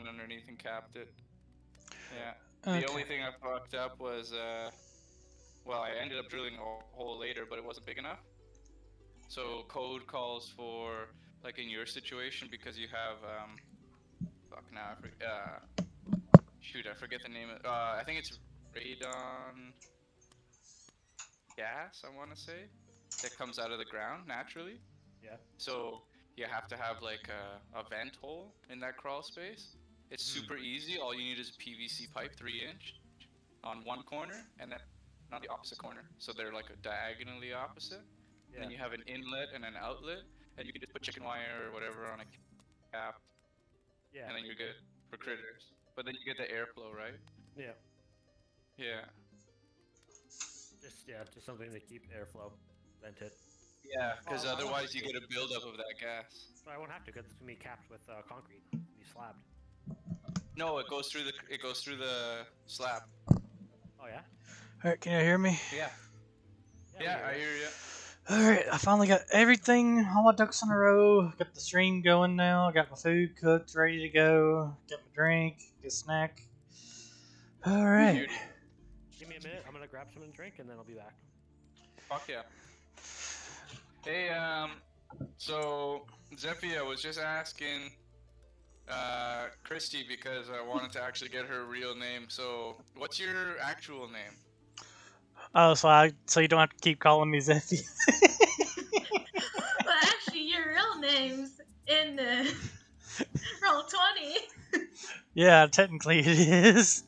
went underneath and capped it. Yeah. Okay. The only thing I fucked up was, well, I ended up drilling a hole later, but it wasn't big enough. So code calls for, like in your situation, because you have, fuck now, shoot, I forget the name of, I think it's radon gas, I want to say, that comes out of the ground naturally. Yeah. So you have to have like a vent hole in that crawl space. It's super easy. All you need is a PVC pipe, 3-inch, on one corner, and then on the opposite corner. So they're like diagonally opposite. Yeah. And then you have an inlet and an outlet, and you can just put chicken wire or whatever on a cap, Yeah. and then you're good for critters. But then you get the airflow, right? Yeah. Yeah. Just something to keep airflow vented. Yeah, because Oh, I won't otherwise have you to. get a buildup of that gas. But I won't have to because it's gonna be capped with concrete. It'll be slabbed. No, it goes through the slab. Oh yeah. Alright, can you hear me? Yeah. we Yeah, hear I you. hear you. Alright, I finally got everything, all my ducks in a row. Got the stream going now. Got my food cooked, ready to go. Got my drink, get a snack. Alright. Beauty. Give me a minute. I'm gonna grab some and drink, and then I'll be back. Fuck yeah. Hey, so Zephia was just asking Christy because I wanted to actually get her real name. So, what's your actual name? Oh, so you don't have to keep calling me Zeffy. Well, actually, your real name's in the roll 20. Yeah, technically it is.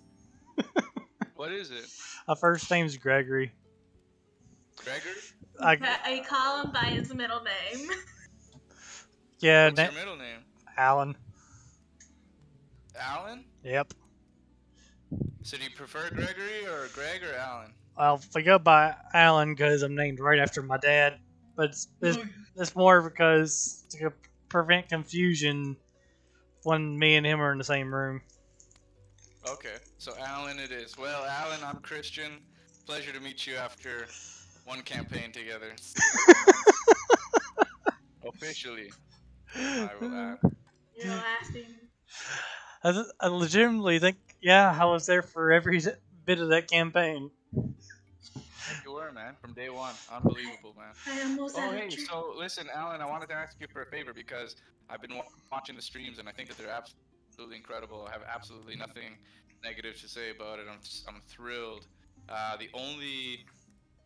What is it? My first name's Gregory. Gregory? I call him by his middle name. Yeah, What's your middle name? Alan. Alan? Yep. So do you prefer Gregory or Greg or Alan? Well, we go by Alan because I'm named right after my dad, but it's more because to prevent confusion when me and him are in the same room. Okay, so Alan it is. Well, Alan, I'm Christian. Pleasure to meet you after one campaign together. Officially, I will add. You're lasting. I legitimately think, yeah, I was there for every bit of that campaign. You were, man, from day one. Unbelievable, man. I almost Oh, had a hey, drink. so listen, Alan, I wanted to ask you for a favor because I've been watching the streams and I think that they're absolutely incredible. I have absolutely nothing negative to say about it. I'm thrilled. The only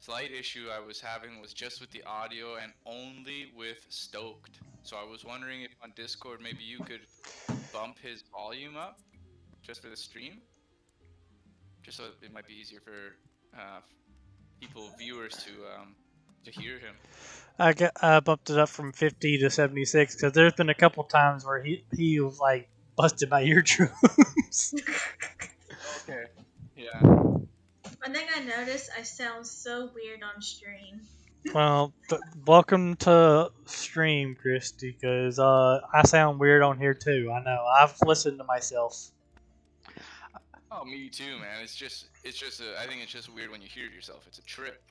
slight issue I was having was just with the audio and only with Stoked. So I was wondering if on Discord maybe you could bump his volume up just for the stream, just so it might be easier for viewers to hear him. I bumped it up from 50 to 76 because there's been a couple times where he was like busted my eardrums. Okay. Yeah. One thing I noticed, I sound so weird on stream. Well, welcome to stream, Christy, because I sound weird on here too. I know. I've listened to myself. Oh, me too, man. It's just I think it's just weird when you hear yourself. It's a trip.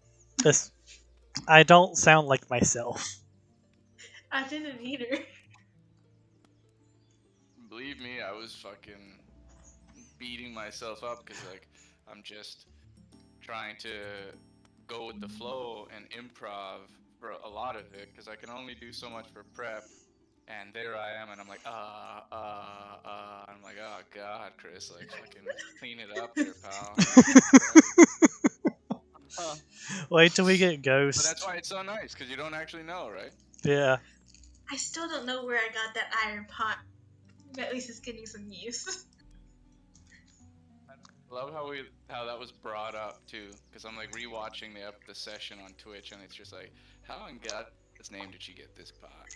I don't sound like myself. I didn't either. Believe me, I was fucking beating myself up because like I'm just trying to go with the flow and improv for a lot of it because I can only do so much for prep. And there I am, and I'm like, I'm like, oh god, Chris, like, fucking clean it up there, pal. Wait till we get But Ghost. that's why it's so nice, because you don't actually know, right? Yeah. I still don't know where I got that iron pot. At least it's getting some use. I love how that was brought up too, because I'm like rewatching the session on Twitch, and it's just like, how in God's name did she get this pot?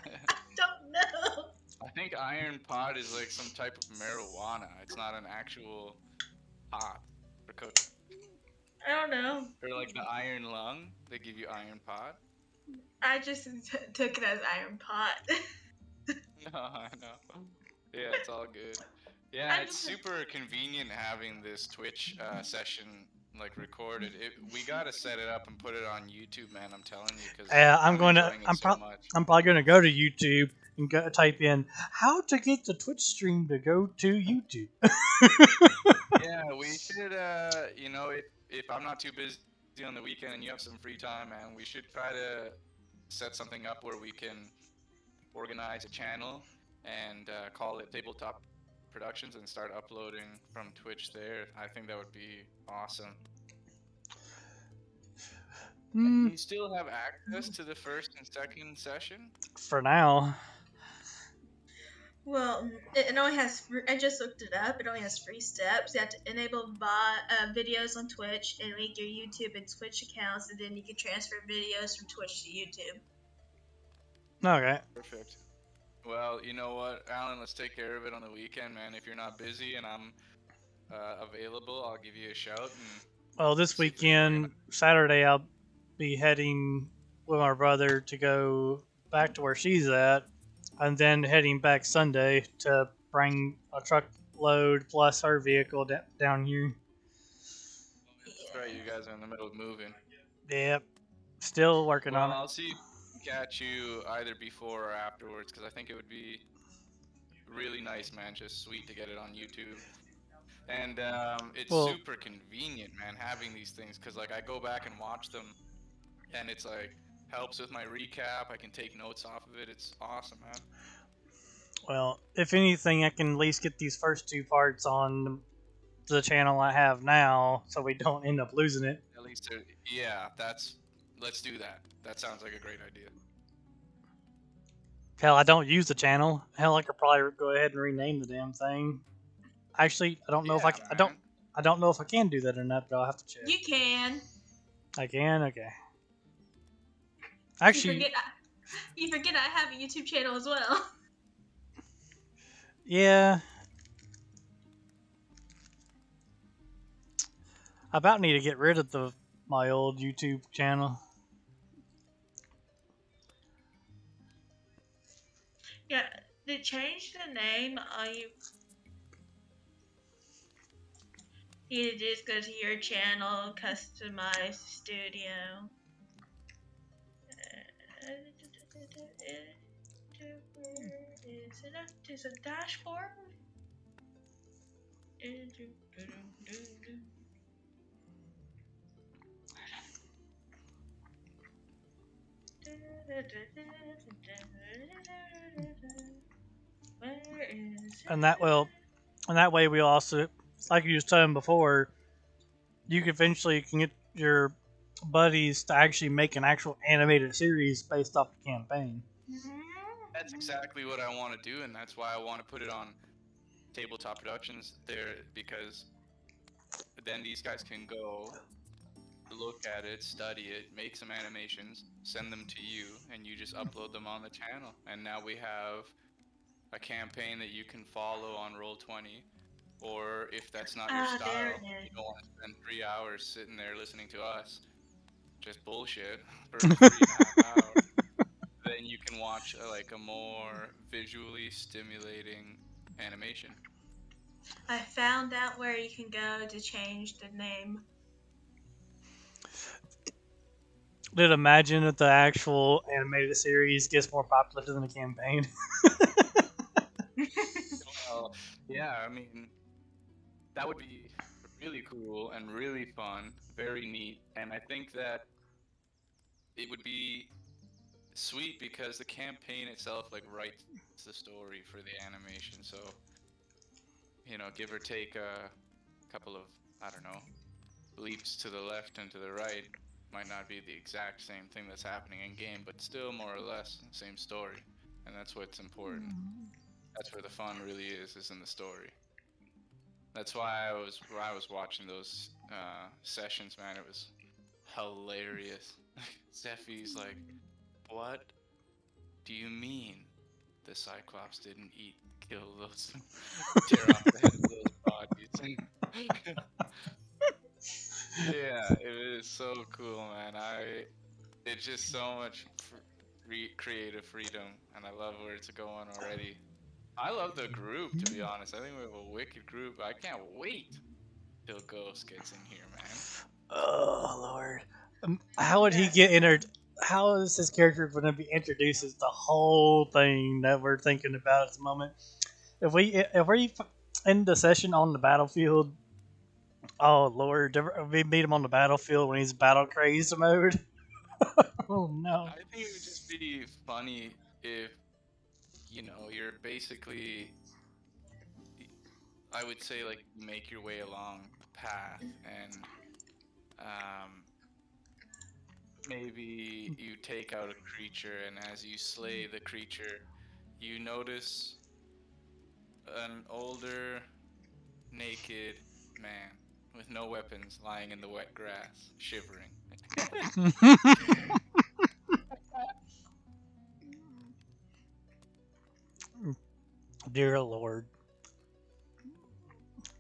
I don't know. I think iron pot is like some type of marijuana. It's not an actual pot for cooking. I don't know. Or like the iron lung, they give you iron pot. I just took it as iron pot. No, I know. Yeah, it's all good. Yeah, it's super convenient having this Twitch session like recorded. We gotta set it up and put it on YouTube, man. I'm telling you, because I'm probably gonna go to YouTube and go type in how to get the Twitch stream to go to YouTube. Yeah, we should. If I'm not too busy on the weekend and you have some free time, man, we should try to set something up where we can organize a channel and call it Tabletop Productions and start uploading from Twitch there. I think that would be awesome. Mm, You still have access to the first and second session? for now. Well, it only has. I just looked it up. It only has 3 steps. You have to enable videos on Twitch and link your YouTube and Twitch accounts, and then you can transfer videos from Twitch to YouTube. Okay. Perfect. Well, you know what, Alan, let's take care of it on the weekend, man. If you're not busy and I'm available, I'll give you a shout. And Well, this see if we can weekend, Saturday, I'll be heading with my brother to go back to where she's at, and then heading back Sunday to bring a truckload plus her vehicle down here. That's right, you guys are in the middle of moving. Yep. Still working Well, on it. I'll see if I can catch you either before or afterwards, because I think it would be really nice, man. Just sweet to get it on YouTube. And it's Well- super convenient, man, having these things, because like I go back and watch them, and it's like helps with my recap. I can take notes off of it. It's awesome, man. Well, if anything, I can at least get these first 2 parts on the channel I have now, so we don't end up losing it. At least, yeah, let's do that. That sounds like a great idea. Hell, I don't use the channel. Hell, I could probably go ahead and rename the damn thing. Actually, I don't know if I Yeah, don't. man. I don't know if I can do that or not, but I'll have to check. You can. I can. Okay. You Actually, forget I have a YouTube channel as well. yeah. I about need to get rid of my old YouTube channel. Yeah, they changed the name. You just go to your channel, customize studio. Is it up to the dashboard? Where is And that way we'll also, like you was telling before, you can eventually can get your buddies to actually make an actual animated series based off the campaign. That's exactly what I want to do, and that's why I want to put it on Tabletop Productions there, because then these guys can go look at it, study it, make some animations, send them to you, and you just upload them on the channel. And now we have a campaign that you can follow on Roll20, or if that's not your style, there it you is. don't want to spend 3 hours sitting there listening to us just bullshit for 3.5 hours, then you can watch a more visually stimulating animation. I found out where you can go to change the name. Did imagine that the actual animated series gets more popular than the campaign? Well, yeah, I mean, that would be really cool and really fun, very neat, and I think that it would be sweet because the campaign itself writes the story for the animation. So, give or take a couple of, I don't know, leaps to the left and to the right might not be the exact same thing that's happening in game, but still more or less the same story, and that's what's important. That's where the fun really is in the story. That's why when I was watching those sessions, man, it was hilarious. Zephy's like, what do you mean the Cyclops didn't kill those, tear off the heads of those bodies? Yeah, it is so cool, man. It's just so much creative freedom, and I love where it's going already. I love the group, to be honest. I think we have a wicked group. I can't wait till Ghost gets in here, man. Oh Lord, how would he get entered? how is his character going to be introduced? Is the whole thing that we're thinking about at the moment. If we end the session on the battlefield, oh lord, we meet him on the battlefield when he's battle crazed mode. Oh no. I think it would just be funny if you're basically, I would say, like, you make your way along a path, and maybe you take out a creature, and as you slay the creature, you notice an older, naked man with no weapons lying in the wet grass, shivering. Dear lord.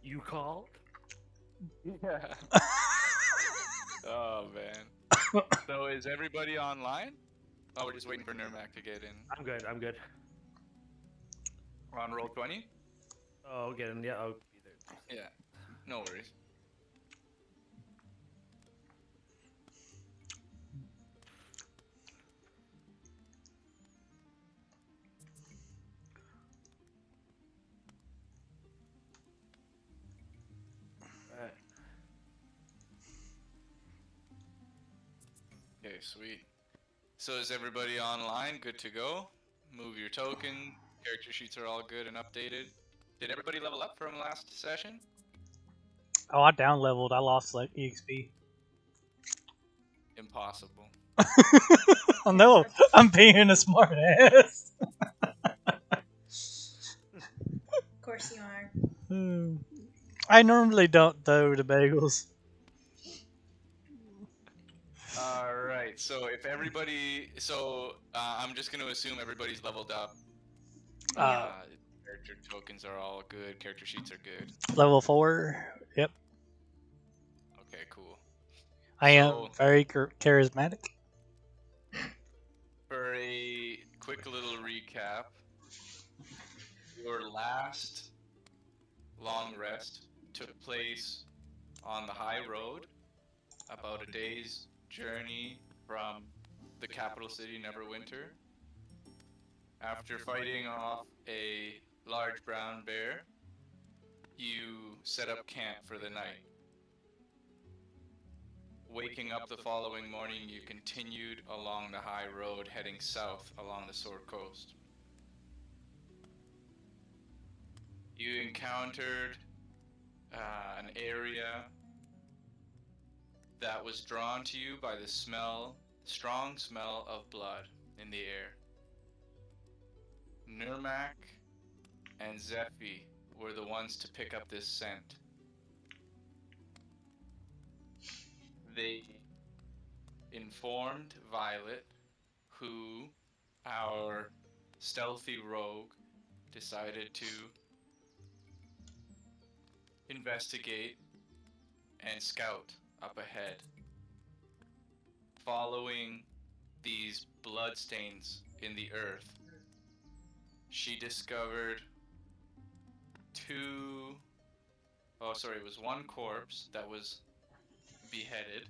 You called? Yeah. Oh man. So is everybody online? Oh, we're just waiting for Nurmak to get in. I'm good. I'm good. We're on roll 20? Oh, I'll get him. Yeah, I'll be there. Yeah. No worries. Alright. Okay, sweet. So is everybody online? Good to go? Move your token. Character sheets are all good and updated. Did everybody level up from last session? Oh, I down leveled. I lost like EXP. Impossible. Oh no, I'm being a smart ass. Of course you are. I normally don't though the bagels. All right. So if everybody, I'm just gonna assume everybody's leveled up. Character tokens are all good. Character sheets are good. Level 4. Yep. Okay, cool. I am very charismatic. For a quick little recap, your last long rest took place on the high road, about a day's journey from the capital city, Neverwinter. After fighting off a large brown bear, you set up camp for the night. Waking up the following morning, you continued along the high road, heading south along the Sword Coast. You encountered an area that was drawn to you by the strong smell of blood in the air. Nurmak and Zephi were the ones to pick up this scent. They informed Violet, who, our stealthy rogue, decided to investigate and scout up ahead. Following these bloodstains in the earth, she discovered it was one corpse that was beheaded,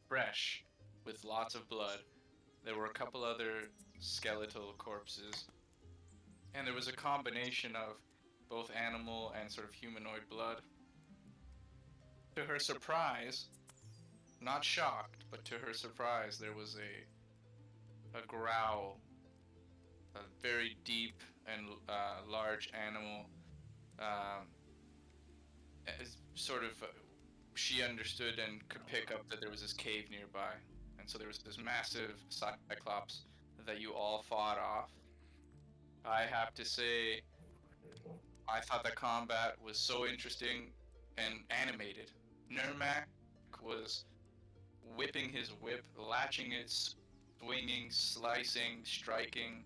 fresh, with lots of blood. There were a couple other skeletal corpses, and there was a combination of both animal and sort of humanoid blood. To her surprise, not shocked, but to her surprise, there was a growl, a very deep and large animal. She understood and could pick up that there was this cave nearby, and so there was this massive cyclops that you all fought off. I have to say, I thought the combat was so interesting and animated. Nurmak was whipping his whip, latching it, swinging, slicing, striking,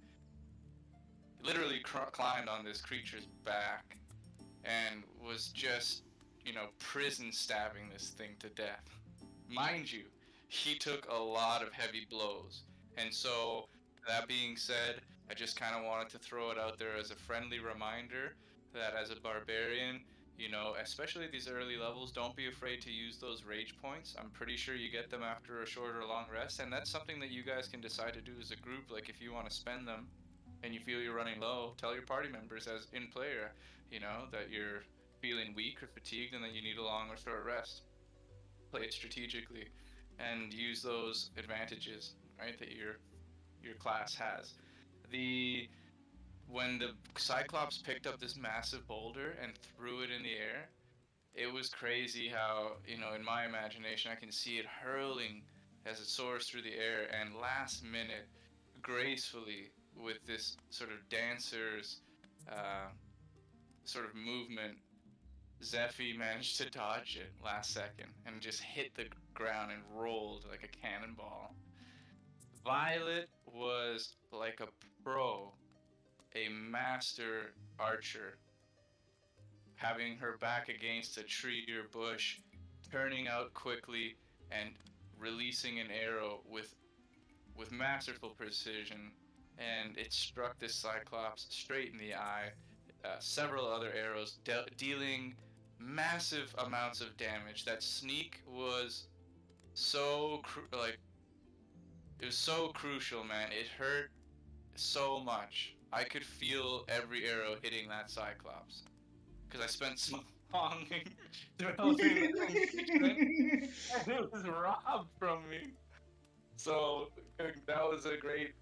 literally climbed on this creature's back and was just, prison stabbing this thing to death. Mind you, he took a lot of heavy blows. And so, that being said, I just kind of wanted to throw it out there as a friendly reminder that as a barbarian, You know, especially these early levels, don't be afraid to use those rage points. I'm pretty sure you get them after a short or long rest, and that's something that you guys can decide to do as a group. Like, if you want to spend them and you feel you're running low, tell your party members as in player, you know, that you're feeling weak or fatigued and that you need a long or short rest. Play it strategically and use those advantages, right, that your class has. The When the Cyclops picked up this massive boulder and threw it in the air, it was crazy how, you know, in my imagination, I can see it hurling as it soars through the air, and last minute, gracefully, with this sort of dancer's uh, sort of movement, Zephy managed to dodge it last second and just hit the ground and rolled like a cannonball. Violet was like a pro, a master archer, having her back against a tree or bush, turning out quickly and releasing an arrow with masterful precision, and it struck this Cyclops straight in the eye. Several other arrows dealing massive amounts of damage. That sneak was so it was so crucial, man. It hurt so much. I could feel every arrow hitting that Cyclops because I spent so long developing that engagement, and it was robbed from me. So that was a great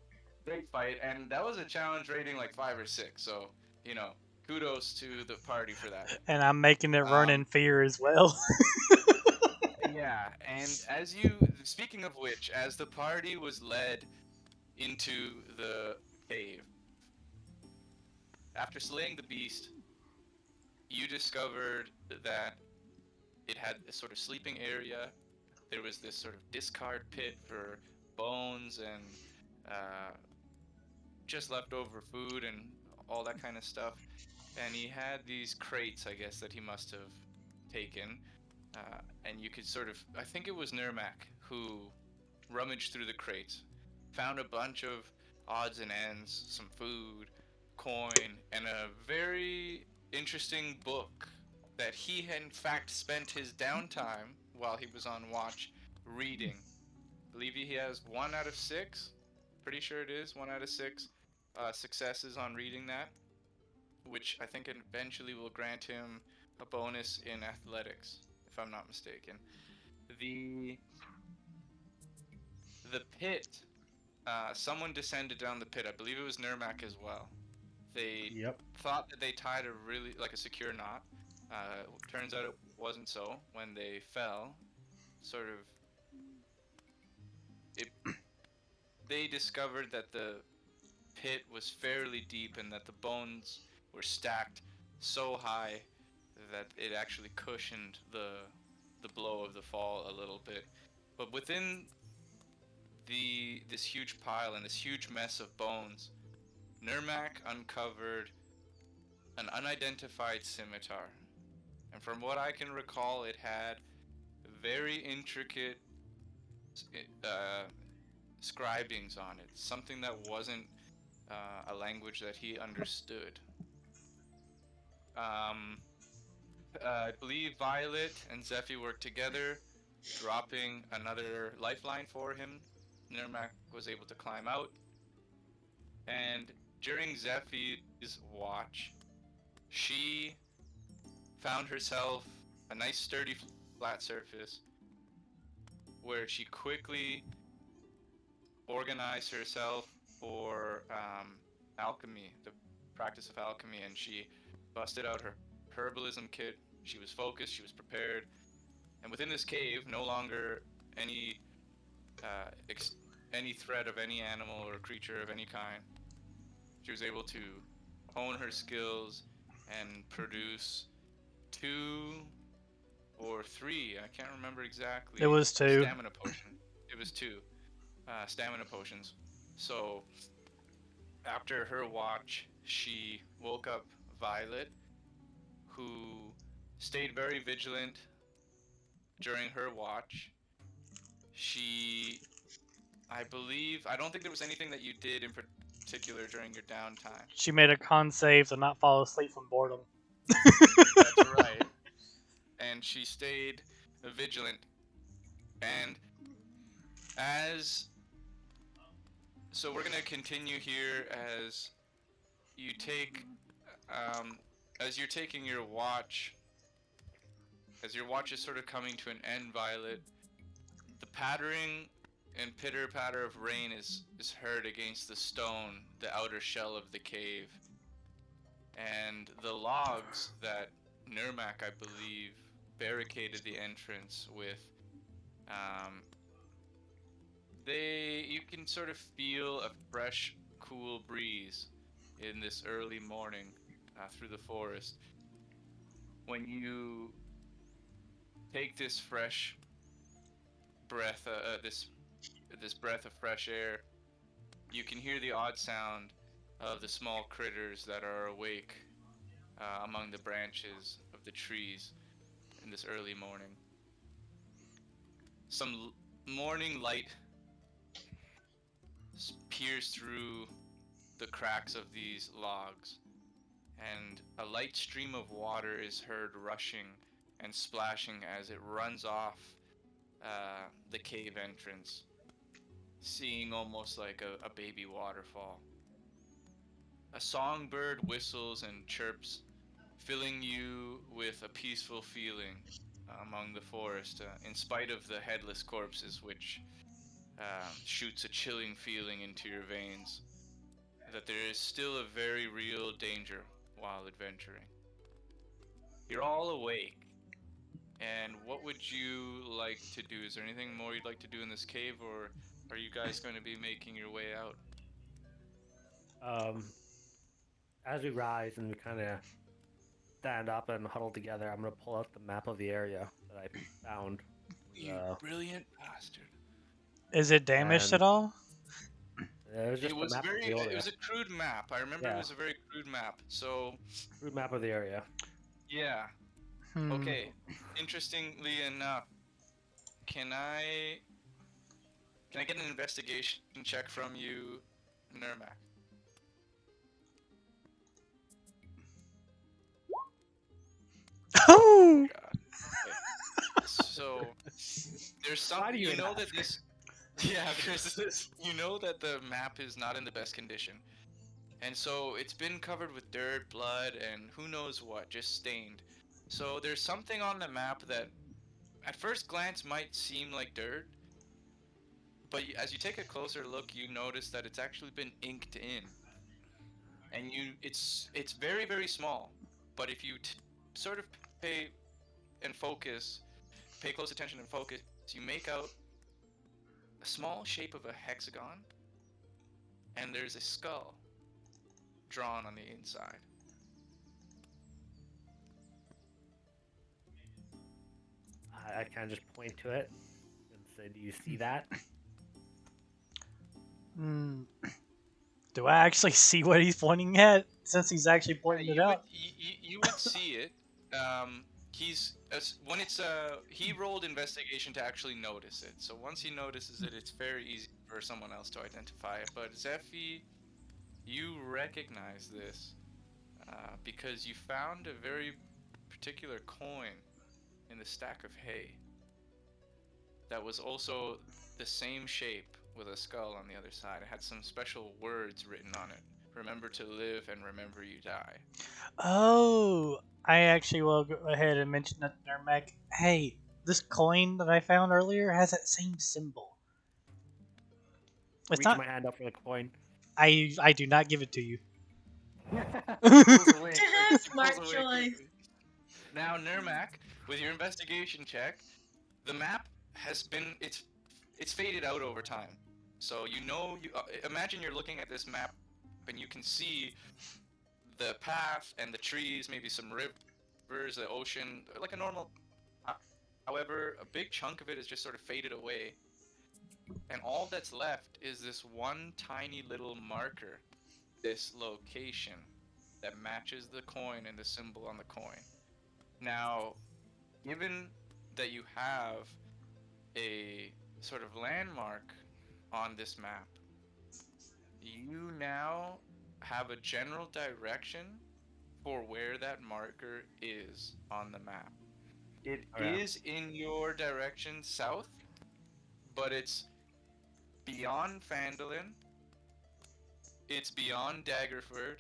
fight, and that was a challenge rating like 5 or 6. So, you know, kudos to the party for that. And I'm making it run in fear as well. Yeah, and speaking of which, as the party was led into the cave, after slaying the beast, you discovered that it had a sort of sleeping area. There was this sort of discard pit for bones and just leftover food and all that kind of stuff. And he had these crates, I guess, that he must have taken. And you could sort of, I think it was Nirmak who rummaged through the crates, found a bunch of odds and ends, some food, coin, and a very interesting book that he had in fact spent his downtime while he was on watch reading. I believe he has 1 out of 6. Pretty sure it is 1 out of 6 successes on reading that, which I think eventually will grant him a bonus in athletics, if I'm not mistaken. The pit, someone descended down the pit. I believe it was Nirmak as well. They thought that they tied a really, like a secure knot. Turns out it wasn't so. When they fell, they discovered that the pit was fairly deep and that the bones were stacked so high that it actually cushioned the blow of the fall a little bit. But within this huge pile and this huge mess of bones, Nirmak uncovered an unidentified scimitar. And from what I can recall, it had very intricate scribings on it, something that wasn't a language that he understood. I believe Violet and Zephy worked together, dropping another lifeline for him. Nirmak was able to climb out, and during Zephy's watch, she found herself a nice sturdy flat surface where she quickly organized herself for alchemy, the practice of alchemy, and she busted out her herbalism kit. She was focused, she was prepared, and within this cave, no longer any threat of any animal or creature of any kind. She was able to hone her skills and produce 2 or 3, I can't remember exactly. It was 2. Stamina potion. It was 2 stamina potions. So after her watch, she woke up Violet, who stayed very vigilant during her watch. I don't think there was anything that you did in particular during your downtime. She made a con save to not fall asleep from boredom. That's right. and she stayed vigilant. And as so, we're gonna continue here you take, um, as you're taking your watch, as your watch is sort of coming to an end, Violet. The pattering and pitter patter of rain is heard against the stone, the outer shell of the cave. And the logs that Nurmak, I believe, barricaded the entrance with, um, you can sort of feel a fresh, cool breeze in this early morning through the forest. When you take this fresh breath, this breath of fresh air, you can hear the odd sound of the small critters that are awake among the branches of the trees in this early morning. Some morning light peers through the cracks of these logs, and a light stream of water is heard rushing and splashing as it runs off the cave entrance, seeing almost like a baby waterfall. A songbird whistles and chirps, filling you with a peaceful feeling among the forest, in spite of the headless corpses, which shoots a chilling feeling into your veins, that there is still a very real danger while adventuring. You're all awake, and what would you like to do? Is there anything more you'd like to do in this cave, or are you guys going to be making your way out? As we rise and we kind of stand up and huddle together, I'm gonna pull out the map of the area that I found. You brilliant bastard. Is it damaged And at all? it was just a map of the It area. was a crude map. I remember it was a very crude map. So, Route map of the area. yeah. Hmm. Okay. Interestingly enough, can I get an investigation check from you, Nurmak? Oh! God. Okay. So there's Why some do you that ask? this yeah, there's this that the map is not in the best condition. And so it's been covered with dirt, blood, and who knows what, just stained. So there's something on the map that at first glance might seem like dirt, but as you take a closer look, you notice that it's actually been inked in. And it's very, very small, but if you sort of pay and focus, pay close attention and focus, you make out a small shape of a hexagon, and there's a skull drawn on the inside. I kind of just point to it and say, "Do you see that?" Hmm. Do I actually see what he's pointing at? Since he's actually pointing it out. You would see it. When it's he rolled investigation to actually notice it. So once he notices it, it's very easy for someone else to identify it. But Zephy, you recognize this because you found a very particular coin in the stack of hay that was also the same shape with a skull on the other side. It had some special words written on it. Remember to live and remember you die. Oh, I actually will go ahead and mention that to Nermac. Hey, this coin that I found earlier has that same symbol. It's Reach not. my hand up for the coin. I do not give it to you. Pulls away. Smart Pulls away choice. quickly. Now, Nurmak, with your investigation check, the map has been it's faded out over time. So you imagine you're looking at this map and you can see the path and the trees, maybe some rivers, the ocean, like a normal. However, a big chunk of it is just sort of faded away, and all that's left is this one tiny little marker, this location that matches the coin and the symbol on the coin. Now, given that you have a sort of landmark on this map, you now have a general direction for where that marker is on the map. It Okay. is in your direction south, but it's beyond Phandalin, it's beyond Daggerford,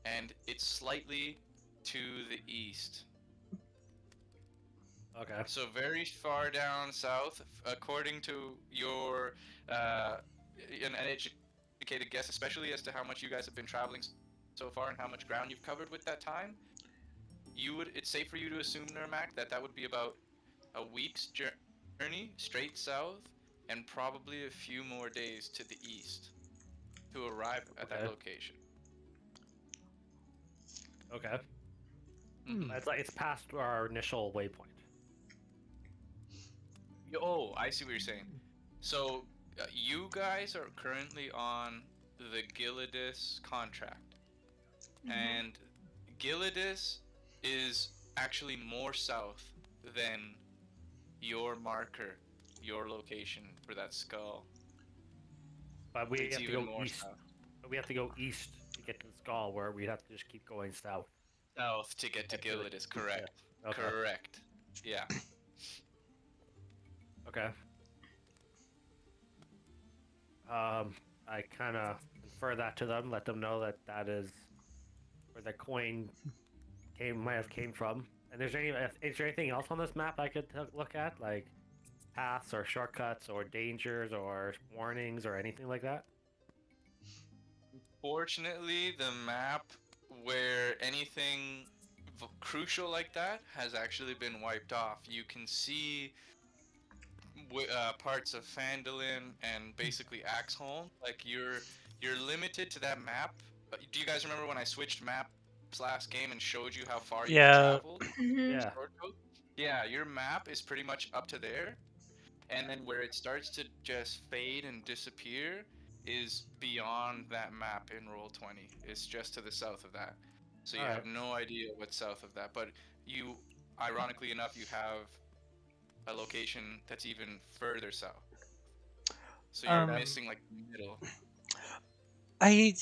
and it's slightly to the east. Okay. So very far down south, according to your an educated guess, especially as to how much you guys have been traveling so far and how much ground you've covered with that time. It's safe for you to assume, Nurmak, that would be about a week's journey straight south, and probably a few more days to the east to arrive at that Okay. location. Okay. Hmm. It's past our initial waypoint. Oh, I see what you're saying. So you guys are currently on the Giledas contract, and Giledas is actually more south than your marker, your location for that skull. But we It's have to even go more east. south. But we have to go east to get to the skull, where we'd have to just keep going south. South to get to Giledas, correct. Yeah. Okay. Correct. Yeah. Okay. I kind of infer that to them, let them know that that is where the coin might have came from. And is there anything else on this map I could look at, like paths or shortcuts or dangers or warnings or anything like that? Fortunately, the map where anything crucial like that has actually been wiped off. You can see parts of Phandalin and basically Axholm. Like you're limited to that map. Do you guys remember when I switched maps last game and showed you how far you could Yeah. travel? Yeah. Yeah, your map is pretty much up to there, and then where it starts to just fade and disappear is beyond that map in roll 20. It's just to the south of that, so you All have right. no idea what's south of that. But you, ironically enough, you have a location that's even further south, so you're missing like the middle. I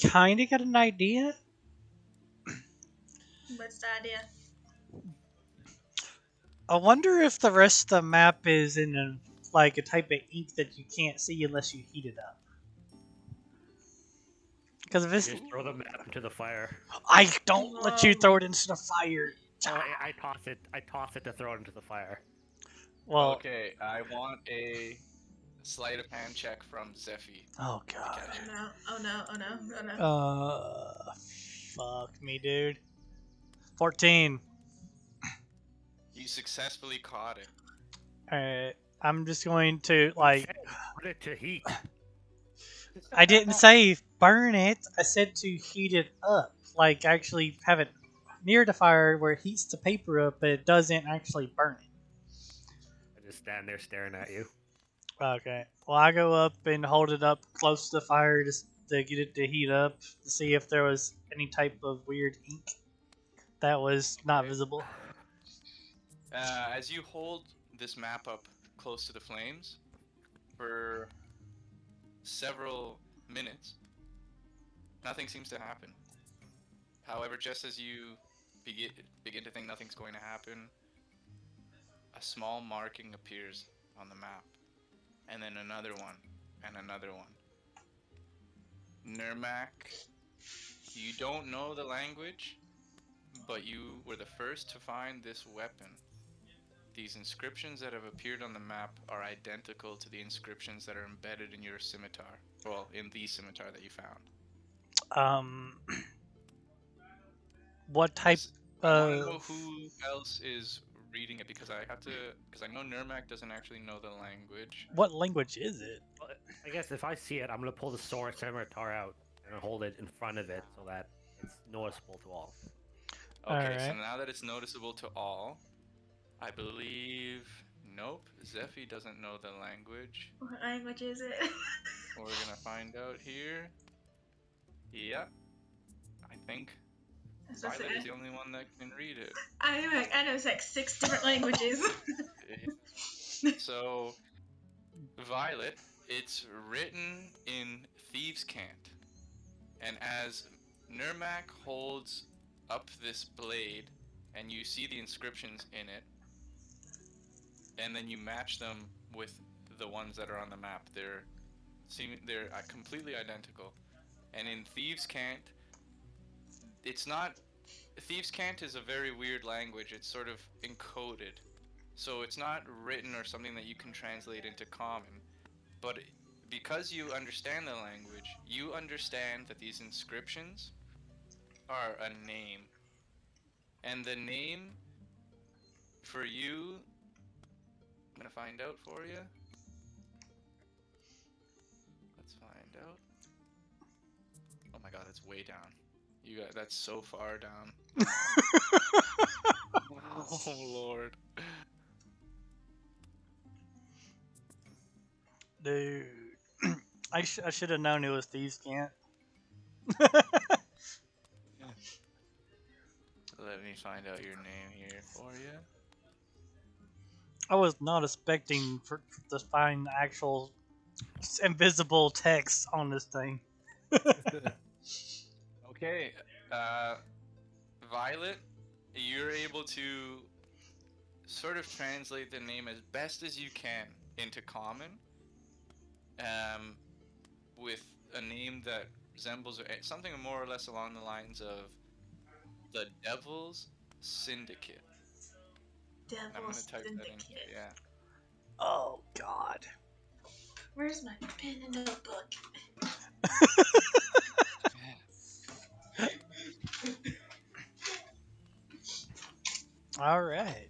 kind of got an idea. What's the idea? I wonder if the rest of the map is in like a type of ink that you can't see unless you heat it up. Because if You it's, just throw the map into the fire. I don't let you throw it into the fire. Oh, I toss it. I toss it to throw it into the fire. Well, Okay, I want a sleight of hand check from Zephy oh to god. catch Oh it. no! Oh no! Oh no! Oh no! Fuck me, dude. 14. You successfully caught it. Alright. I'm just going to, like, Put it to heat. I didn't say burn it. I said to heat it up. Like, actually have it near the fire where it heats the paper up, but it doesn't actually burn it. I just stand there staring at you. Okay. Well, I go up and hold it up close to the fire just to get it to heat up to see if there was any type of weird ink that was not Okay. visible. As you hold this map up close to the flames for several minutes, nothing seems to happen. However, just as you begin to think nothing's going to happen, a small marking appears on the map, and then another one, and another one. Nurmak, you don't know the language, but you were the first to find this weapon. These inscriptions that have appeared on the map are identical to the inscriptions that are embedded in your scimitar. Well, in the scimitar that you found. What type I want to of... know who else is reading it, because because I know Nurmak doesn't actually know the language. What language is it? Well, I guess if I see it, I'm gonna pull the sword scimitar out and hold it in front of it so that it's noticeable to all. Okay, so Alright. now that it's noticeable to all, I believe... Nope, Zephy doesn't know the language. What language is it? We're gonna find out here. Yeah, I think That's what I Violet is said. the only one that can read it. I know it's like 6 different languages. So, Violet, it's written in Thieves' Cant. And as Nurmak holds up this blade and you see the inscriptions in it, and then you match them with the ones that are on the map. They're completely identical. And in Thieves' Cant, it's not. Thieves' Cant is a very weird language. It's sort of encoded, so it's not written or something that you can translate into Common. But because you understand the language, you understand that these inscriptions are a name, and the name for you, I'm gonna find out for you. Let's find out. Oh my god, that's way down. You got that's so far down. Oh lord. Dude, I should have known it was Thieves' Cant. Let me find out your name here for you. I was not expecting to find actual invisible text on this thing. Okay, Violet, you're able to sort of translate the name as best as you can into Common, with a name that resembles something more or less along the lines of the Devil's Syndicate. I'm gonna Devil's type that in. Syndicate. Yeah. Oh God. Where's my pen and notebook? All right.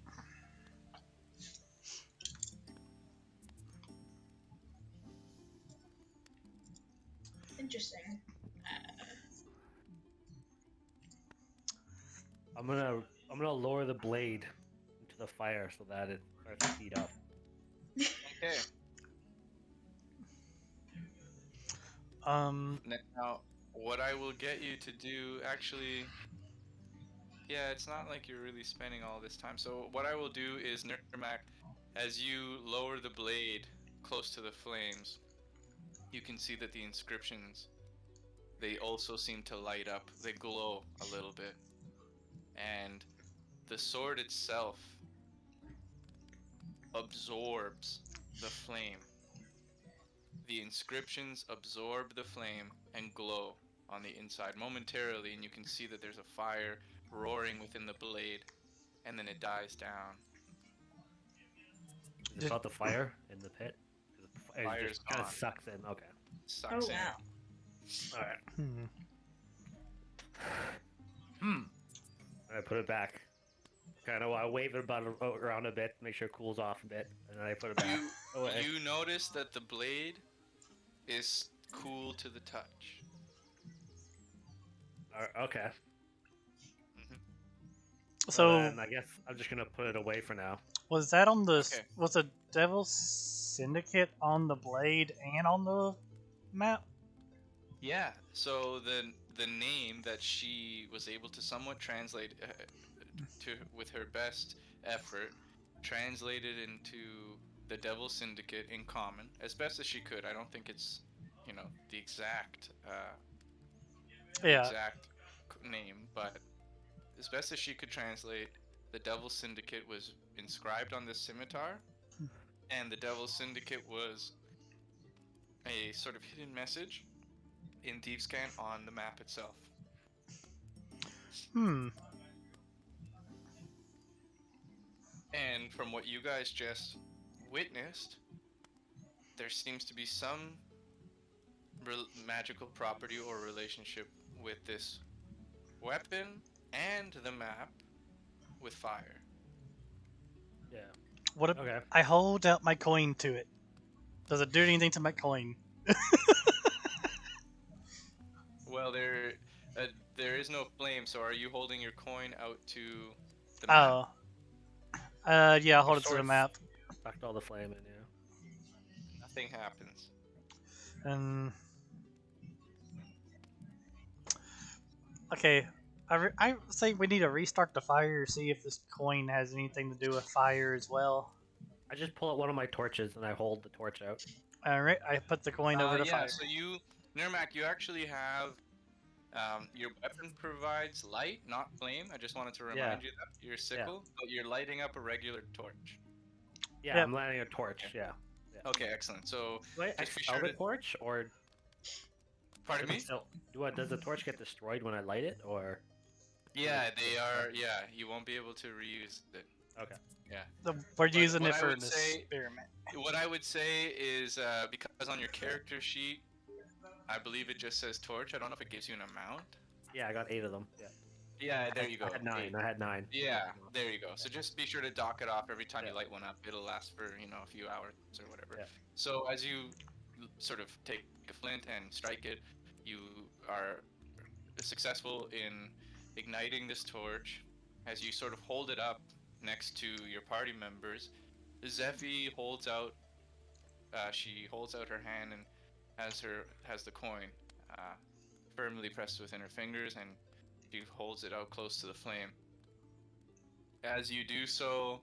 Interesting. I'm gonna lower the blade into the fire so that it starts to heat up. Okay. Now, what I will get you to do, actually, yeah, it's not like you're really spending all this time. So what I will do is, Nirmak, as you lower the blade close to the flames, you can see that the inscriptions, they also seem to light up. They glow a little bit. And the sword itself absorbs the flame. The inscriptions absorb the flame and glow on the inside momentarily, and you can see that there's a fire roaring within the blade, and then it dies down. Is it about the fire in the pit? It Fire's just kind of gone. sucks in. Okay. Sucks Oh, wow. All right. Hmm. I put it back. Kind of, I wave it around a bit, make sure it cools off a bit, and then I put it back. Away. You notice that the blade is cool to the touch. Okay. So then I guess I'm just gonna put it away for now. was that on the Okay. was the Devil's Syndicate on the blade and on the map? Yeah, so the name that she was able to somewhat translate to with her best effort, translated into the Devil Syndicate in Common as best as she could. I don't think it's, the exact Yeah. exact name, but as best as she could translate, the Devil Syndicate was inscribed on this scimitar, and the Devil Syndicate was a sort of hidden message in Thieves' Cant on the map itself. Hmm. And from what you guys just witnessed, there seems to be some magical property or relationship with this weapon and the map with fire. Yeah. What if Okay. I hold out my coin to it? Does it do anything to my coin? Well, there is no flame, so are you holding your coin out to the map? Oh. Yeah, I'll hold it to the Source. map. Sucked all the flame in, yeah. Nothing happens. And okay, I say we need to restart the fire, see if this coin has anything to do with fire as well. I just pull out one of my torches and I hold the torch out. All right, I put the coin over the Yeah, fire. so Nirmak, you actually have Your weapon provides light, not flame. I just wanted to remind you that your sickle, but you're lighting up a regular torch. Yeah, Yep. I'm lighting a torch. Yeah. Okay, excellent. So Do I just be expel sure the to. torch, or Pardon does it me? still does the torch get destroyed when I light it, or? Yeah, they are. Yeah, you won't be able to reuse it. Okay. Yeah. We're But using what it I for an would say, experiment. what I would say is because on your character sheet, I believe it just says torch. I don't know if it gives you an amount. Yeah, I got 8 of them. Yeah. Yeah, there you go. I had 9. Eight. I had 9. Yeah, there you go. So just be sure to dock it off every time you Yeah. light one up. It'll last for a few hours or whatever. Yeah. So as you sort of take a flint and strike it, you are successful in igniting this torch. As you sort of hold it up next to your party members, Zephy holds out. She holds out her hand and has the coin firmly pressed within her fingers, and she holds it out close to the flame. As you do so,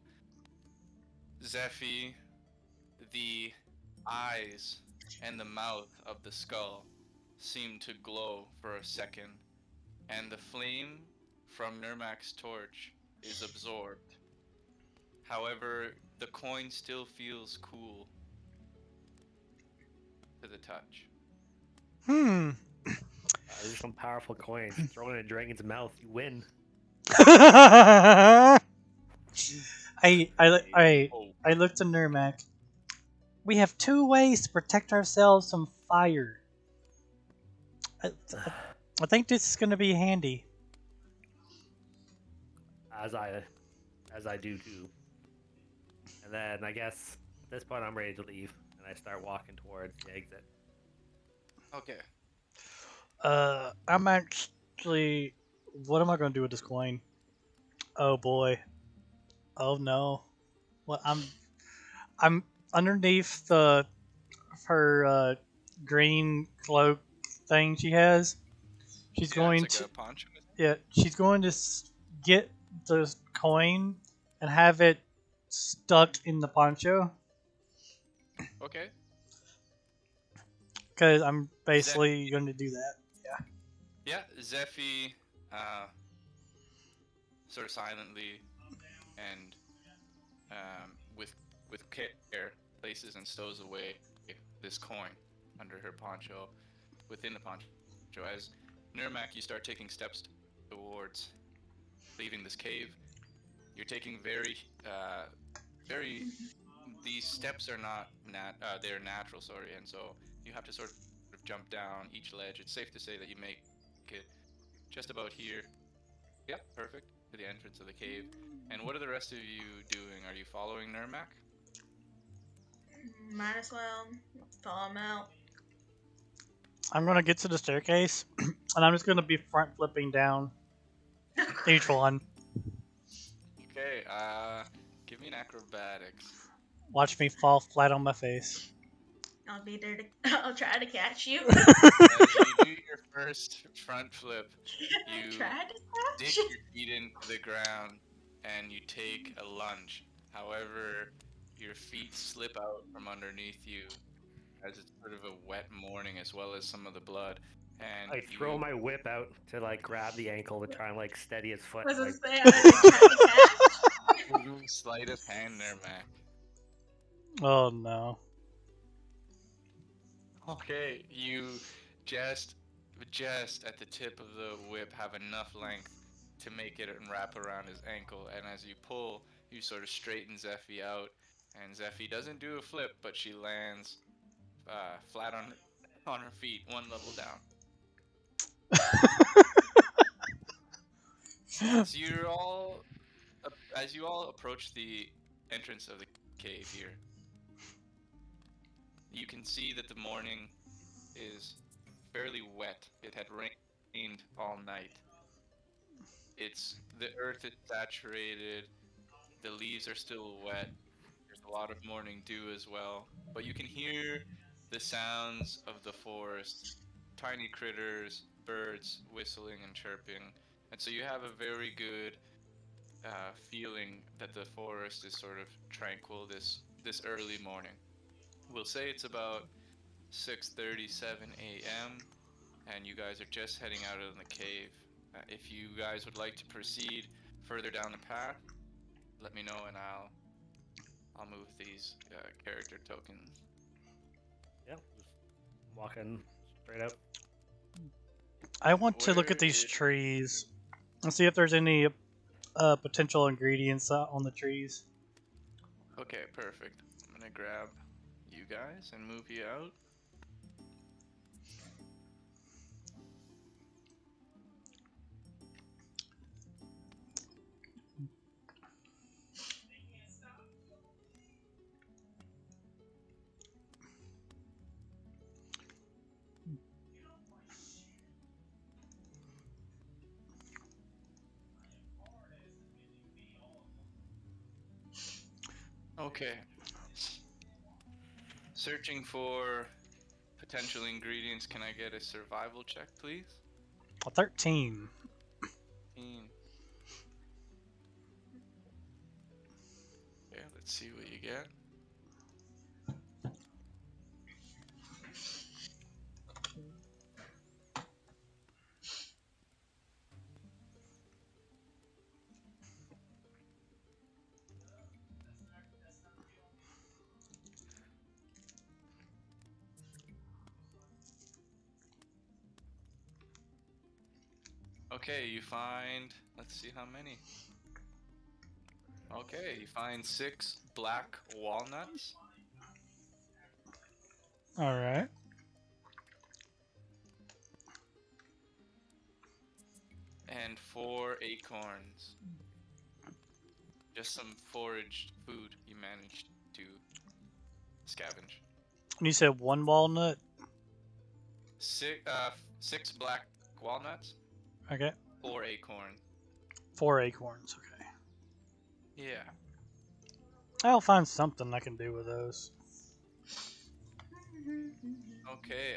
Zephy, the eyes and the mouth of the skull seem to glow for a second, and the flame from Nurmak's torch is absorbed. However, the coin still feels cool to the touch. These are some powerful coins. Throw it in a dragon's mouth, you win. I looked at Nurmak. We have 2 ways to protect ourselves from fire. I think this is going to be handy. As I do too. And then I guess at this point I'm ready to leave, and I start walking towards the exit. Okay. I'm actually. What am I going to do with this coin? Oh boy. Oh no. Well, I'm underneath her green cloak thing she has. She's Yeah, going it's to like a poncho. she's going to get the coin and have it stuck in the poncho Okay. because I'm basically going to do that. Yeah, Zephy, sort of silently and with care places and stows away this coin under her poncho, within the poncho. As Nurmak, you start taking steps towards leaving this cave. You're taking very. These steps are not they're natural, sorry, and so you have to sort of jump down each ledge. It's safe to say that you make it just about here. Yep, perfect, to the entrance of the cave. And what are the rest of you doing? Are you following Nurmak? Might as well follow him out. I'm going to get to the staircase and I'm just going to be front flipping down each one. Okay, give me an acrobatics. Watch me fall flat on my face. I'll be there to. I'll try to catch you. As you do your first front flip, you Try to dig catch your you. feet into the ground and you take a lunge. However, your feet slip out from underneath you as it's sort of a wet morning, as well as some of the blood. And I throw my whip out to like grab the ankle to try and like steady his foot. Was Like, it say I tried to catch? sleight of hand there, Mac. Oh no. Okay, you just at the tip of the whip have enough length to make it and wrap around his ankle, and as you pull, you sort of straighten Zephy out, and Zephy doesn't do a flip, but she lands flat on her feet, one level down. As you all approach the entrance of the cave here, you can see that the morning is fairly wet. It had rained all night. The earth is saturated, the leaves are still wet, there's a lot of morning dew as well, but you can hear the sounds of the forest, tiny critters, birds whistling and chirping, and so you have a very good feeling that the forest is sort of tranquil this early morning. We'll say it's about 6:37 a.m. and you guys are just heading out of the cave. If you guys would like to proceed further down the path, let me know and I'll move these character tokens. Yeah, just walking straight up. I want to look Where at these is- trees and see if there's any potential ingredients on the trees. Okay, perfect. I'm gonna grab you guys and move you out. Okay. Searching for potential ingredients. Can I get a survival check, please? 13. 15. Okay, let's see what you get. Okay, you find, let's see how many. Okay, you find 6 black walnuts All right. and 4 acorns. Just some foraged food you managed to scavenge. And you said one walnut? 6 black walnuts, Okay. 4 acorns. 4 acorns. Okay. Yeah. I'll find something I can do with those. Okay,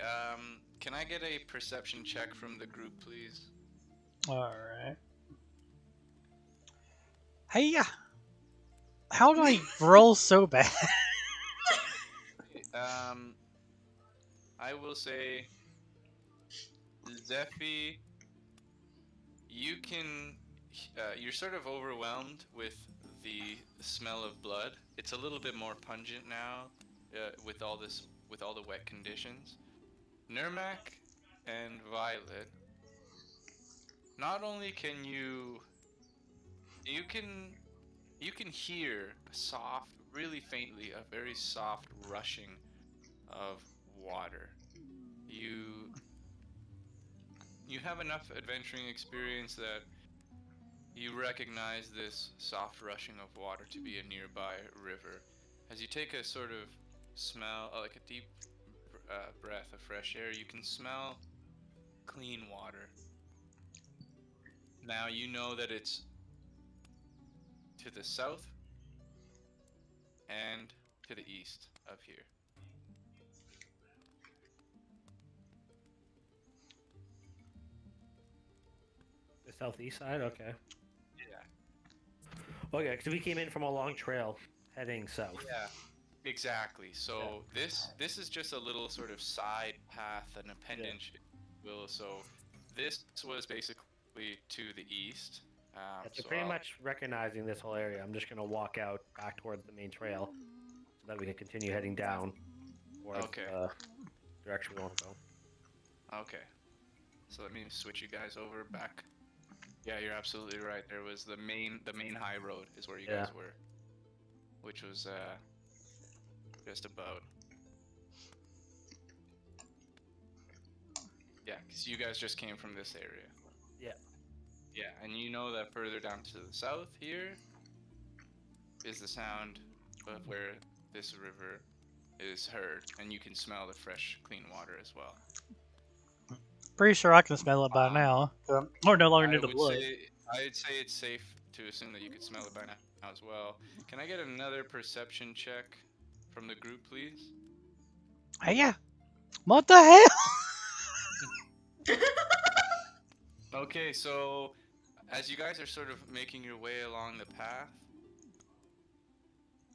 can I get a perception check from the group, please? All right. Hey, how do I roll so bad? I will say, Zephy, you're sort of overwhelmed with the smell of blood. It's a little bit more pungent now, with all the wet conditions. Nurmak and Violet, not only can you can hear a soft, really faintly, a very soft rushing of water. You have enough adventuring experience that you recognize this soft rushing of water to be a nearby river. As you take a sort of smell, like a deep breath of fresh air, you can smell clean water. Now you know that it's to the south and to the east of here. The southeast side? Okay. Yeah. Okay, because we came in from a long trail heading south. Yeah. Exactly. So this is just a little sort of side path, an appendage, if you will. So this was basically to the east. So So pretty much recognizing this whole area, I'm just going to walk out back towards the main trail so that we can continue heading down towards Okay. the direction we want to go. Okay. So let me switch you guys over back. Yeah, you're absolutely right. There was the main high road is where you guys were, which was just about. Yeah, because you guys just came from this area. Yeah. Yeah, and you know that further down to the south here is the sound of where this river is heard, and you can smell the fresh, clean water as well. Pretty sure I can smell it by now. We're no longer near the blood. I'd say it's safe to assume that you could smell it by now as well. Can I get another perception check from the group, please? Hey, what the hell? Okay, so as you guys are sort of making your way along the path,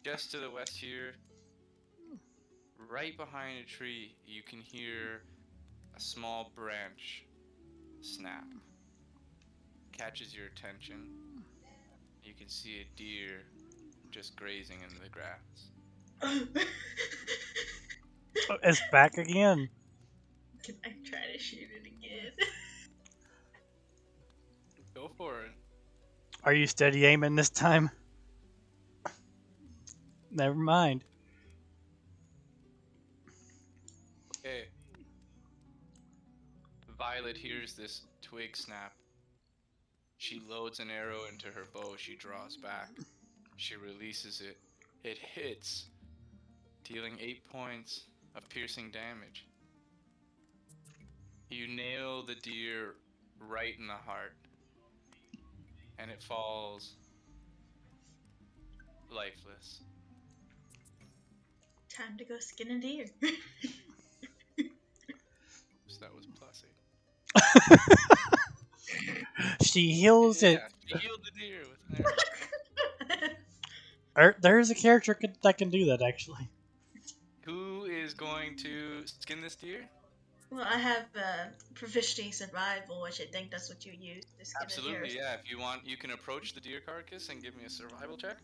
just to the west here, right behind a tree, you can hear a small branch snap, catches your attention. You can see a deer just grazing in the grass. Oh, it's back again. Can I try to shoot it again? Go for it. Are you steady aiming this time? Never mind. Okay. Violet hears this twig snap. She loads an arrow into her bow. She draws back. She releases it. It hits, dealing 8 points of piercing damage. You nail the deer right in the heart, and it falls lifeless. Time to go skin a deer. So that was +8. She heals it. Yeah, she healed the deer with an arrow. There's a character that can do that, actually. Who is going to skin this deer? Well, I have proficiency survival, which I think that's what you use to skin a deer. Absolutely, yeah. If you want, you can approach the deer carcass and give me a survival check.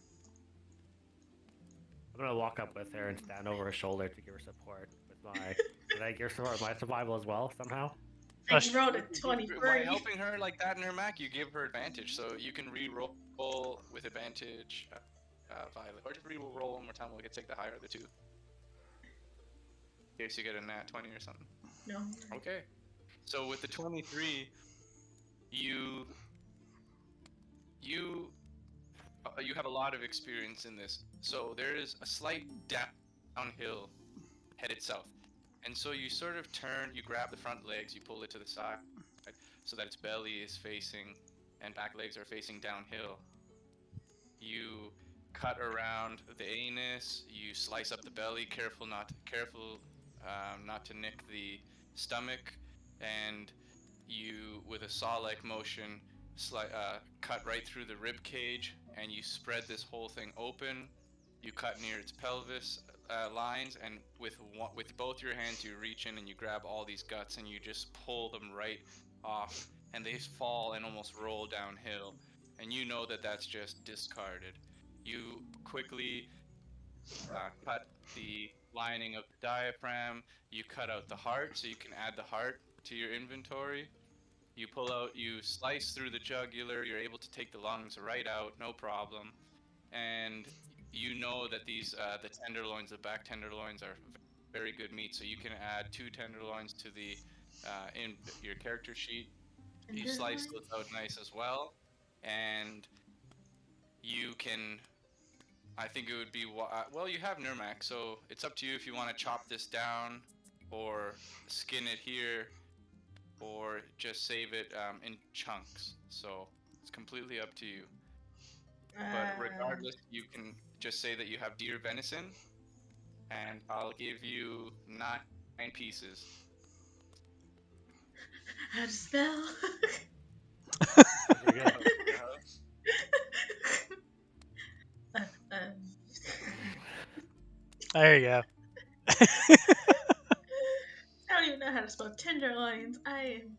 I'm gonna walk up with her and stand over her shoulder to give her support with my. Did I give support my survival as well somehow? I rolled a 23. By helping her like that in her Mac, you give her advantage, so you can re-roll with advantage, Violet. Or just re-roll one more time. We could take the higher of the two. In case you get a nat 20 or something. No. Okay. So with the 23, you have a lot of experience in this. So there is a slight downhill headed south. And so you sort of turn, you grab the front legs, you pull it to the side so that its belly is facing and back legs are facing downhill. You cut around the anus, you slice up the belly, careful not to nick the stomach, and you, with a saw-like motion, cut right through the rib cage, and you spread this whole thing open. You cut near its pelvis lines, and with both your hands you reach in and you grab all these guts and you just pull them right off, and they fall and almost roll downhill, and you know that that's just discarded. You quickly cut the lining of the diaphragm. You cut out the heart so you can add the heart to your inventory. You slice through the jugular. You're able to take the lungs right out, no problem. And you know that these the tenderloins, the back tenderloins, are very good meat. So you can add 2 tenderloins to the in your character sheet. You slice those out nice as well, and you can. I think it would be well. You have Nurmak, so it's up to you if you want to chop this down, or skin it here, or just save it in chunks. So it's completely up to you. But regardless, you can just say that you have deer venison, and I'll give you 9 pieces. How to spell? There you go. I don't even know how to spell tenderloins. I am.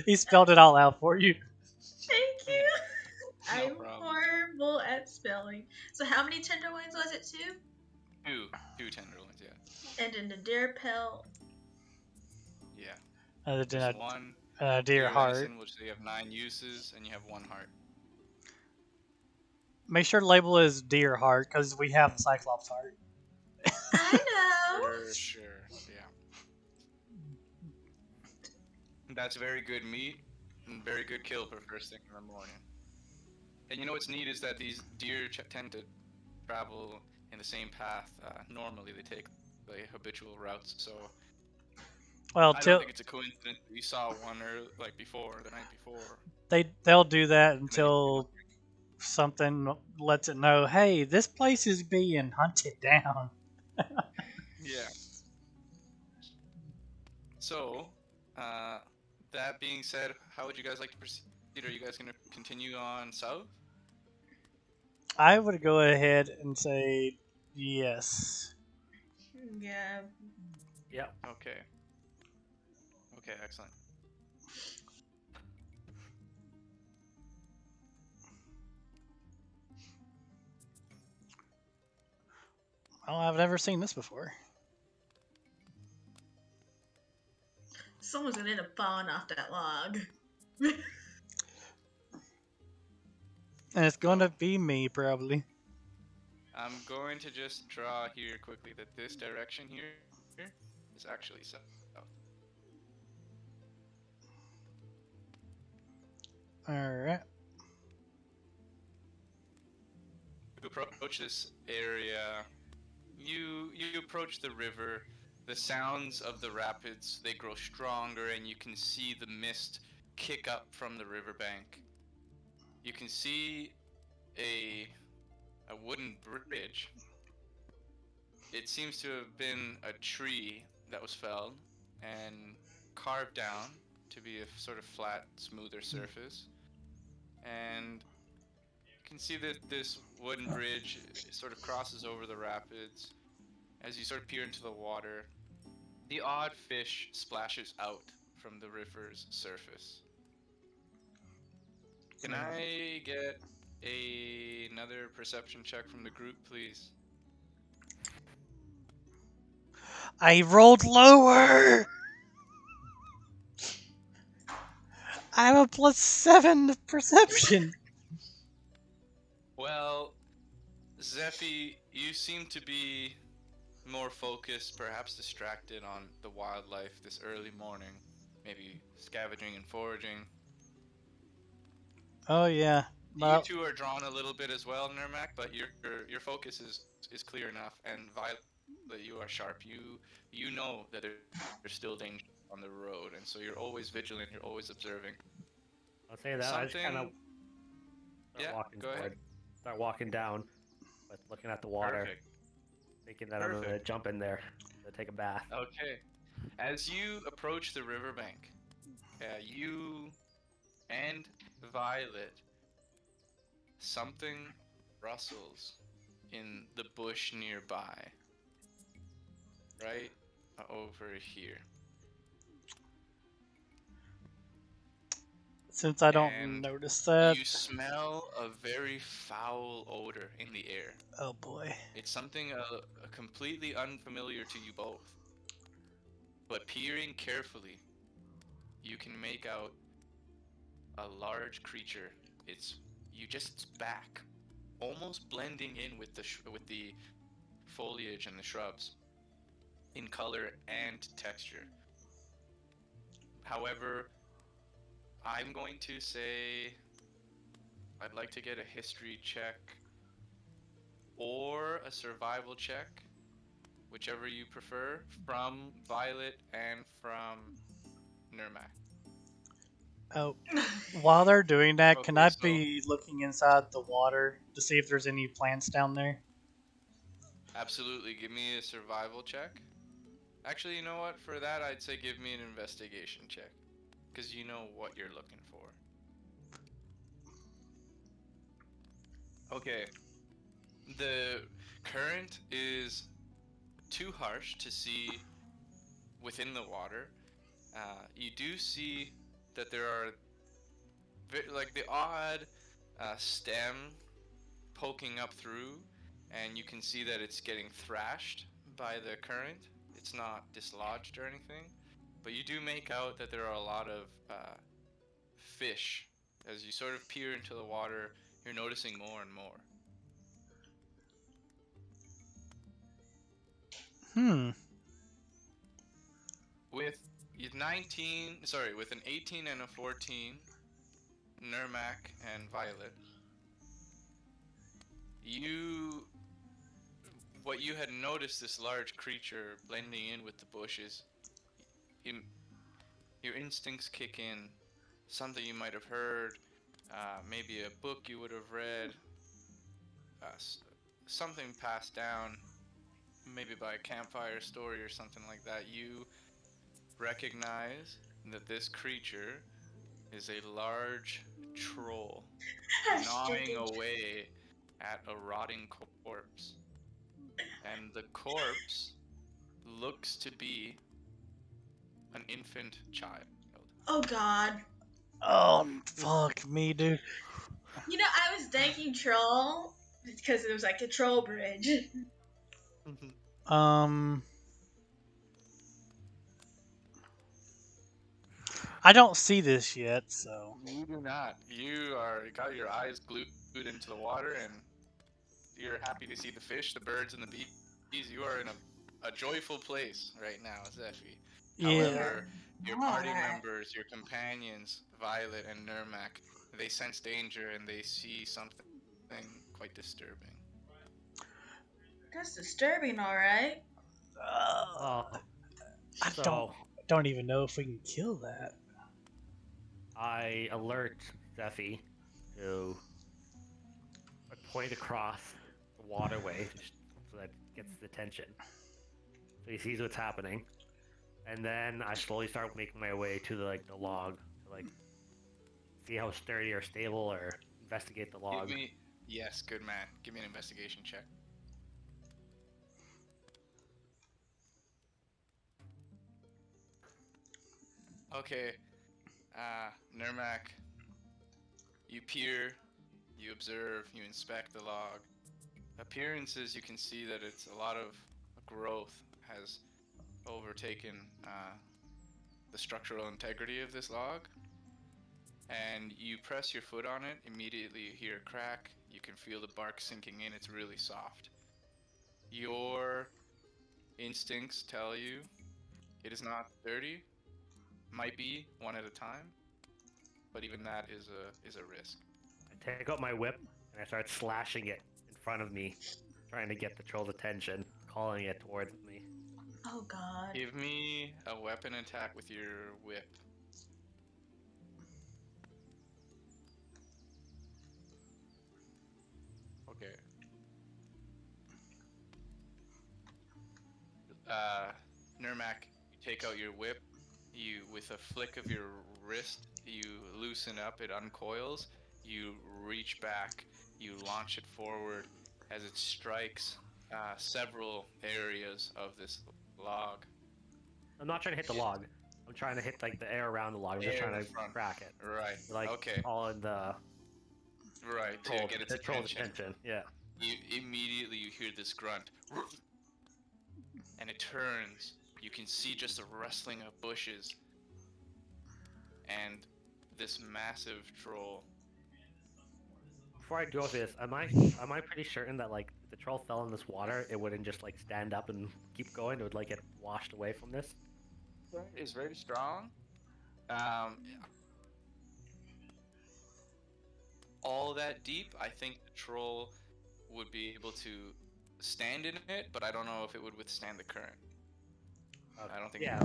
He spelled it all out for you. Thank you. No I'm problem. horrible at spelling. So how many tenderloins was it? 2? 2 tenderloins, yeah. And in the deer pelt. Yeah. Other than Just 1 a deer heart. venison, which they have 9 uses, and you have 1 heart. Make sure to label as deer heart because we have Cyclops heart. I know. For sure, yeah. That's very good meat and very good kill for first thing in the morning. And you know what's neat is that these deer tend to travel in the same path. Normally, they take like habitual routes. So Well, I don't think it's a coincidence that you saw one the night before. they'll do that until something lets it know, hey, this place is being hunted down. Yeah. So, that being said, how would you guys like to proceed? Are you guys going to continue on south? I would go ahead and say yes. Yeah. Yep. Okay. Okay, excellent. Oh, I've never seen this before. Someone's gonna end up falling off that log. And it's going to So- be me, probably. I'm going to just draw here quickly that this direction here is actually south. Alright. To approach this area, you approach the river. The sounds of the rapids, they grow stronger, and you can see the mist kick up from the riverbank. You can see a wooden bridge. It seems to have been a tree that was felled and carved down to be a sort of flat, smoother surface. And you can see that this wooden bridge sort of crosses over the rapids. As you sort of peer into the water, the odd fish splashes out from the river's surface. Can I get another perception check from the group, please? I rolled lower! I have a +7 perception. Well, Zephy, you seem to be more focused, perhaps distracted on the wildlife this early morning. Maybe scavenging and foraging. Oh, yeah. You Well, two are drawn a little bit as well, Nurmak, but your focus is clear enough. And Violet, you are sharp. You know that there's still danger on the road, and so you're always vigilant. You're always observing. I'll say that. I just kind of Something. start Yeah, walking go ahead. forward, start walking down, but looking at the water, Perfect. thinking that I'm gonna Perfect. jump in there to take a bath. Okay. As you approach the riverbank, you and Violet, something rustles in the bush nearby. Right over here. since I don't And notice that. you smell a very foul odor in the air. Oh, boy. It's something completely unfamiliar to you both. But peering carefully, you can make out a large creature. It's back, almost blending in with the foliage and the shrubs in color and texture. However, I'm going to say I'd like to get a history check or a survival check, whichever you prefer, from Violet and from Nurmak. Oh, while they're doing that, can Okay, I so be looking inside the water to see if there's any plants down there? absolutely give me a survival check. Actually, you know what? For that, I'd say give me an investigation check, because you know what you're looking for. Okay. The current is too harsh to see within the water. You do see that there are like the odd stem poking up through, and you can see that it's getting thrashed by the current. It's not dislodged or anything, but you do make out that there are a lot of fish. As you sort of peer into the water, you're noticing more and more. Hmm. With with an 18 and a 14, Nurmak and Violet, you what you had noticed this large creature blending in with the bushes, im- your instincts kick in. Something you might have heard, maybe a book you would have read, something passed down, maybe by a campfire story or something like that. You recognize that this creature is a large troll gnawing Stupid. away at a rotting corpse. And the corpse looks to be an infant child. Oh God. Oh, fuck me, dude. You know, I was thinking troll because it was like a troll bridge. Um, I don't see this yet, so. You do not. You got your eyes glued into the water, and you're happy to see the fish, the birds, and the bees. You are in a joyful place right now, Zephy. Yeah. However, your party Alright. members, your companions, Violet and Nermac, they sense danger and they see something quite disturbing. That's disturbing, alright. Well, I so don't even know if we can kill that. I alert Zephy to point across the waterway so that it gets his attention. So he sees what's happening. And then I slowly start making my way to the log to see how sturdy or stable or investigate the log. Yes, good man. Give me an investigation check. Okay, Nermac, you peer, you observe, you inspect the log. Appearances, you can see that it's a lot of growth has overtaken the structural integrity of this log. And you press your foot on it, immediately you hear a crack, you can feel the bark sinking in, it's really soft. Your instincts tell you it is not sturdy, might be one at a time, but even that is a risk. I take out my whip and I start slashing it in front of me, trying to get the troll's attention, calling it towards me. Oh God. Give me a weapon attack with your whip. Okay. Nermac, you take out your whip. You, with a flick of your wrist, you loosen up. It uncoils. You reach back. You launch it forward as it strikes several areas of this log. I'm not trying to hit the log. I'm trying to hit the air around the log. I'm just Air trying to front. crack it. Right. Okay. All in the Right. To get its troll's attention. attention. Yeah. You immediately you hear this grunt, and it turns. You can see just a rustling of bushes, and this massive troll. Before I go with this, am I pretty certain that if the troll fell in this water, it wouldn't just stand up and keep going? It would get washed away from this. Is very strong. All that deep, I think the troll would be able to stand in it, but I don't know if it would withstand the current. I don't think. Yeah,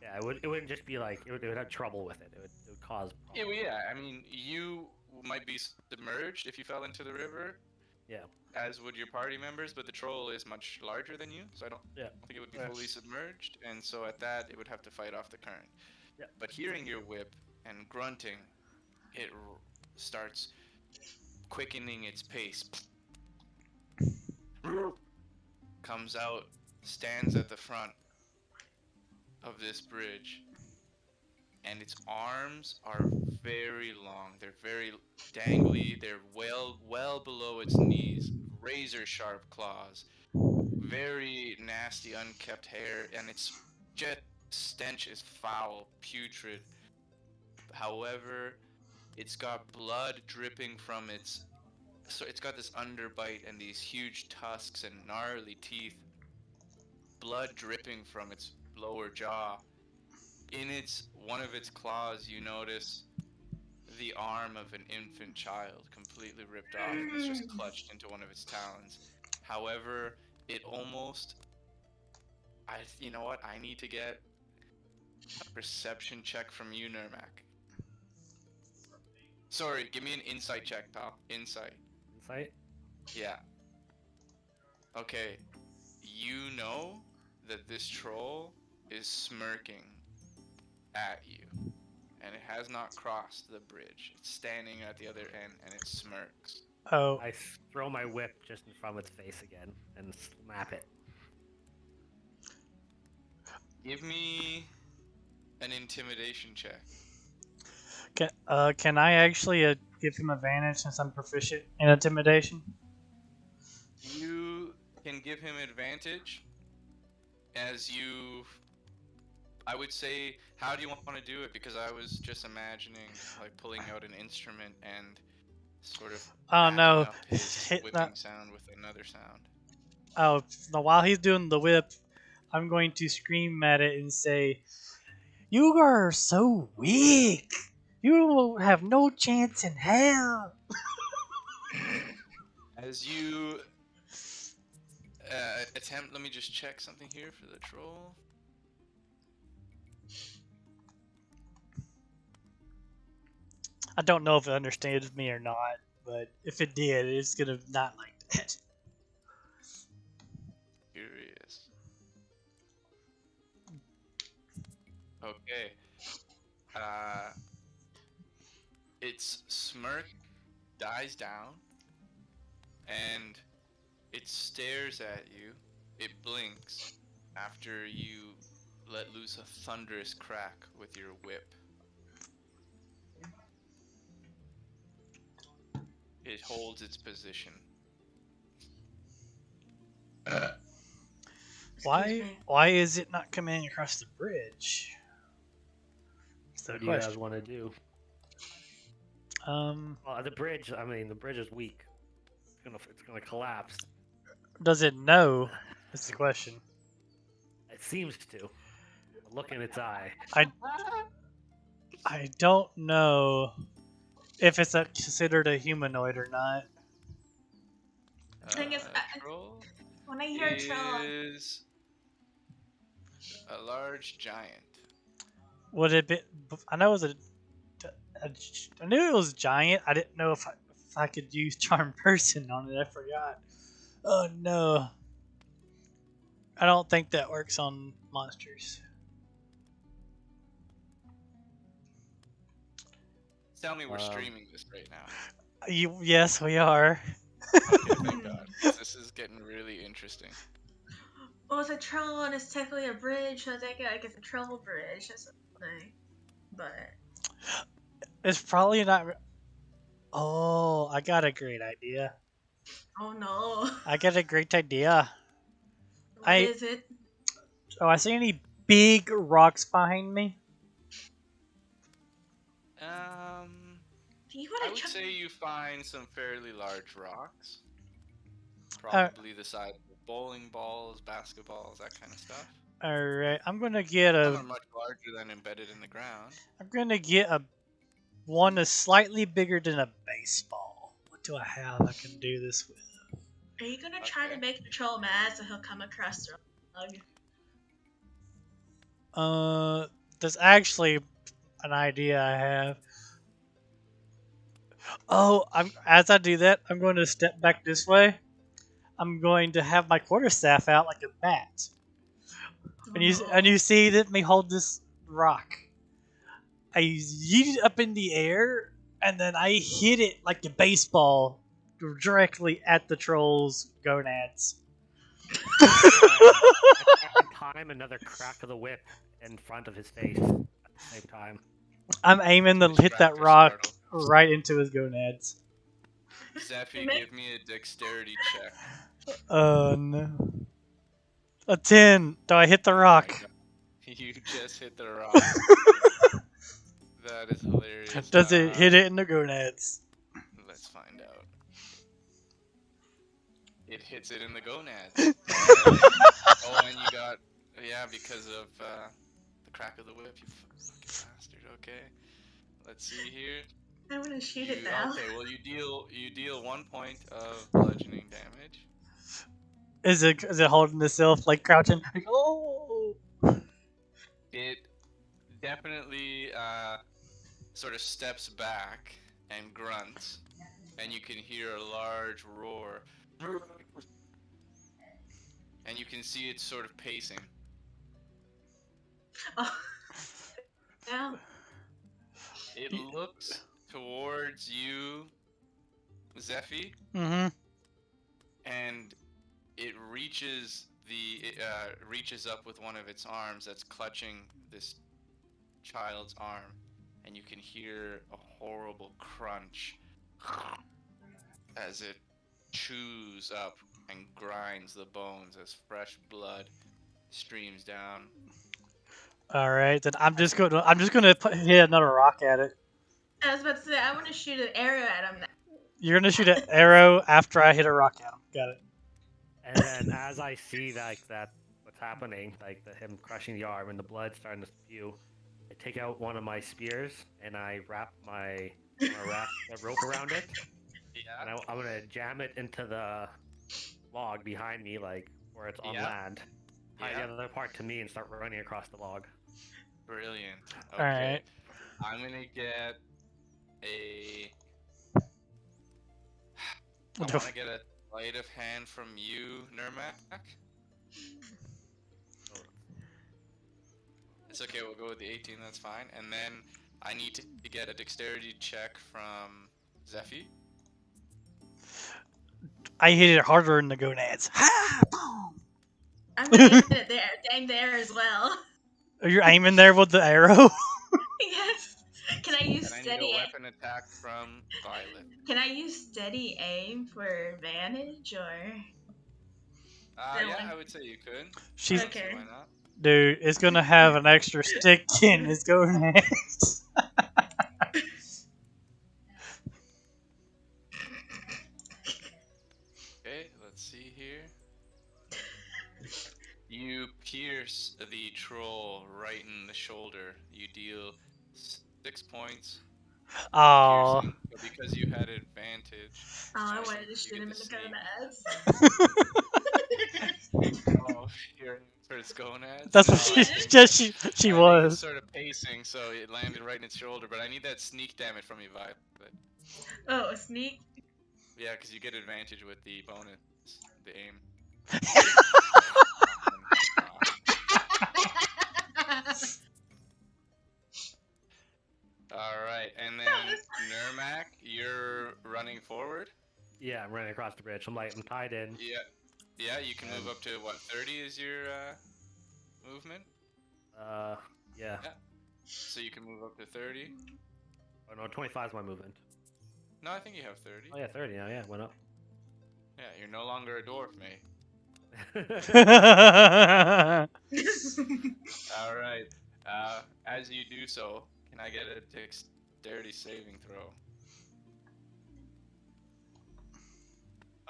yeah, it wouldn't just be it would have trouble with it. It would cause problems. Yeah, I mean, you might be submerged if you fell into the river. Yeah. As would your party members, but the troll is much larger than you, so I don't think it would be fully submerged, and so at that it would have to fight off the current. Yeah. But hearing your whip and grunting, it starts quickening its pace. Comes out, stands at the front of this bridge, and its arms are very long. They're very dangly. They're well below its knees. Razor sharp claws. Very nasty, unkept hair, and its jet stench is foul, putrid. However, it's got blood dripping from its. So it's got this underbite and these huge tusks and gnarly teeth. Blood dripping from its lower jaw. In one of its claws, you notice the arm of an infant child completely ripped off, and it's just clutched into one of its talons. However, it almost. You know what? I need to get a perception check from you, Nermac. Sorry, give me an insight check, pal. Insight. Insight? Yeah. Okay. You know that this troll is smirking at you, and it has not crossed the bridge. It's standing at the other end, and it smirks. Oh. I throw my whip just in front of its face again and slap it. Give me an intimidation check. Can I actually give him advantage since I'm proficient in intimidation? You can give him advantage as you. I would say, how do you want to do it? Because I was just imagining like pulling out an instrument and sort of Oh backing no! up his whipping sound with another sound. Oh, now while he's doing the whip, I'm going to scream at it and say, "You are so weak. You will have no chance in hell." As you attempt, let me just check something here for the troll. I don't know if it understands me or not, but if it did, it's gonna not like that. Curious. Okay. Its smirk dies down, and it stares at you. It blinks after you let loose a thunderous crack with your whip. It holds its position. Why is it not coming across the bridge? That's the What do you guys question. want to do? Well, the bridge. I mean, the bridge is weak. It's gonna collapse. Does it know? That's the question. It seems to. Look in its eye. I don't know if it's considered a humanoid or not. I guess Troll when I hear troll, is a large giant. Would it be? I know it was I knew it was giant. I didn't know if I could use charm person on it. I forgot. Oh no. I don't think that works on monsters. Tell me we're streaming this right now. Yes, we are. Okay, thank God. This is getting really interesting. well, it's a troll and it's technically a bridge, so I think I guess a troll bridge. That's something. But It's probably not. Oh, I got a great idea. oh no, I got a great idea. what is it? Oh, I see any big rocks behind me? Do you I want to would try? say you find some fairly large rocks. Uh, Probably the size of bowling balls, basketballs, that kind of stuff. All right, I'm gonna get Some a. are much larger than embedded in the ground. I'm gonna get a one that's slightly bigger than a baseball. What do I have I can do this with? Are you gonna try to make the troll mad so he'll come across the rug? There's actually an idea I have. Oh, as I do that, I'm going to step back this way. I'm going to have my quarterstaff out like a bat, and you see that me hold this rock. I yeet it up in the air, and then I hit it like a baseball directly at the troll's gonads. At the time, another crack of the whip in front of his face at the same time. I'm aiming to hit that rock right into his gonads. Zeffy, give me a dexterity check. Oh no. A 10. Do I hit the rock? You just hit the rock. That is hilarious. Does it hit it in the gonads? Let's find out. It hits it in the gonads. And you got, yeah, because of the crack of the whip, you bastard. Okay, let's see here. I'm gonna shoot it now. Okay, well you deal 1 point of bludgeoning damage. Is it holding itself like crouching? Like, oh. It definitely sort of steps back and grunts, and you can hear a large roar. And you can see it sort of pacing. Oh. Yeah. It looks towards you, Zeffy, Mm-hmm. and it reaches it reaches up with one of its arms that's clutching this child's arm, and you can hear a horrible crunch as it chews up and grinds the bones as fresh blood streams down. All right, then I'm just gonna hit another rock at it. I was about to say, I want to shoot an arrow at him. You're gonna shoot an arrow after I hit a rock at him. Got it. And then as I see that what's happening, like him crushing the arm and the blood starting to spew, I take out one of my spears and I wrap the rope around it, and Yeah. I'm gonna jam it into the log behind me, like where it's on Yeah. land. Tie Yeah. the other part to me and start running across the log. Brilliant. All Okay. right. I'm gonna get a. I want to get a sleight of hand from you, Nermac. It's okay. We'll go with the 18. That's fine. And then I need to get a dexterity check from Zephy. I hit it harder in the gonads. Ha! Boom! I'm gonna aim it there, aim there as well. You're aiming there with the arrow. Yes. Can I use And I need steady a aim? weapon attack from Violet. Can I use steady aim for advantage or? That Yeah, one. I would say you could. She's I don't see Okay. why not? dude. It's gonna have an extra stick in its gonads. Okay, let's see here. You pierce the troll right in the shoulder. You deal 6 points. Oh, Piercing, but because you had advantage. Oh, I you wanted to get shoot him in the the sneak. gonads. Oh, you're aiming for its gonads? that's No, what I she think just that- she I think was. it's sort of pacing, so it landed right in its shoulder. But I need that sneak damage from you, Violet. Oh, a sneak. Yeah, because you get advantage with the bonus, the aim. All right, and then Nermac, you're running forward. Yeah, I'm running across the bridge. I'm tied in. Yeah, you can move up to what 30 is your movement. Yeah. So you can move up to 30. Oh no, 25 is my movement. No, I think you have 30. Oh yeah, 30 now. Yeah, went up. Yeah, you're no longer a dwarf, mate. All right. As you do so, can I get a dexterity saving throw?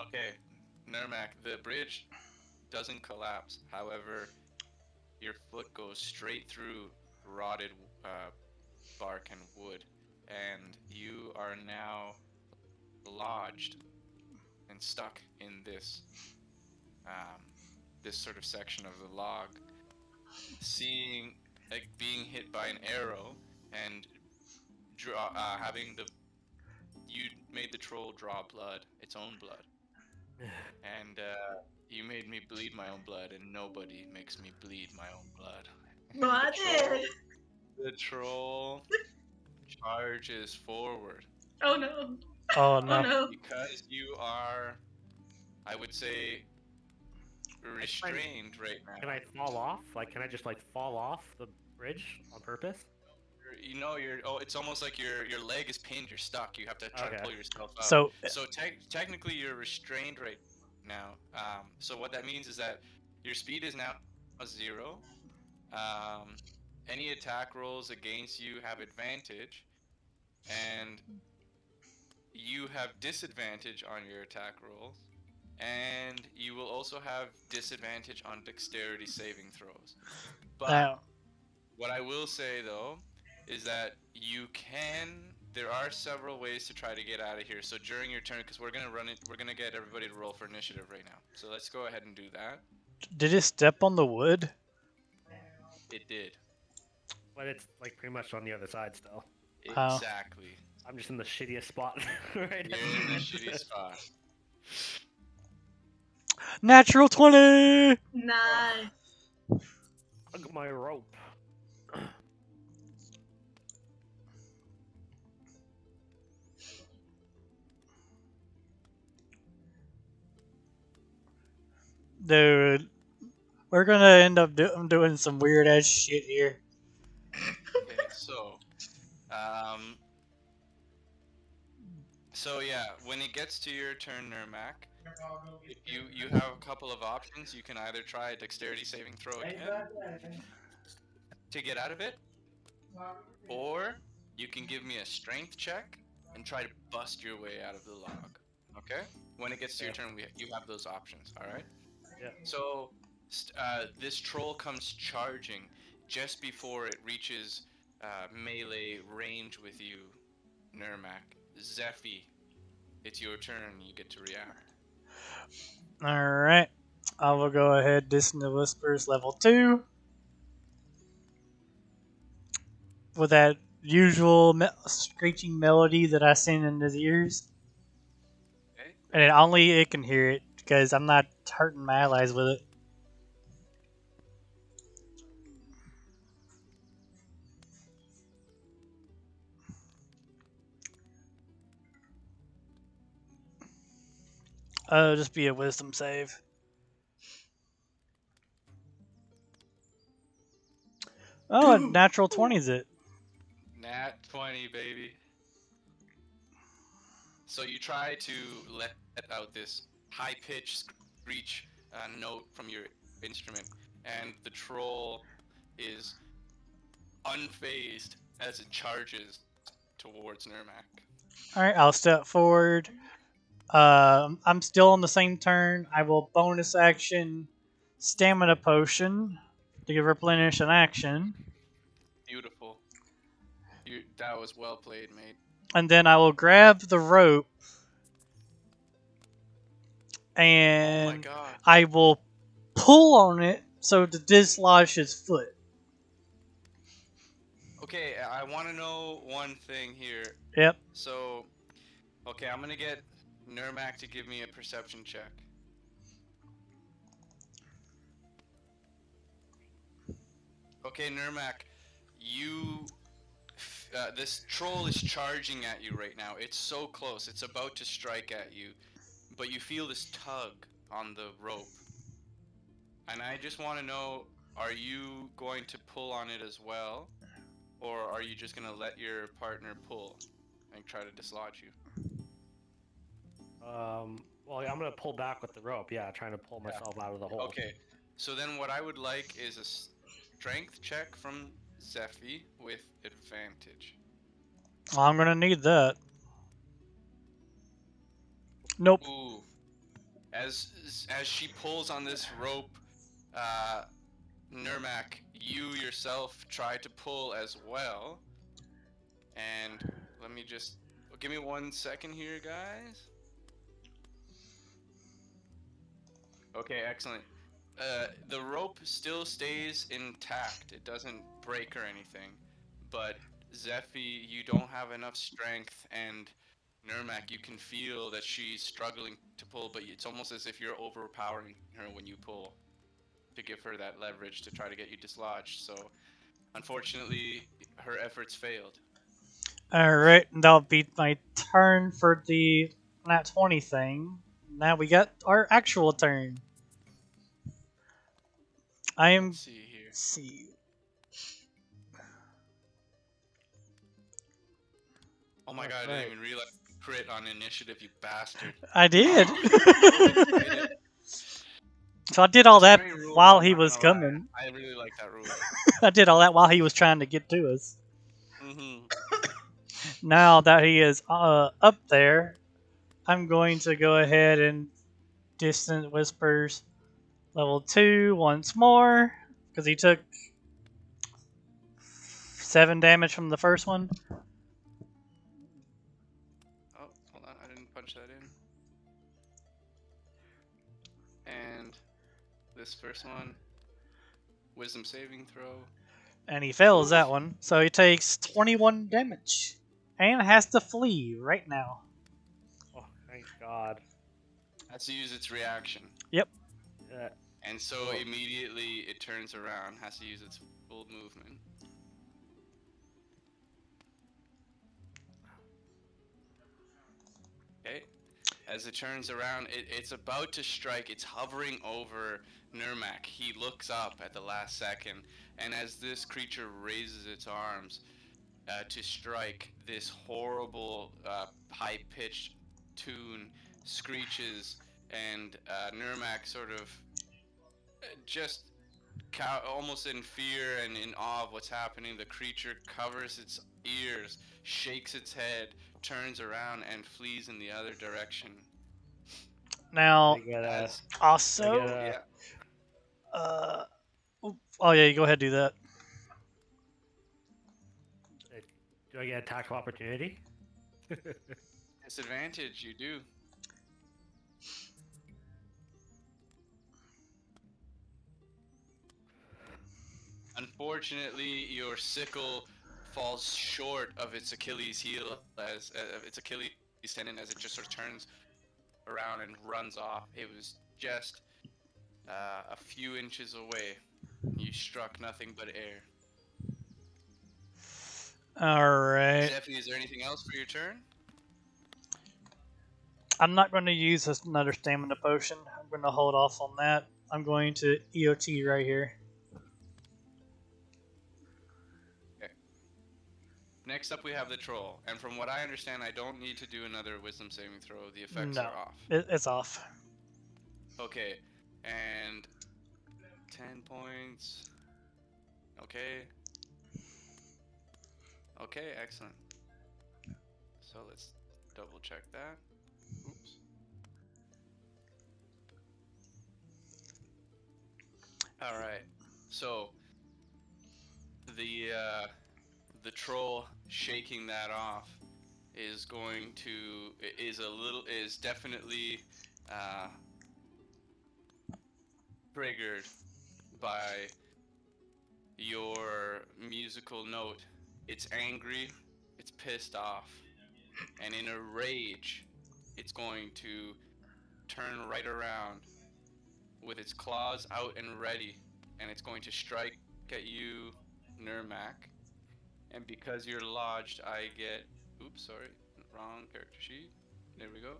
Okay, Nermac, the bridge doesn't collapse. However, your foot goes straight through rotted bark and wood, and you are now lodged and stuck in this this sort of section of the log, seeing like being hit by an arrow and having you made the troll draw blood, its own blood, and you made me bleed my own blood, and nobody makes me bleed my own blood. Well, I did. The troll charges forward. Oh no. Oh Oh no. no. Because you are, I would say, restrained right now. Can I fall off? Like, can I just fall off the bridge on purpose? It's almost like your leg is pinned. You're stuck. You have to try to pull yourself up. So Technically, you're restrained right now. So what that means is that your speed is now 0. Any attack rolls against you have advantage, and you have disadvantage on your attack rolls, and you will also have disadvantage on dexterity saving throws. But now, what I will say though is that there are several ways to try to get out of here. So during your turn, because we're gonna get everybody to roll for initiative right now. So let's go ahead and do that. did it step on the wood? It did. But it's pretty much on the other side still. Oh. Exactly. I'm just in the shittiest spot right You're in the shitty spot. Natural 20. Nice. Hug my rope. Dude, We're gonna end up doing some weird ass shit here. Okay, um, so yeah, when it gets to your turn, Nermac, if you have a couple of options. You can either try a dexterity saving throw again to get out of it, or you can give me a strength check and try to bust your way out of the log. Okay? When it gets to your turn, you have those options. All right? Yeah. So this troll comes charging just before it reaches melee range with you, Nermac. Zephy, it's your turn. You get to react. Alright. I will go ahead, Dissonant Whispers level 2. With that usual screeching melody that I send in his ears. Okay? And only it can hear it, because I'm not hurting my allies with it. Just be a wisdom save. Oh, a natural 20 is it? Nat 20, baby. So you try to let out this high-pitched screech note from your instrument, and the troll is unfazed as it charges towards Nermac. Alright, I'll step forward. I'm still on the same turn. I will bonus action Stamina Potion to replenish an action. Beautiful. That was well played, mate. And then I will grab the rope Oh my and god. I will pull on it so to dislodge his foot. Okay, I want to know one thing here. Yep. So, okay, I'm gonna get Nermac to give me a perception check. Okay, Nermac, this troll is charging at you right now. It's so close. It's about to strike at you, but you feel this tug on the rope. And I just want to know, are you going to pull on it as well? Or are you just going to let your partner pull and try to dislodge you? Well, I'm gonna pull back with the rope. Yeah, trying to pull myself out of the hole. Okay, so then what I would like is a strength check from Zephy with advantage. I'm gonna need that. Nope. Ooh. As she pulls on this rope, Nermac, you yourself try to pull as well. And let me just give me 1 second here, guys. Okay, excellent. The rope still stays intact. It doesn't break or anything. But Zephy, you don't have enough strength, and Nermac, you can feel that she's struggling to pull, but it's almost as if you're overpowering her when you pull to give her that leverage to try to get you dislodged. So, unfortunately, her efforts failed. Alright, that'll be my turn for the nat 20 thing. Now we got our actual turn. I am. Let's see here. See. Oh my god, I didn't even realize you crit on initiative, you bastard. I did. Did it? So I did all That's a that great rule, while I'm he not was gonna lie. coming. I really like that rule. I did all that while he was trying to get to us. Mm-hmm. Now that he is up there, I'm going to go ahead and Distant Whispers level 2 once more, because he took 7 damage from the first one. Oh, hold on, I didn't punch that in. And this first one, wisdom saving throw. And he fails that one, so he takes 21 damage. And has to flee right now. Oh, thank God. Has to use its reaction. Yep. Yeah. And so immediately it turns around, has to use its full movement. Okay. As it turns around, it's about to strike. It's hovering over Nurmak. He looks up at the last second, and as this creature raises its arms to strike, this horrible high-pitched tune screeches, and Nurmak sort of just almost in fear and in awe of what's happening. The creature covers its ears, shakes its head, turns around, and flees in the other direction. Now, I get a, As also, yeah, oh yeah, you go ahead and do that. do I get attack of opportunity? disadvantage you do. Unfortunately, your sickle falls short of its Achilles heel as its Achilles tendon as it just sort of turns around and runs off. It was just a few inches away. You struck nothing but air. All right. Zephy, is there anything else for your turn? I'm not going to use another stamina potion. I'm going to hold off on that. I'm going to EOT right here. Next up, we have the troll, and from what I understand, I don't need to do another wisdom saving throw. The effects No, are off. it's off. Okay, and 10 points. Okay. Okay, excellent. So let's double check that. Oops. All right. So the troll shaking that off is going to is definitely triggered by your musical note. It's angry, it's pissed off, and in a rage, it's going to turn right around with its claws out and ready, and it's going to strike at you, Nurmak. And because you're lodged, I get... Oops, sorry. Wrong character sheet. There we go.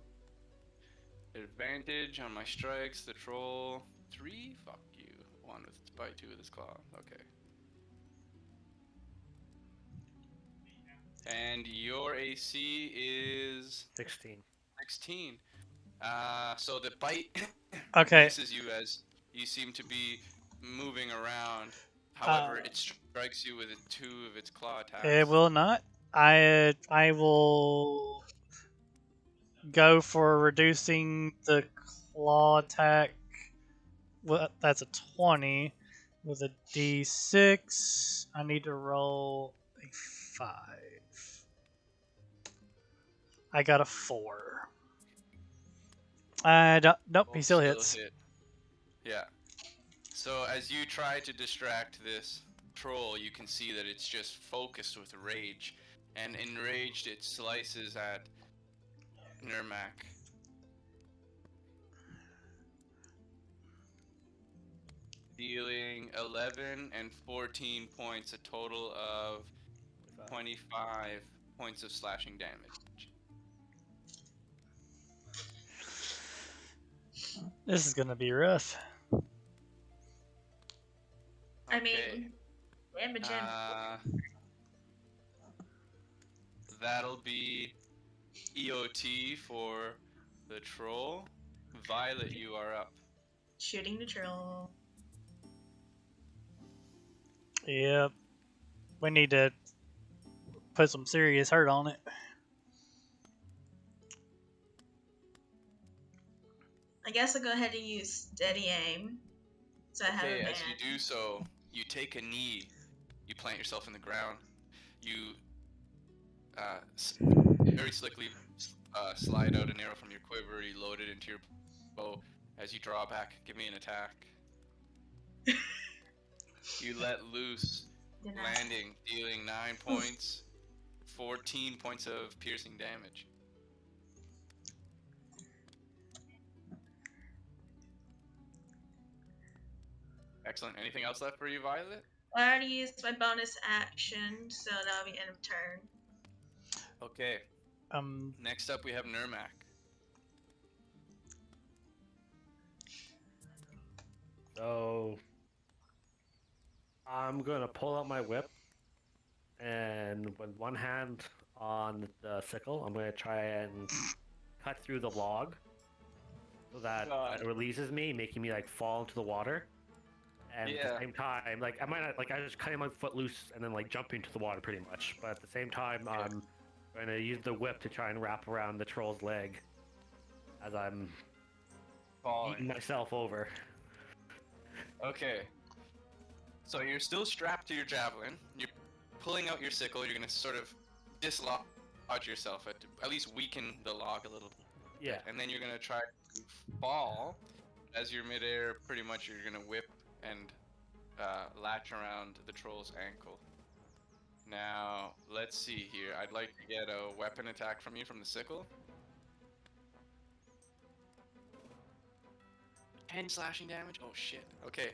Advantage on my strikes. The troll... 3? Fuck you. 1 with its bite, 2 with its claw. Okay. And your AC is... 16. 16. So the bite Okay. misses you as you seem to be moving around. However, it strikes you with 2 of its claw attacks. It will not. I will go for reducing the claw attack. Well, that's a 20 with a D6. I need to roll a 5. I got a 4. I don't. Nope, he Both still hits. hit. Yeah. So as you try to distract this troll, you can see that it's just focused with rage, and enraged it slices at Nurmak. Dealing 11 and 14 points, a total of 25 points of slashing damage. This is gonna be rough. I Okay. mean, damage and that'll be EOT for the troll. Violet, you are up. shooting the troll. Yep. We need to put some serious hurt on it. I guess I'll go ahead and use steady aim. So I have Okay, a as you do so, you take a knee, you plant yourself in the ground, you very slickly slide out an arrow from your quiver, you load it into your bow. As you draw back, give me an attack. You let loose, landing, dealing 9 points, 14 points of piercing damage. Excellent. Anything else left for you, Violet? I already used my bonus action, so that'll be end of turn. Okay. Next up, we have Nurmak. So I'm gonna pull out my whip, and with one hand on the sickle, I'm gonna try and cut through the log so that God. it releases me, making me like fall into the water. And at Yeah. the same time, like I might not, like I was just cutting my foot loose and then like jumping into the water pretty much. But at the same time, I'm going to use the whip to try and wrap around the troll's leg as I'm eating Falling. myself over. Okay. So you're still strapped to your javelin. You're pulling out your sickle. You're gonna sort of dislodge yourself, at least weaken the log a little bit. Yeah. And then you're gonna try to fall. As you're midair, pretty much you're gonna whip and latch around the troll's ankle. Now, let's see here. I'd like to get a weapon attack from you from the sickle. 10 slashing damage? Oh shit. Okay.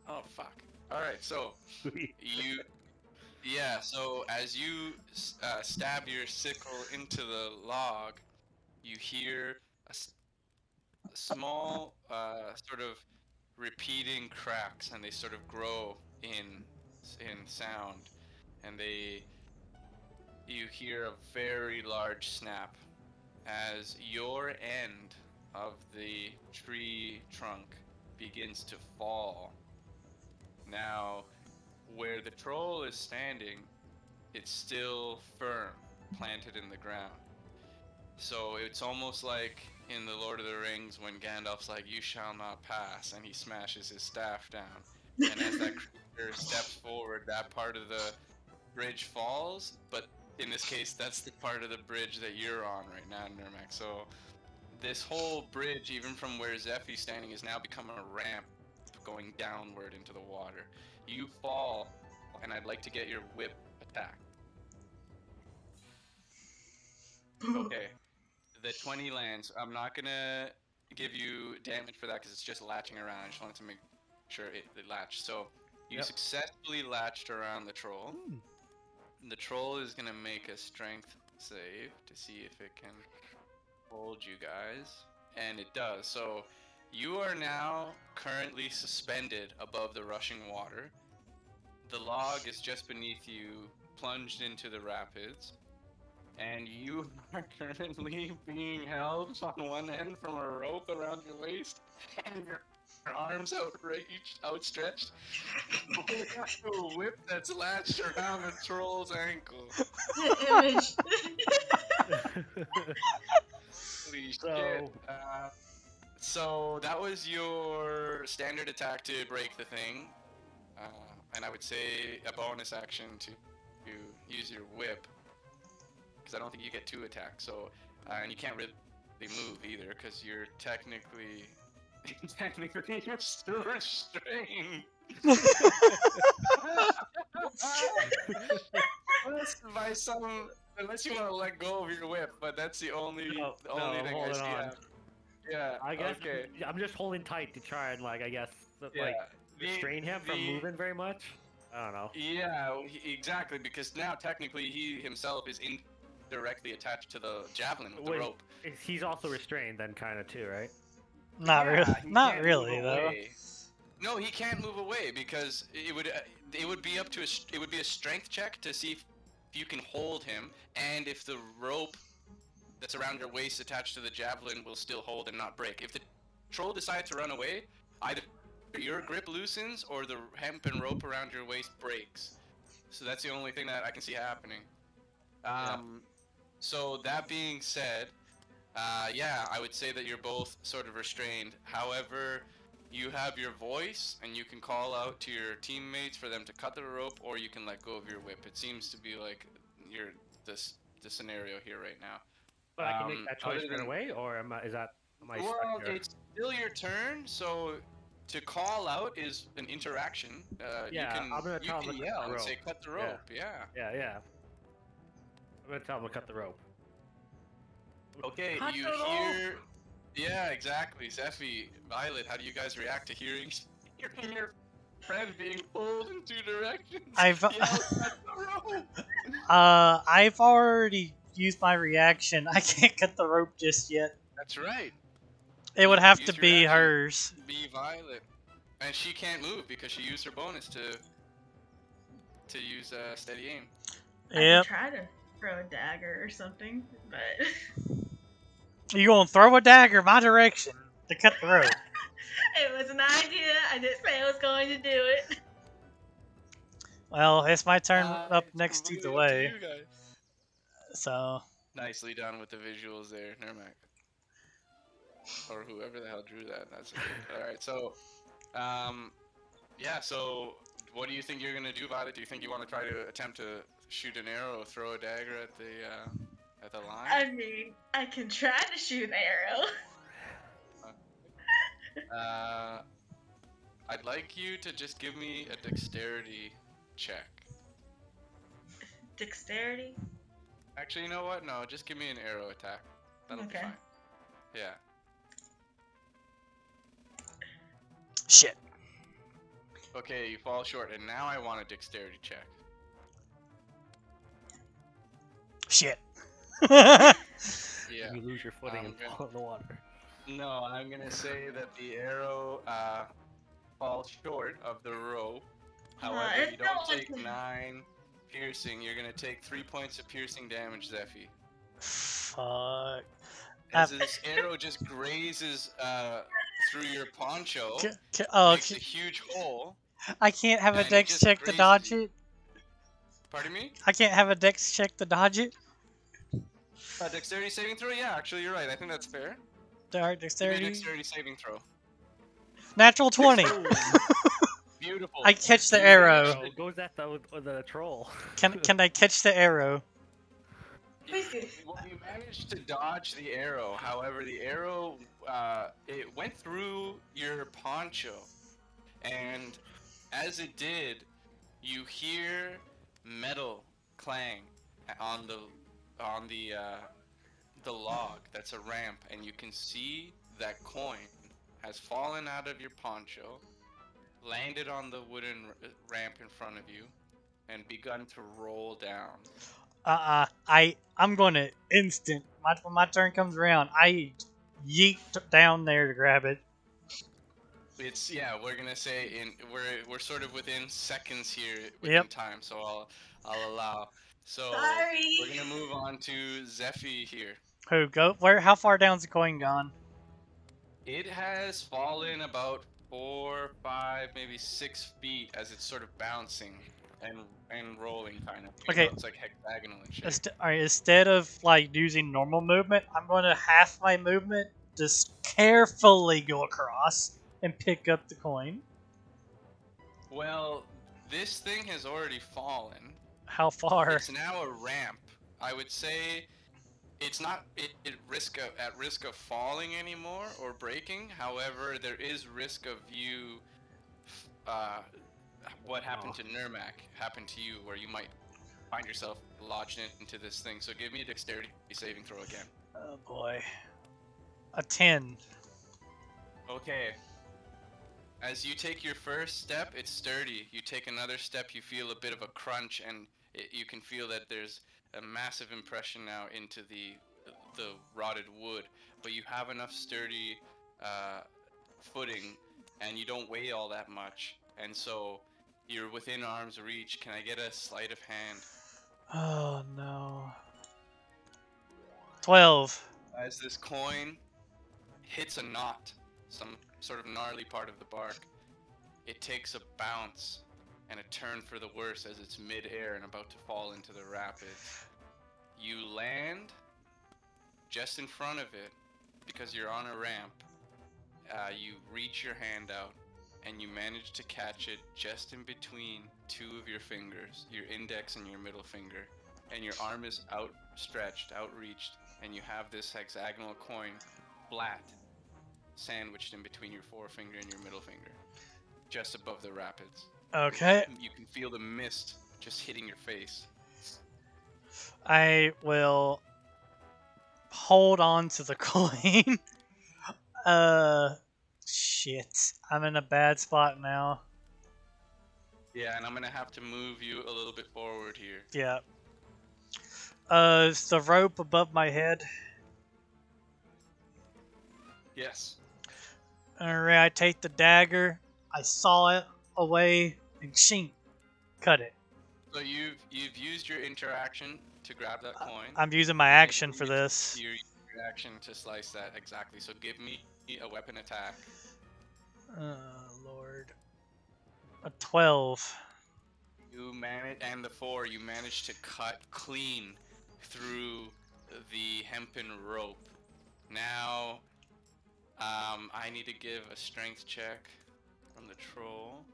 Oh fuck. Alright, so so as you stab your sickle into the log, you hear a small sort of repeating cracks, and they sort of grow in sound, and you hear a very large snap as your end of the tree trunk begins to fall. Now, where the troll is standing, it's still firm, planted in the ground. So it's almost like in the Lord of the Rings when Gandalf's like, "You shall not pass," and he smashes his staff down. And as that creature steps forward, that part of the bridge falls, but in this case, that's the part of the bridge that you're on right now, Nurmak. So this whole bridge, even from where Zephy's standing, is now become a ramp going downward into the water. You fall, and I'd like to get your whip attack. Okay. The 20 lands. I'm not gonna give you damage for that because it's just latching around. I just wanted to make sure it latched. So you successfully latched around the troll. The troll is gonna make a strength save to see if it can hold you guys, and it does. So you are now currently suspended above the rushing water. The log is just beneath you, plunged into the rapids. And you are currently being held on one end from a rope around your waist, and your arms outstretched, holding a whip that's latched around the troll's ankle. Image. Holy shit. So that was your standard attack to break the thing, and I would say a bonus action to use your whip. I don't think you get 2 attacks, so and you can't really move either because you're technically you're still restrained. Unless you want to let go of your whip, but that's the only thing I see happen. Yeah. I guess Okay. I'm just holding tight to try and restrain him from moving very much. I don't know. Yeah, exactly, because now technically he himself is directly attached to the javelin with the rope. He's also restrained then kind of too, right? Not really though. No, he can't move away because it would be a strength check to see if you can hold him, and if the rope that's around your waist attached to the javelin will still hold and not break. If the troll decides to run away, either your grip loosens or the hempen rope around your waist breaks. So that's the only thing that I can see happening. So that being said, I would say that you're both sort of restrained. However, you have your voice, and you can call out to your teammates for them to cut the rope, or you can let go of your whip. It seems to be like the scenario here right now. But I can make that choice right away, or am I stuck here? It's still your turn, so to call out is an interaction. I'm gonna tell him to yell cut the and rope. say cut the rope. Yeah. I'm gonna tell him to cut the rope. Okay, Cut you the rope! hear. Yeah, exactly. Zephy, Violet, how do you guys react to hearing your friend being pulled in 2 directions? I've Yell, cut the rope! I've already used my reaction. I can't cut the rope just yet. That's right. It would have Use to your be action. hers. Be Violet, and she can't move because she used her bonus to use steady aim. I could Yep. try to throw a dagger or something, but You gonna throw a dagger my direction to cut the rope? it was an idea. I didn't say I was going to do it. Well, it's my turn up It's next either completely up to way. you guys. So Nicely done with the visuals there, Nermac. Or whoever the hell drew that. That's good. All right, so, yeah. So, what do you think you're gonna do about it? Do you think you want to try to attempt to shoot an arrow or throw a dagger at the line? I mean, I can try to shoot an arrow. I'd like you to just give me a dexterity check. Dexterity? Actually, you know what? No, just give me an arrow attack. That'll be Okay. fine. Yeah. shit. Okay, you fall short, and now I want a dexterity check. Shit. Yeah. You lose your footing and gonna- fall in the water. No, I'm gonna say that the arrow falls short of the rope. However, it's you don't not take like- 9 piercing. You're gonna take 3 points of piercing damage, Zephy. Fuck. As this arrow just grazes through your poncho, Oh, makes a huge hole. I can't have a and it dex just check to grazes dodge you. it. Pardon me? I can't have a dex check to dodge it. Dexterity saving throw? Yeah, actually, you're right. I think that's fair. Alright, Give me a dexterity. dexterity saving throw. Natural 20. Beautiful. I catch the You arrow. managed Oh, goes at the troll. Can I catch the arrow? Please do. Well, you managed to dodge the arrow. However, the arrow it went through your poncho, and as it did, you hear metal clang on the log. That's a ramp, and you can see that coin has fallen out of your poncho, landed on the wooden ramp in front of you, and begun to roll down. I'm gonna instant. When my turn comes around, I yeet down there to grab it. It's we're gonna say we're sort of within seconds here within Yep. time, so I'll allow. So Sorry. we're gonna move on to Zephy here. Who go? Where? How far down's the coin gone? It has fallen about 4, 5, maybe 6 feet as it's sort of bouncing and rolling, kind of. Okay. So it's like hexagonal and shape. Alright, instead of like using normal movement, I'm gonna half my movement, just carefully go across and pick up the coin. Well, this thing has already fallen. How far? It's now a ramp. I would say it's not at risk of falling anymore or breaking. However, there is risk of you. What happened to Nermac happened to you, where you might find yourself lodged into this thing. So give me a dexterity saving throw again. Oh boy. A 10. Okay. As you take your first step, it's sturdy. You take another step, you feel a bit of a crunch, and you can feel that there's a massive impression now into the rotted wood. But you have enough sturdy footing, and you don't weigh all that much, and so you're within arm's reach. Can I get a sleight of hand? Oh no. 12. As this coin hits a knot, some sort of gnarly part of the bark, it takes a bounce and a turn for the worse as it's mid-air and about to fall into the rapids. You land just in front of it because you're on a ramp. You reach your hand out and you manage to catch it just in between 2 of your fingers, your index and your middle finger, and your arm is outstretched, outreached, and you have this hexagonal coin flat, sandwiched in between your forefinger and your middle finger, just above the rapids. Okay. You can feel the mist just hitting your face. I will hold on to the coin. Shit. I'm in a bad spot now. Yeah, and I'm gonna have to move you a little bit forward here. Yeah. Is the rope above my head? Yes. Alright, I take the dagger. I saw it away and shing, cut it. So you've used your interaction to grab that coin. I'm using my and then action you for use this. Your action to slice that exactly. So give me a weapon attack. Lord. A 12. You manage, and the 4, you managed to cut clean through the hempen rope. Now, I need to give a strength check from the troll.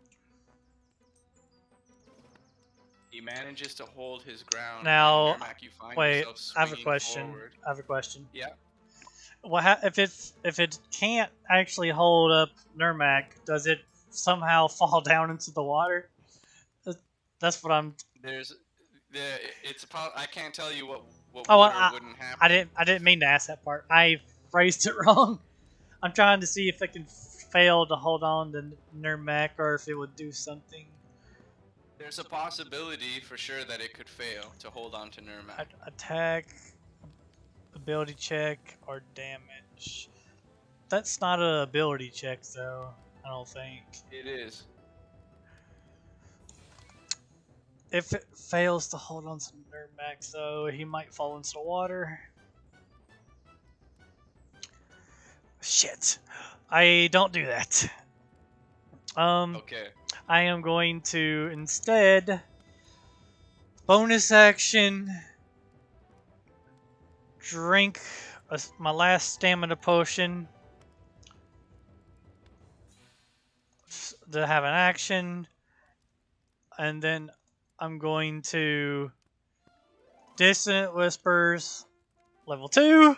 He manages to hold his ground. Now, and Nermac, you find wait, yourself I have a swinging question. forward. I have a question. Yeah. If it can't actually hold up Nermac, does it somehow fall down into the water? That's what I'm. There's I can't tell you what Oh, would or wouldn't happen. I didn't mean to ask that part. I phrased it wrong. I'm trying to see if it can fail to hold on to Nermac or if it would do something. There's a possibility for sure that it could fail to hold on to Nermac. Attack, ability check, or damage. That's not an ability check, though. I don't think. It is. If it fails to hold on to Nermac, though, he might fall into the water. Shit. I don't do that. Okay. I am going to instead bonus action drink my last stamina potion to have an action, and then I'm going to Dissonant Whispers level 2.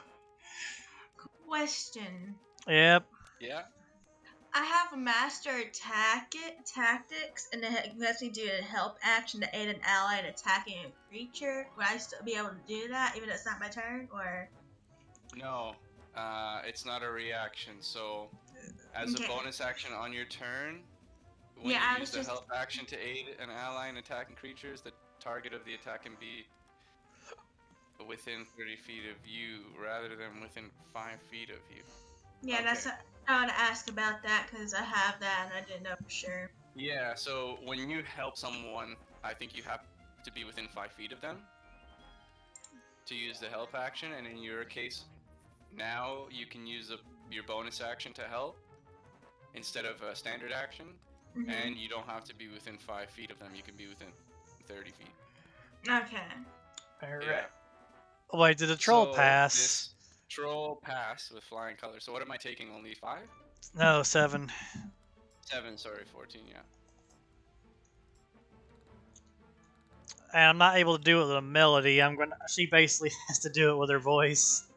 Question. Yep. Yeah. I have a master tactics, and it lets me do a help action to aid an ally in attacking a creature. Would I still be able to do that, even though it's not my turn, or? No. It's not a reaction. So, as a bonus action on your turn, when you use the help action to aid an ally in attacking creatures, the target of the attack can be within 30 feet of you rather than within 5 feet of you. Yeah, Okay. that's. I want to ask about that because I have that and I didn't know for sure. Yeah, so when you help someone, I think you have to be within 5 feet of them to use the help action, and in your case, now you can use your bonus action to help instead of a standard action, and you don't have to be within 5 feet of them, you can be within 30 feet. Okay. Alright. Yeah. Wait, did the troll pass? This troll pass with flying colors. So what am I taking? Only 5? No, 7. 7, sorry, 14, yeah. And I'm not able to do it with a melody. She basically has to do it with her voice.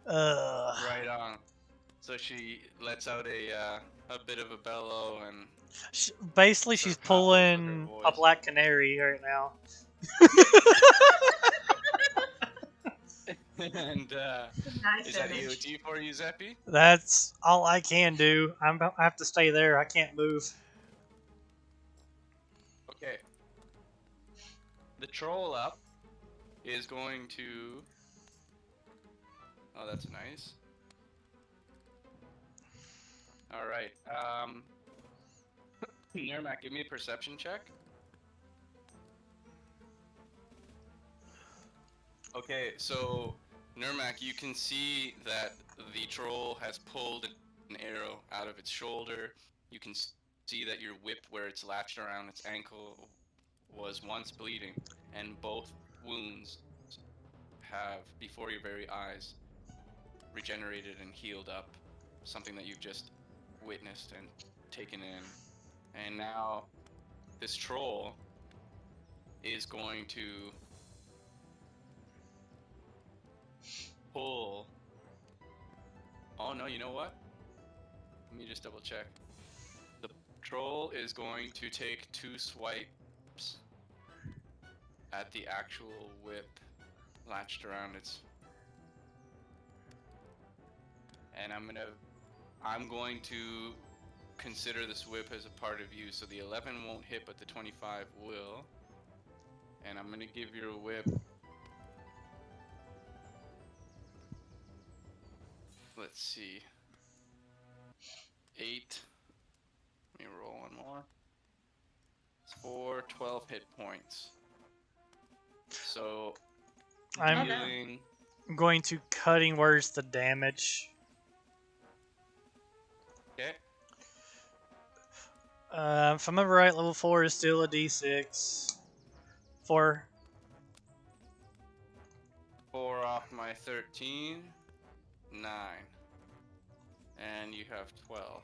Right on. So she lets out a bit of a bellow and. Basically, she's pulling a black canary right now. And Nice is that image. EOT for you, Zeppy? That's all I can do. I have to stay there. I can't move. Okay. The troll up is going to. Oh, that's nice. All right. Nermac, give me a perception check. Okay, so Nermac, you can see that the troll has pulled an arrow out of its shoulder. You can see that your whip, where it's latched around its ankle, was once bleeding, and both wounds have, before your very eyes, regenerated and healed up. Something that you've just witnessed and taken in. And now this troll is going to pull. Oh no, you know what? Let me just double check. The troll is going to take 2 swipes at the actual whip latched around its. And I'm going to consider this whip as a part of you. So the 11 won't hit, but the 25 will. And I'm gonna give your whip. Let's see. 8. Let me roll one more. It's 4, 12 hit points. So, I'm dealing. going to cutting words the damage. Okay. If I remember right, level 4 is still a d6. 4. 4 off my 13. 9. And you have 12.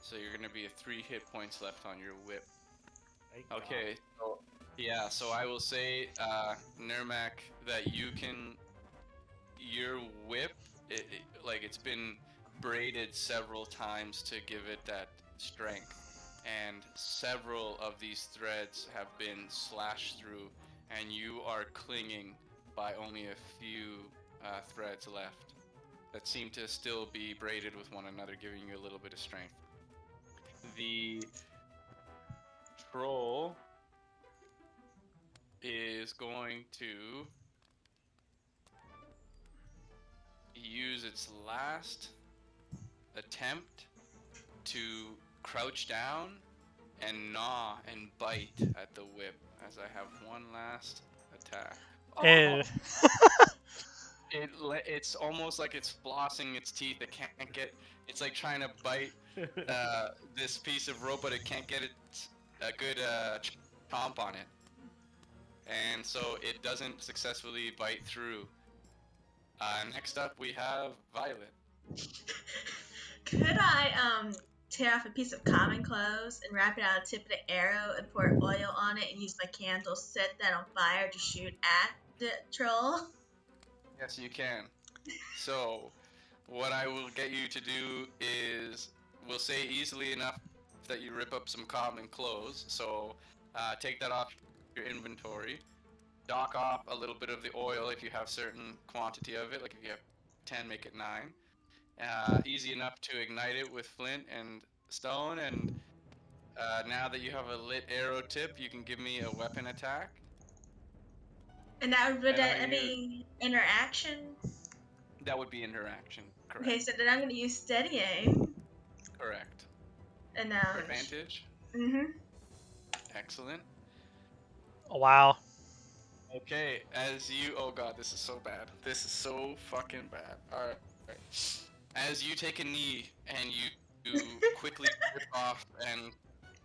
So you're gonna be at 3 hit points left on your whip. Thank Okay, so yeah, so I will say, Nirmak, that your whip, like it's been braided several times to give it that strength, and several of these threads have been slashed through, and you are clinging by only a few threads left that seem to still be braided with one another, giving you a little bit of strength. The troll is going to use its last attempt to crouch down and gnaw and bite at the whip as I have one last attack. Eh. It's almost like it's flossing its teeth. It can't get. It's like trying to bite this piece of rope, but it can't get a good chomp on it, and so it doesn't successfully bite through. Next up, we have Violet. Could I tear off a piece of common clothes and wrap it on the tip of the arrow and pour oil on it and use my candle, set that on fire to shoot at the troll? Yes, you can. So, what I will get you to do is, we'll say easily enough that you rip up some common clothes. So, take that off your inventory. Dock off a little bit of the oil if you have certain quantity of it. Like if you have 10, make it 9. Easy enough to ignite it with flint and stone. And now that you have a lit arrow tip, you can give me a weapon attack. And would And that be interaction? That would be interaction. Correct. Okay, so then I'm gonna use steady aim. Correct. And For advantage. Mm-hmm. Excellent. Wow. Okay, oh god, this is so bad. This is so fucking bad. Alright. As you take a knee and you quickly rip off and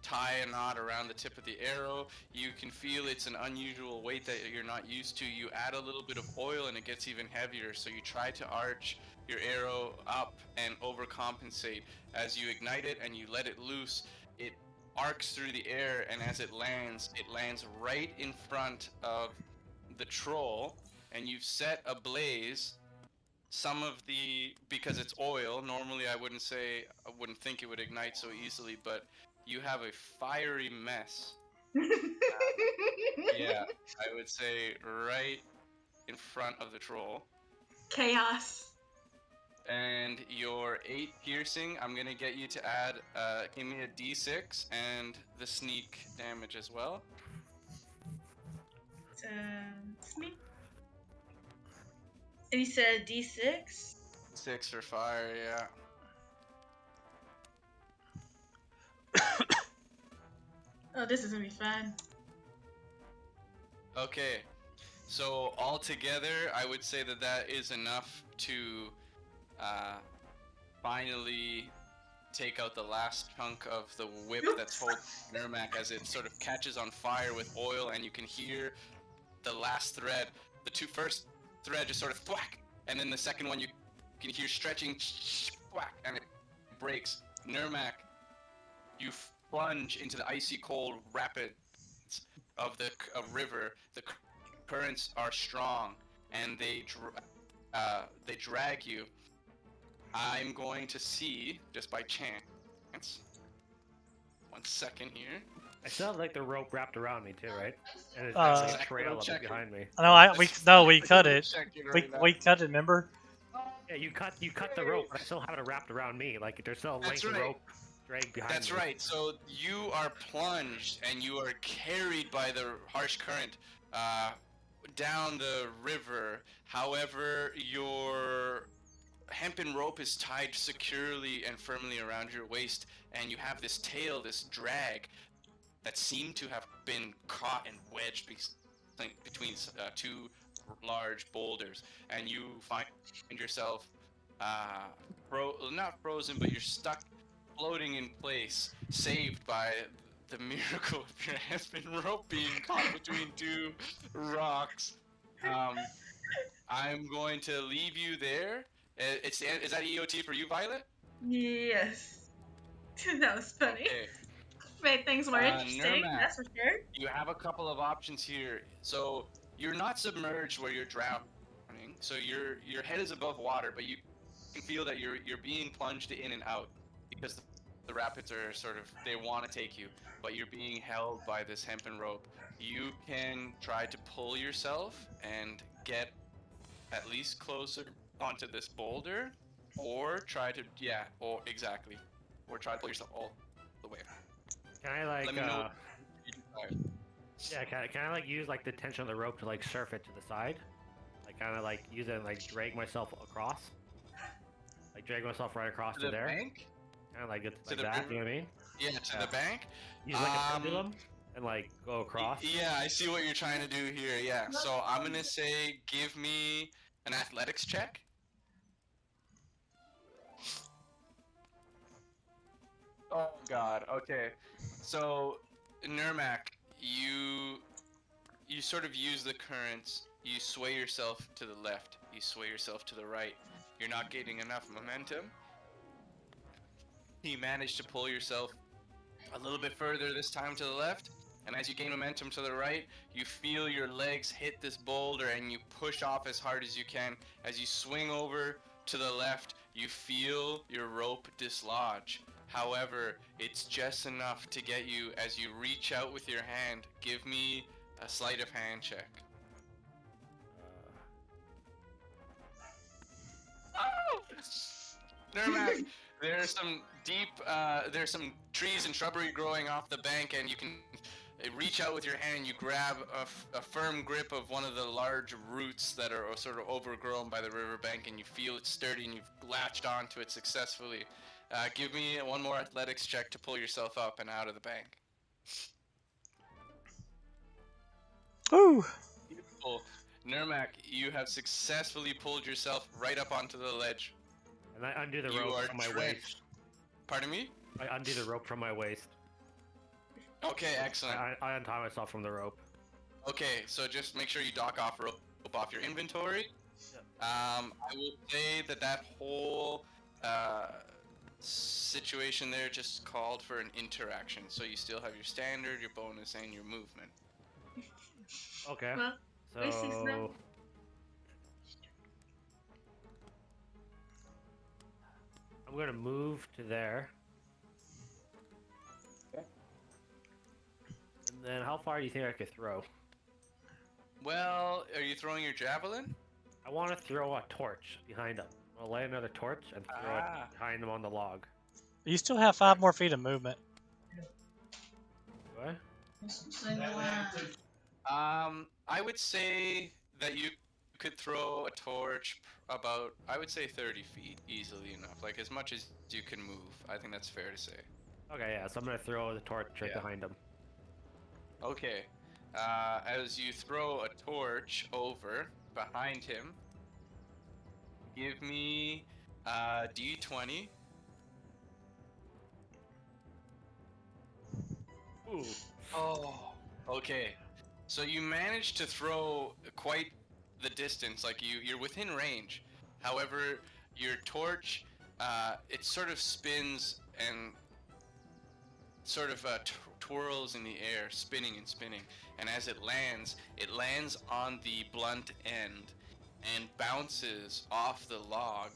tie a knot around the tip of the arrow, you can feel it's an unusual weight that you're not used to. You add a little bit of oil and it gets even heavier, so you try to arch your arrow up and overcompensate. As you ignite it and you let it loose, it arcs through the air, and as it lands right in front of the troll, and you've set ablaze some of because it's oil. Normally I wouldn't think it would ignite so easily, but you have a fiery mess. Yeah, I would say right in front of the troll. Chaos. And your 8 piercing, I'm gonna get you to add, give me a d6 and the sneak damage as well. Sneak. And you said D6? 6 for fire, yeah. Oh, this is gonna be fun. Okay, so altogether, I would say that is enough to finally take out the last chunk of the whip that's holding Nirmak as it sort of catches on fire with oil, and you can hear the last thread, the first thread just sort of thwack, and then the second one you can hear stretching, thwack, and it breaks. Nirmak, you plunge into the icy cold rapids of the river. The currents are strong, and they drag you. I'm going to see, just by chance, 1 second here. I still have like the rope wrapped around me too, right? And it's Uh, actually a trail of it behind me. We cut it. We cut it. Remember? Yeah, you cut the rope, but I still have it wrapped around me. Like there's still a length of rope dragged behind me. That's right. So you are plunged and you are carried by the harsh current down the river. However, your hempen rope is tied securely and firmly around your waist, and you have this tail, this drag, that seemed to have been caught and wedged between two large boulders, and you find yourself not frozen, but you're stuck, floating in place, saved by the miracle of your hempen rope being caught between two rocks. I'm going to leave you there. Is that EOT for you, Violet? Yes. That was funny. Okay. Made things more interesting, Nurmak, that's for sure. you have a couple of options here. So you're not submerged where you're drowning. So your head is above water, but you can feel that you're being plunged in and out because the rapids are they want to take you, but you're being held by this hempen rope. You can try to pull yourself and get at least closer onto this boulder, or try to or try to pull yourself all the way. Can I like? Let me know. Yeah, can I like use like the tension of the rope to like surf it to the side? Like kind of like use it and like drag myself across? Like drag myself right across to the there? bank? Kind of like it's To like the that, river? you know what I mean? Yeah, to the bank. Use like a pendulum and like go across. Yeah, I see what you're trying to do here. Yeah, so I'm gonna say give me an athletics check. Oh God. Okay. So, Nurmak, you sort of use the currents. You sway yourself to the left. You sway yourself to the right. You're not getting enough momentum. You manage to pull yourself a little bit further this time to the left, and as you gain momentum to the right, you feel your legs hit this boulder and you push off as hard as you can. As you swing over to the left, you feel your rope dislodge. However, it's just enough to get you as you reach out with your hand. Give me a sleight of hand check. Oh! Nurmak, there's some trees and shrubbery growing off the bank, and you can reach out with your hand and you grab a firm grip of one of the large roots that are sort of overgrown by the riverbank, and you feel it sturdy and you've latched onto it successfully. Give me one more athletics check to pull yourself up and out of the bank. Ooh. Beautiful. Nurmak, you have successfully pulled yourself right up onto the ledge. And I undo the You rope are from my waist. drenched. Pardon me? I undo the rope from my waist. Okay, excellent. I untie myself from the rope. Okay, so just make sure you dock off rope off your inventory. Yep. I will say that whole situation there just called for an interaction. So you still have your standard, your bonus, and your movement. Okay. Well, this is So not- I'm gonna move to there. Okay. And then how far do you think I could throw? Well, are you throwing your javelin? I want to throw a torch behind him. I'll light another torch and throw it behind him on the log. You still have 5 more feet of movement. Do I? I would say that you could throw a torch about, I would say 30 feet easily enough, like as much as you can move. I think that's fair to say. Okay, yeah, so I'm gonna throw the torch right Yeah. behind him. Okay. As you throw a torch over behind him, give me D20. Ooh. Oh. Okay. So you managed to throw quite the distance, like you're within range. However, your torch, it sort of spins and sort of twirls in the air, spinning and spinning. And as it lands on the blunt end and bounces off the log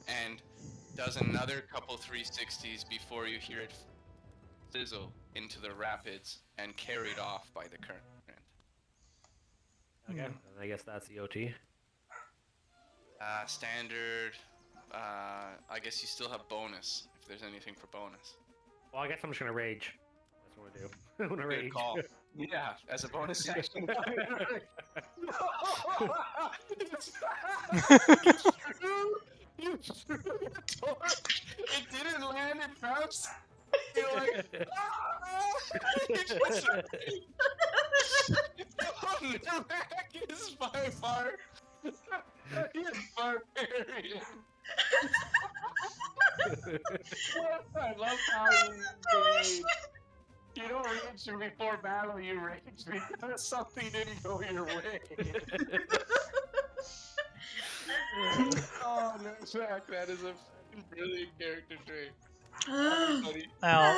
and does another couple 360s before you hear it sizzle into the rapids and carried off by the current. Okay, and I guess that's EOT. Standard. I guess you still have bonus if there's anything for bonus. Well, I guess I'm just gonna rage. That's what I do. I'm gonna Good rage. call. Yeah, as a bonus action. You You're like, the Mac is by far the barbarian. I love how you rage. You don't rage before battle, you rage because something didn't go your way. Oh, no, Zach, that is a brilliant character trait. Alright, buddy. Now,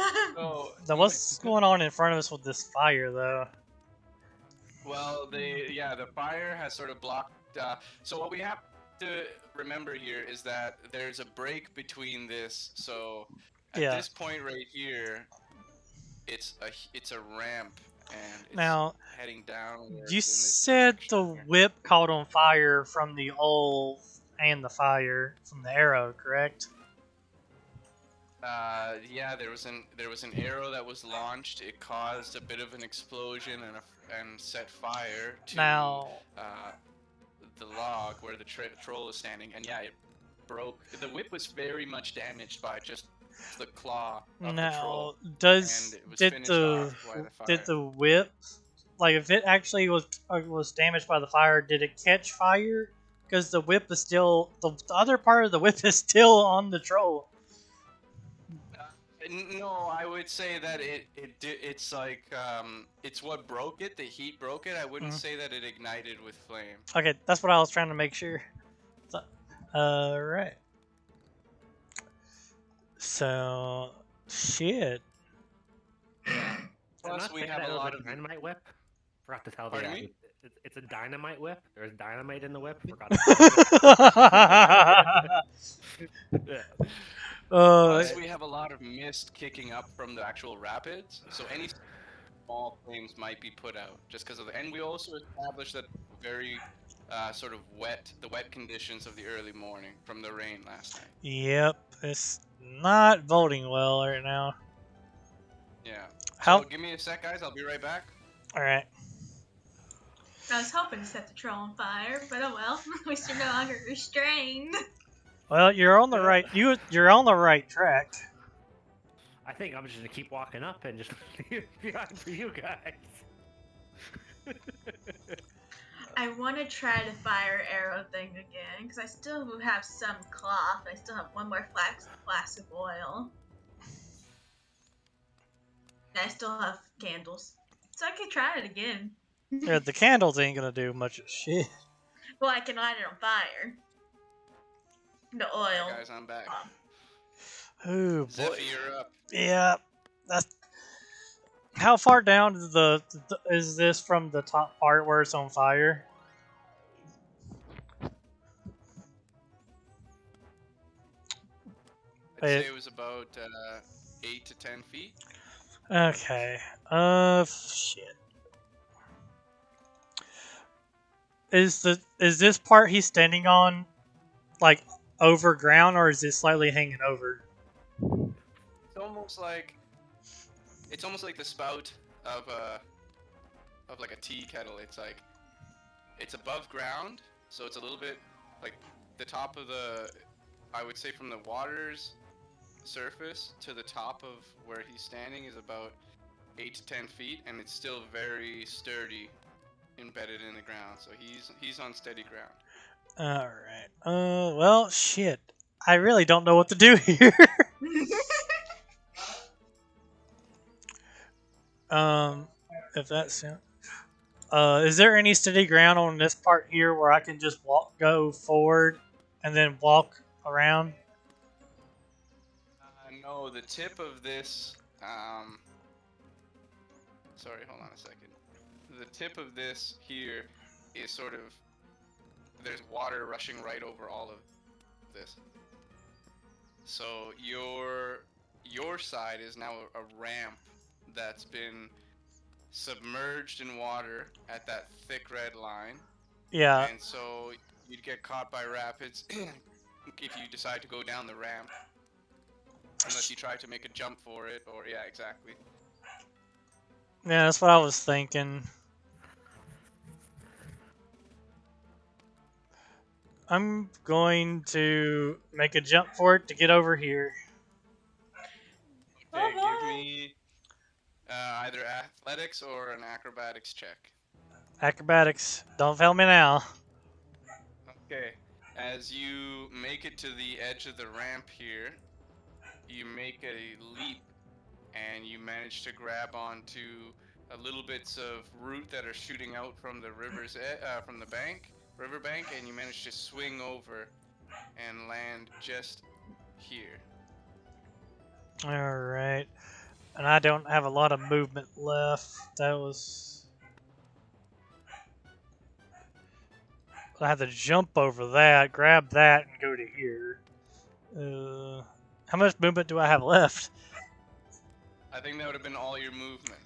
So, what's going on in front of us with this fire, though? well, the fire has sort of blocked. So what we have to remember here is that there's a break between this. So at Yeah. this point right here, it's a ramp and it's Now, heading downward. you said the whip caught on fire from the oil and the fire from the arrow, correct? Yeah, there was an arrow that was launched. It caused a bit of an explosion and set fire to Now, the log where the troll is standing, and yeah, it broke. The whip was very much damaged by just the claw of the troll. now And it was finished off by the fire. did the whip, like if it actually was damaged by the fire, did it catch fire? Because the whip is still the other part of the whip is still on the troll. No, I would say that it's like it's what broke it. The heat broke it. I wouldn't say that it ignited with flame. Okay, that's what I was trying to make sure. So, right. So, shit. Plus, we have a lot of dynamite whip. Forgot to tell Pardon you. me? It's a dynamite whip. There's dynamite in the whip. Forgot. Yeah. Plus, we have a lot of mist kicking up from the actual rapids, so any small flames might be put out just because of the. And we also established that very sort of the wet conditions of the early morning from the rain last night. Yep, it's not voting well right now. Yeah. How? So give me a sec, guys. I'll be right back. All right. I was hoping to set the troll on fire, but oh well. We still no longer restrained. Well, you're on the right. You're on the right track. I think I'm just gonna keep walking up and just behind for you guys. I want to try the fire arrow thing again because I still have some cloth. I still have one more flask of oil. And I still have candles, so I could try it again. Yeah, the candles ain't gonna do much of shit. Well, I can light it on fire. The oil. Hey guys, I'm back. Ooh, boy. Zephy, you're up. Yeah, that's. How far down is this from the top part where it's on fire? I'd say it was about 8 to 10 feet. Okay. Shit. Is this part he's standing on, like, over ground, or is it slightly hanging over? It's almost like the spout of like a tea kettle. It's like it's above ground, so it's a little bit like the top of the. I would say from the water's surface to the top of where he's standing is about 8 to 10 feet, and it's still very sturdy, embedded in the ground. So he's on steady ground. All right. Well, shit. I really don't know what to do here. If that's is there any steady ground on this part here where I can just go forward and then walk around? No, the tip of this. Sorry, hold on a second. The tip of this here is sort of. There's water rushing right over all of this. So your side is now a ramp that's been submerged in water at that thick red line. Yeah. And so you'd get caught by rapids if you decide to go down the ramp. Unless you try to make a jump for it, or yeah, exactly. Yeah, that's what I was thinking. I'm going to make a jump for it to get over here. Either athletics or an acrobatics check. Acrobatics. Don't fail me now. Okay. As you make it to the edge of the ramp here, you make a leap and you manage to grab onto little bits of root that are shooting out from the from the riverbank, and you manage to swing over and land just here. Alright. And I don't have a lot of movement left. That was... I have to jump over that, grab that, and go to here. How much movement do I have left? I think that would have been all your movement,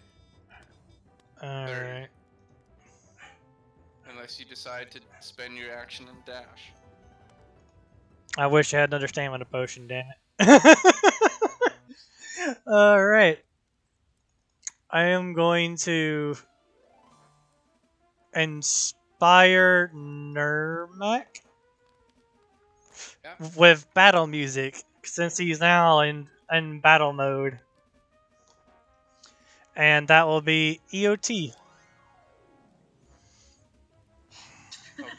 Alright. unless you decide to spend your action and dash. I wish I had another stamina potion, damn it. Alright. I am going to inspire Nermak Yeah. with battle music, since he's now in battle mode. And that will be EOT.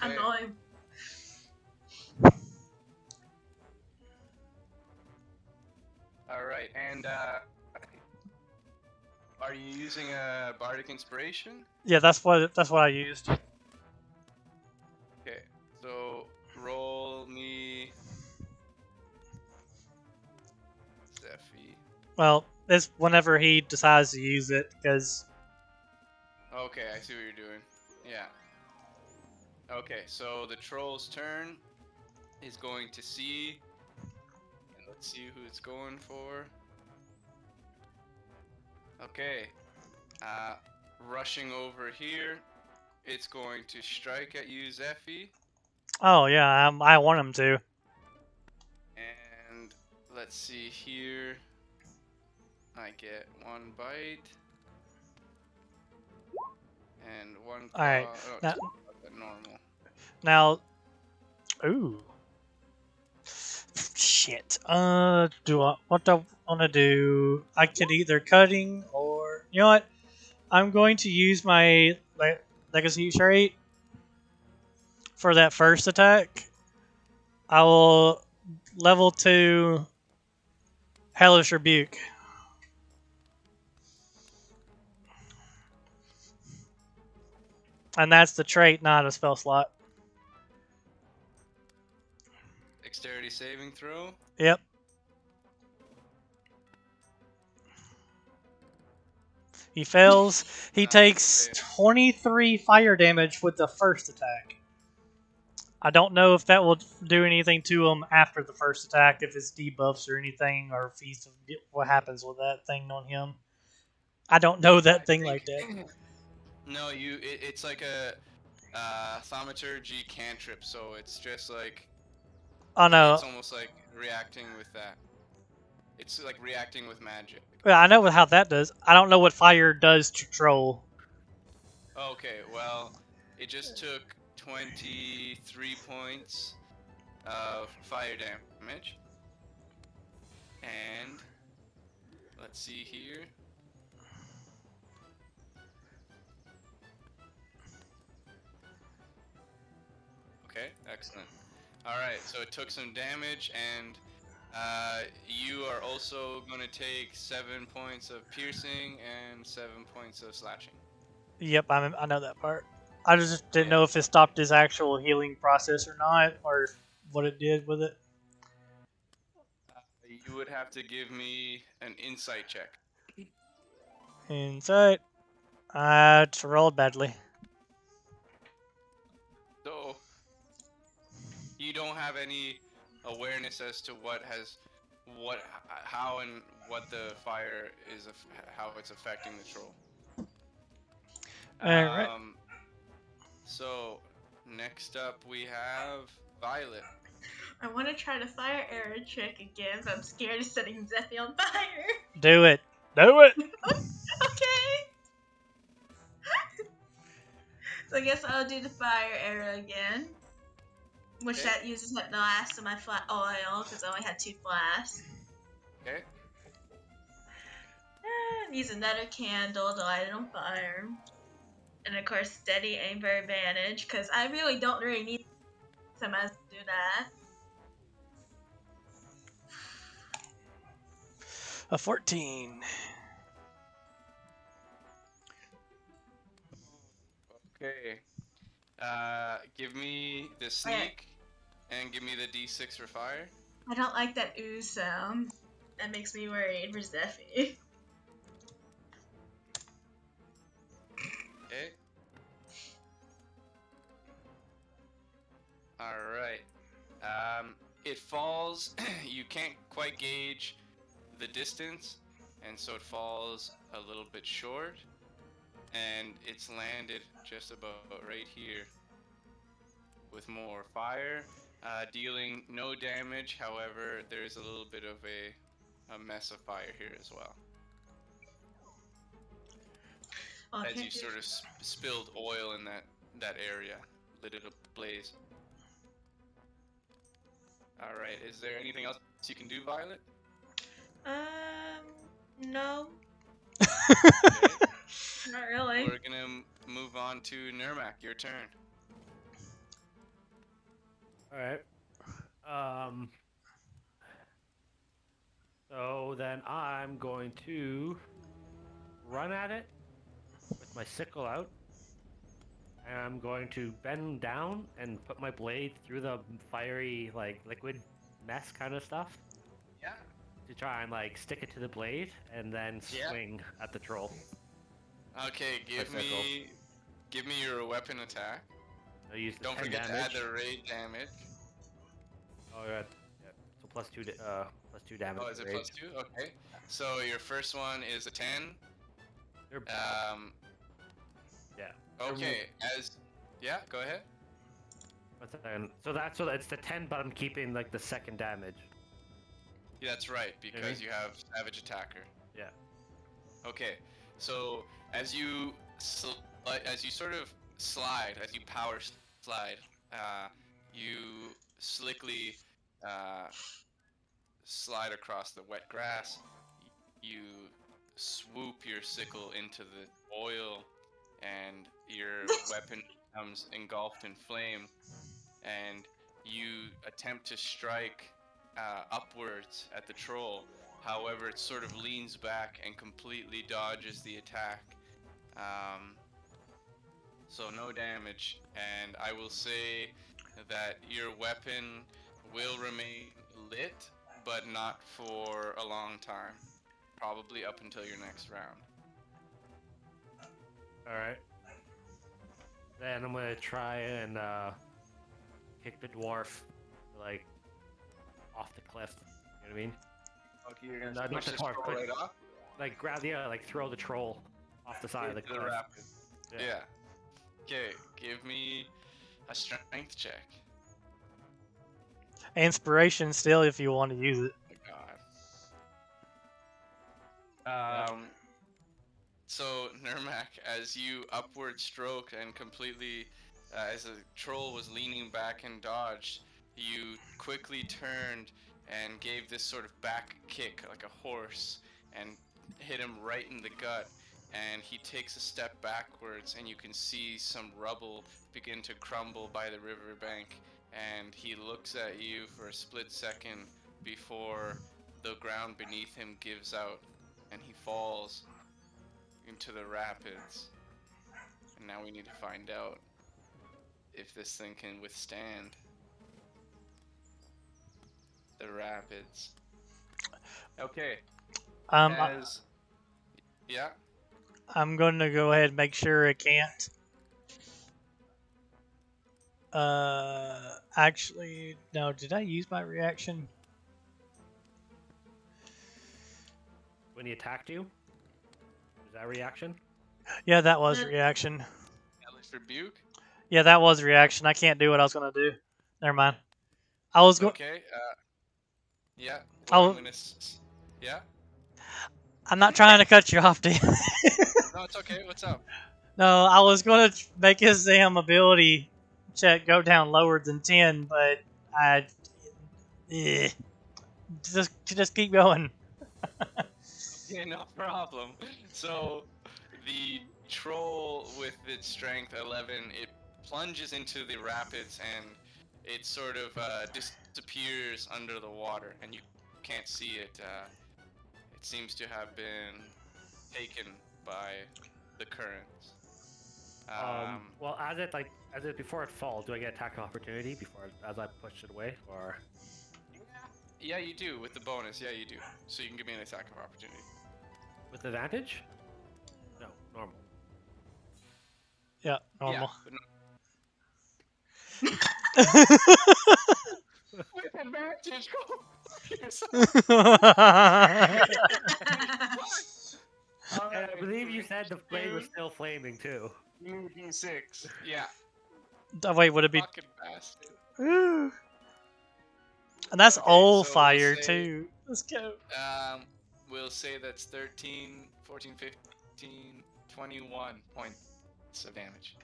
I'm Okay. going. All right. And are you using a bardic inspiration? Yeah, that's what I used. Okay. So roll me Zephy. Well, it's whenever he decides to use it, because Okay, I see what you're doing. Yeah. Okay, so the troll's turn is going to see, and let's see who it's going for. Okay, rushing over here, it's going to strike at you, Zephy, oh yeah, I want him to. and let's see here. I get one bite and one claw. All right, Oh, now, normal. now, ooh, shit. What do I want to do? I could either cutting or you know what? I'm going to use my legacy trait for that first attack. I will level 2 Hellish Rebuke. And that's the trait, not a spell slot. Dexterity saving throw. Yep. He fails. He takes 23 fire damage with the first attack. I don't know if that will do anything to him after the first attack, if it's debuffs or anything, or if he's what happens with that thing on him. I don't know that thing like that. No, it's like a thaumaturgy cantrip, so it's just like Oh no. it's almost like reacting with that. It's like reacting with magic. Yeah, I know how that does. I don't know what fire does to troll. Okay, well, it just took 23 points of fire damage. And let's see here. Okay, excellent. Alright, so it took some damage, and you are also going to take 7 points of piercing and 7 points of slashing. Yep, I know that part. I just didn't know if it stopped his actual healing process or not, or what it did with it. You would have to give me an insight check. Insight. It's rolled badly. So, you don't have any awareness as to how and what the fire is, how it's affecting the troll. Alright. So, next up we have Violet. I want to try the fire arrow trick again, but I'm scared of setting Zephy on fire. Do it. Do it! Okay. So I guess I'll do the fire arrow again. Which Okay. that uses up the last of my oil, because I only had 2 flasks. Okay. Use another candle to light it on fire. And of course, steady aim for advantage, because I really don't need somebody else to do that. A 14. Okay. Give me the sneak and give me the D6 for fire. I don't like that ooze sound. That makes me worried for Zephy. Okay. Alright. It falls. You can't quite gauge the distance, and so it falls a little bit short. And it's landed just about right here with more fire, dealing no damage. However, there's a little bit of a mess of fire here as well. As you sort of spilled oil in that area, lit it ablaze. All right. Is there anything else you can do, Violet? No. Okay. Not really. We're gonna move on to Nurmak. Your turn. All right. So then I'm going to run at it with my sickle out. And I'm going to bend down and put my blade through the fiery, like, liquid mess kind of stuff. Yeah. To try and, like, stick it to the blade and then swing at the troll. Okay, give me your weapon attack. I use the Don't 10 forget damage. to add the raid damage. Oh, yeah. So plus two damage. Oh, is it raid. plus 2? Okay. So your first one is a 10. They're yeah. Okay. Go ahead. So it's the 10, but I'm keeping like the second damage. Yeah, that's right, because you have Savage Attacker. Yeah. Okay, so as you sort of slide, as you power slide, you slickly slide across the wet grass. You swoop your sickle into the oil, and your weapon becomes engulfed in flame, and you attempt to strike upwards at the troll. However, it sort of leans back and completely dodges the attack. So no damage, and I will say that your weapon will remain lit, but not for a long time. Probably up until your next round. Alright. Then I'm gonna try and kick the dwarf, like, off the cliff. You know what I mean? Okay, you're gonna not push the this dwarf, troll but right off? like like throw the troll off the side of the Into the cliff. rapid. Yeah. Okay, give me a strength check. Inspiration still, if you want to use it. Oh my god. So Nurmak, as you upward stroke and completely, as the troll was leaning back and dodged, you quickly turned and gave this sort of back kick like a horse and hit him right in the gut. And he takes a step backwards, and you can see some rubble begin to crumble by the riverbank. And he looks at you for a split second before the ground beneath him gives out, and he falls into the rapids. And now we need to find out if this thing can withstand the rapids. Okay. Yeah. I'm going to go ahead and make sure it can't. Actually, no. Did I use my reaction? When he attacked you? Was that reaction? Yeah, that was reaction. Hellish Rebuke. Yeah, that was reaction. I can't do what I was going to do. Never mind. I was going. Okay. Yeah. Well, yeah. I'm not trying to cut you off, dude. No, it's okay. What's up? No, I was going to make his damn ability check go down lower than 10, but just keep going. Yeah, no problem. So, the troll, with its strength 11, it plunges into the rapids and it sort of disappears under the water, and you can't see it. It seems to have been taken by the currents. Well, as it before it falls, do I get attack of opportunity as I push it away, or? Yeah, you do with the bonus. Yeah, you do. So you can give me an attack of opportunity. With advantage? No, normal. Yeah, normal. Yeah, with advantage. Go fuck yourself. And I believe you said the flame was still flaming too. You D6. Yeah. Oh, wait, would it be? Fucking bastard. Ooh. And that's Okay, all so fire we'll say, too. Let's go. We'll say that's 13, 14, 15, 21 points of damage.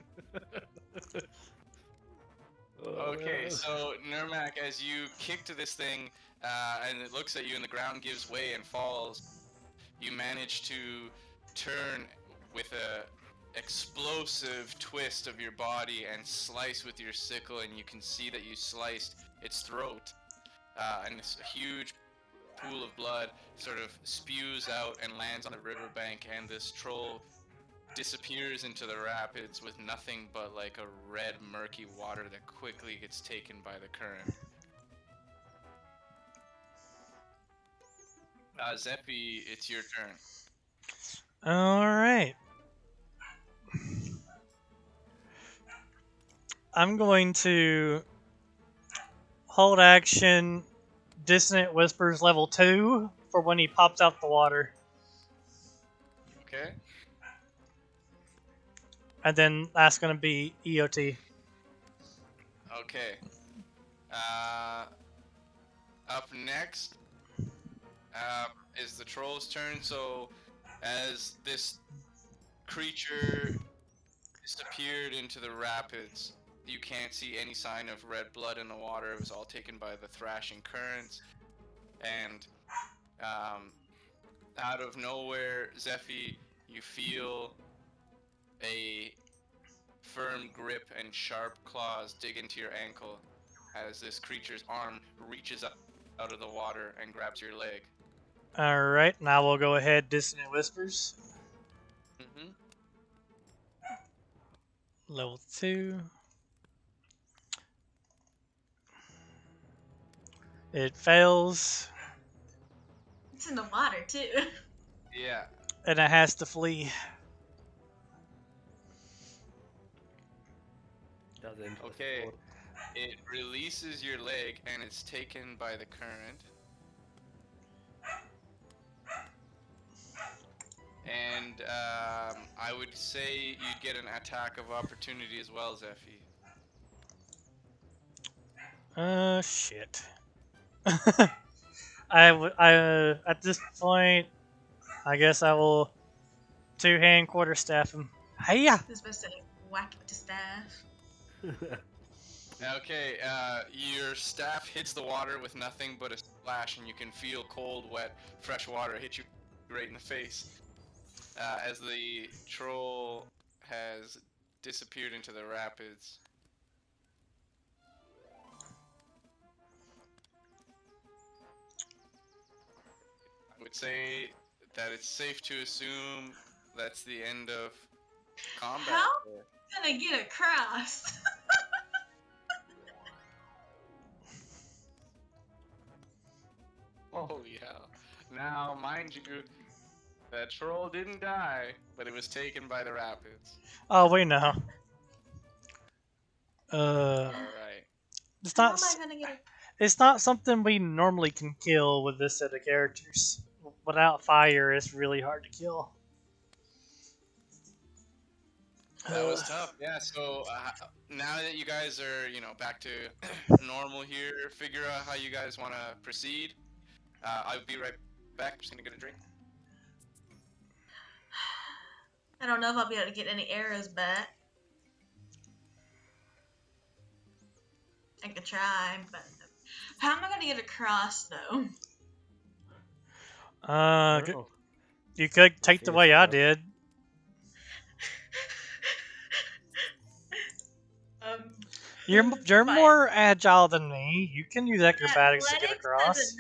Okay, so Nurmak, as you kick to this thing, and it looks at you and the ground gives way and falls, you manage to turn with a explosive twist of your body and slice with your sickle, and you can see that you sliced its throat, and this huge pool of blood sort of spews out and lands on the riverbank, and this troll disappears into the rapids with nothing but like a red murky water that quickly gets taken by the current. Zeppi, it's your turn. All right. I'm going to hold action Dissonant Whispers level 2 for when he pops out the water. Okay. And then that's going to be EOT. Okay. Up next is the troll's turn. So, as this creature disappeared into the rapids, you can't see any sign of red blood in the water. It was all taken by the thrashing currents. And out of nowhere, Zephi, you feel a firm grip and sharp claws dig into your ankle as this creature's arm reaches up out of the water and grabs your leg. All right, now we'll go ahead Dissonant Whispers. Mm-hmm. Level 2. It fails, It's in the water too. Yeah. and it has to flee. Doesn't. Okay. It releases your leg and it's taken by the current. And I would say you'd get an attack of opportunity as well, Zephi. Shit. At this point, I guess I will two-hand quarterstaff him. Hiya! I was supposed to whack it with the staff. Okay, your staff hits the water with nothing but a splash, and you can feel cold, wet, fresh water hit you right in the face. As the troll has disappeared into the rapids. I would say that it's safe to assume that's the end of combat. How? Gonna get across. Holy hell. Now, mind you, that troll didn't die, but it was taken by the rapids. Oh, we know. Alright. It's How not. am I gonna get It's not something we normally can kill with this set of characters. Without fire, it's really hard to kill. That was tough. Yeah, so now that you guys are, back to normal here, figure out how you guys want to proceed. I'll be right back. I'm just going to get a drink. I don't know if I'll be able to get any arrows back. I could try, but how am I gonna get across though? Good. You could take the See way I this did. You're my more agile than me. You can use acrobatics to get athletics has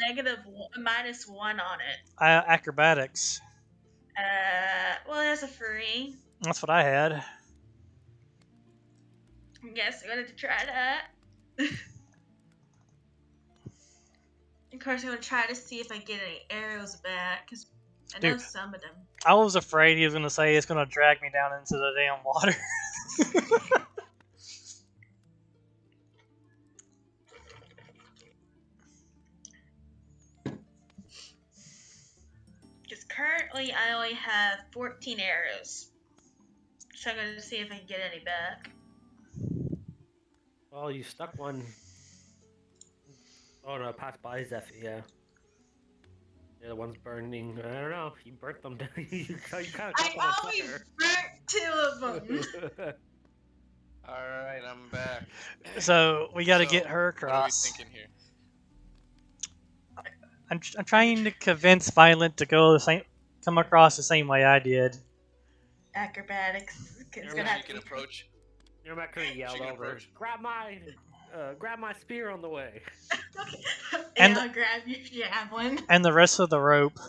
across. a -1 on it. Acrobatics. Well, that's a free. That's what I had. I guess I'm gonna try that. Of course, I'm gonna try to see if I get any arrows back, because I know Dude. some of them. I was afraid he was gonna say it's gonna drag me down into the damn water. Because currently I only have 14 arrows. So I'm gonna see if I can get any back. Well, you stuck one. Oh no, passed by Zephy, yeah. Yeah, the one's burning. I don't know. You burnt them down. you kind of I only burnt 2 of them. Alright, I'm back. So we gotta So, get her What are we across. thinking here? I'm trying to convince Violent to come across the same way I did. Acrobatics. It's You're gonna right, have You to can be approach. You're not gonna yell She can over. approach. Grab my spear on the way. And- yeah, I'll grab your javelin. And the rest of the rope.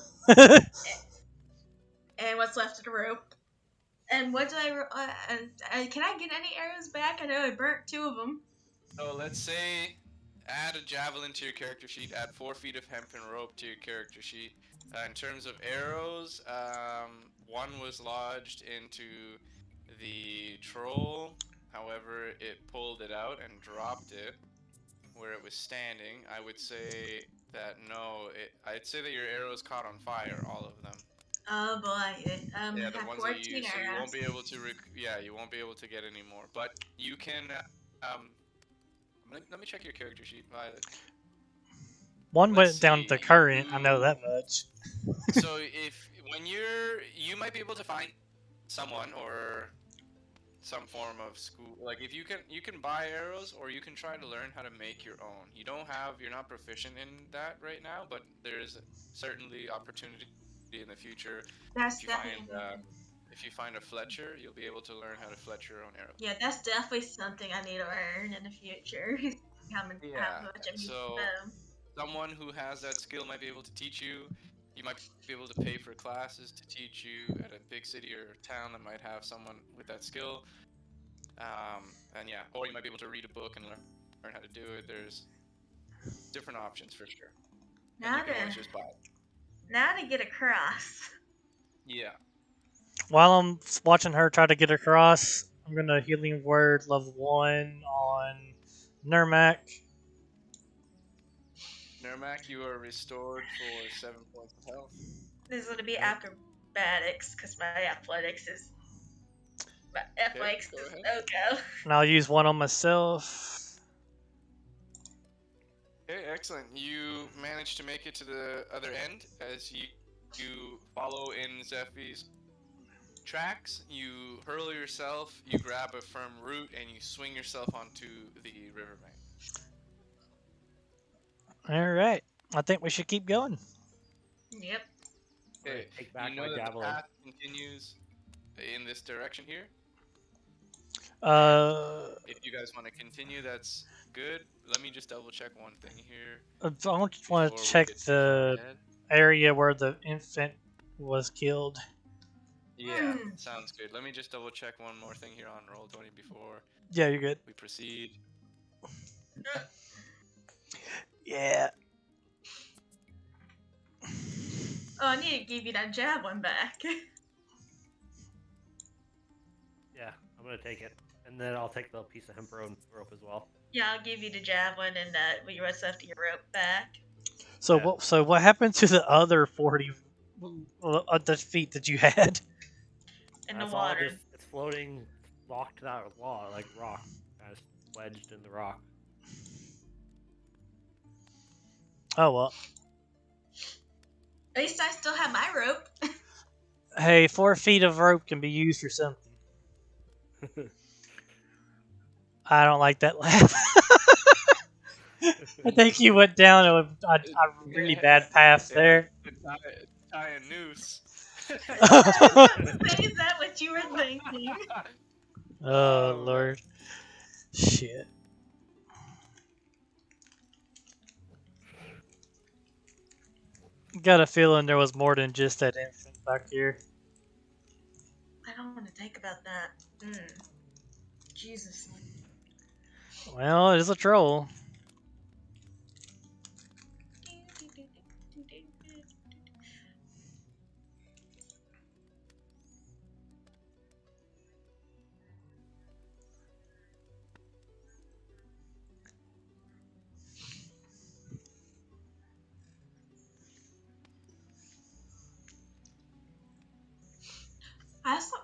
And what's left of the rope. And what did can I get any arrows back? I know I burnt 2 of them. So let's say add a javelin to your character sheet, add 4 feet of hempen rope to your character sheet. In terms of arrows, 1 was lodged into the troll. However, it pulled it out and dropped it where it was standing. I would say that no, I'd say that your arrows caught on fire, all of them. Oh boy. Yeah, the I have ones that 14 you use, so you arrows. won't be able to. You won't be able to get any more. But you can. Let me check your character sheet, Violet. One Let's went down see, the current. I know that much. So you might be able to find someone or some form of school. Like if you can buy arrows, or you can try to learn how to make your own. You're not proficient in that right now, but there's certainly opportunity in the future. That's If you definitely. if you find a fletcher, you'll be able to learn how to fletch your own arrow. Yeah, that's definitely something I need to learn in the future. how much I'm So someone who has that skill might be able to teach you. You might be able to pay for classes to teach you at a big city or town that might have someone with that skill. And yeah, or you might be able to read a book and learn how to do it. There's different options for sure. And now you can to always just buy it. now to get across. Yeah. While I'm watching her try to get across, I'm gonna healing word level 1 on Nurmak. Nurmak, you are restored for 7 points of health. This is gonna be acrobatics because my athletics is. My athletics go is ahead. no go. And I'll use one on myself. Okay, excellent. You managed to make it to the other end as you follow in Zephy's tracks. You hurl yourself, you grab a firm root, and you swing yourself onto the riverbank. Alright. I think we should keep going. Yep. Okay, Take back you know my that the javelin. path continues in this direction here. If you guys want to continue, that's good. Let me just double check one thing here. I want before to we check get too far the ahead. area where the infant was killed. Yeah, sounds good. Let me just double check one more thing here on Roll20 before Yeah, you're good. we proceed. Yeah. Oh, I need to give you that javelin back. Yeah, I'm gonna take it, and then I'll take the piece of hemp rope as well. Yeah, I'll give you the javelin and the rest of your rope back. So Yeah. what happened to the other 40 the feet that you had? In That's the all water. it's floating, locked to that wall, like rock, kind of wedged in the rock. Oh well. At least I still have my rope. Hey, 4 feet of rope can be used for something. I don't like that laugh. I think you went down a really bad path there. Tie a noose. Is that what you were thinking? Oh, man. Lord. Shit. Got a feeling there was more than just that infant back here. I don't want to think about that. Jesus. Well, it is a troll.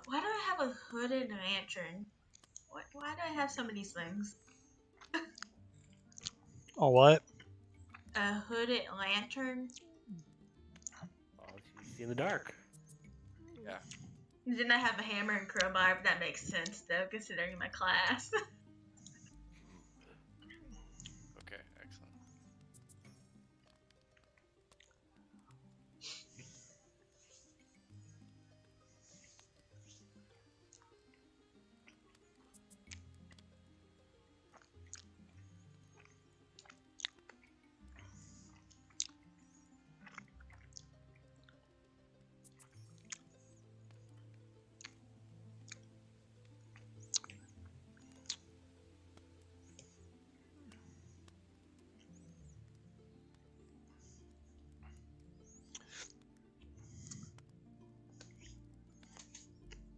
Why do I have a hooded lantern? Why do I have some of these things? Oh, what? A hooded lantern? Oh, you see in the dark. Yeah. Then I have a hammer and crowbar, but that makes sense though, considering my class. Okay. Excellent.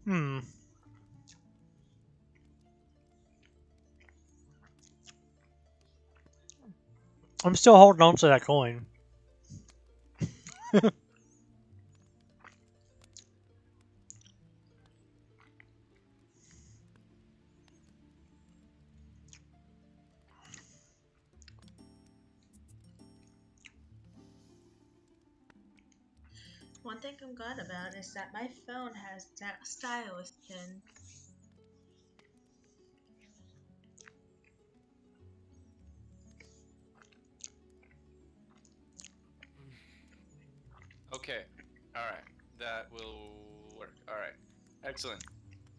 Hmm. I'm still holding on to that coin. One thing I'm glad about is that my phone has that stylus pen. Okay. All right. That will work. All right. Excellent.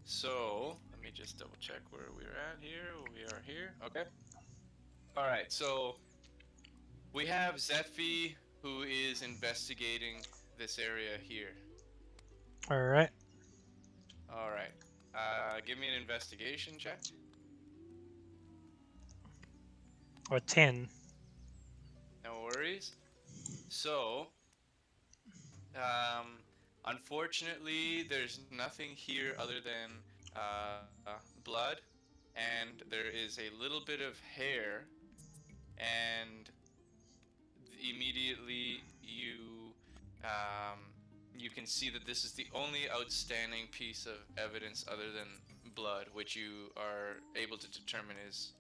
So let me just double check where we're at here. We are here. Okay. All right. So we have Zephi who is investigating this area here. All right. All right. Give me an investigation check. Or 10. No worries. So, unfortunately, there's nothing here other than blood, and there is a little bit of hair, and immediately you can see that this is the only outstanding piece of evidence other than blood, which you are able to determine is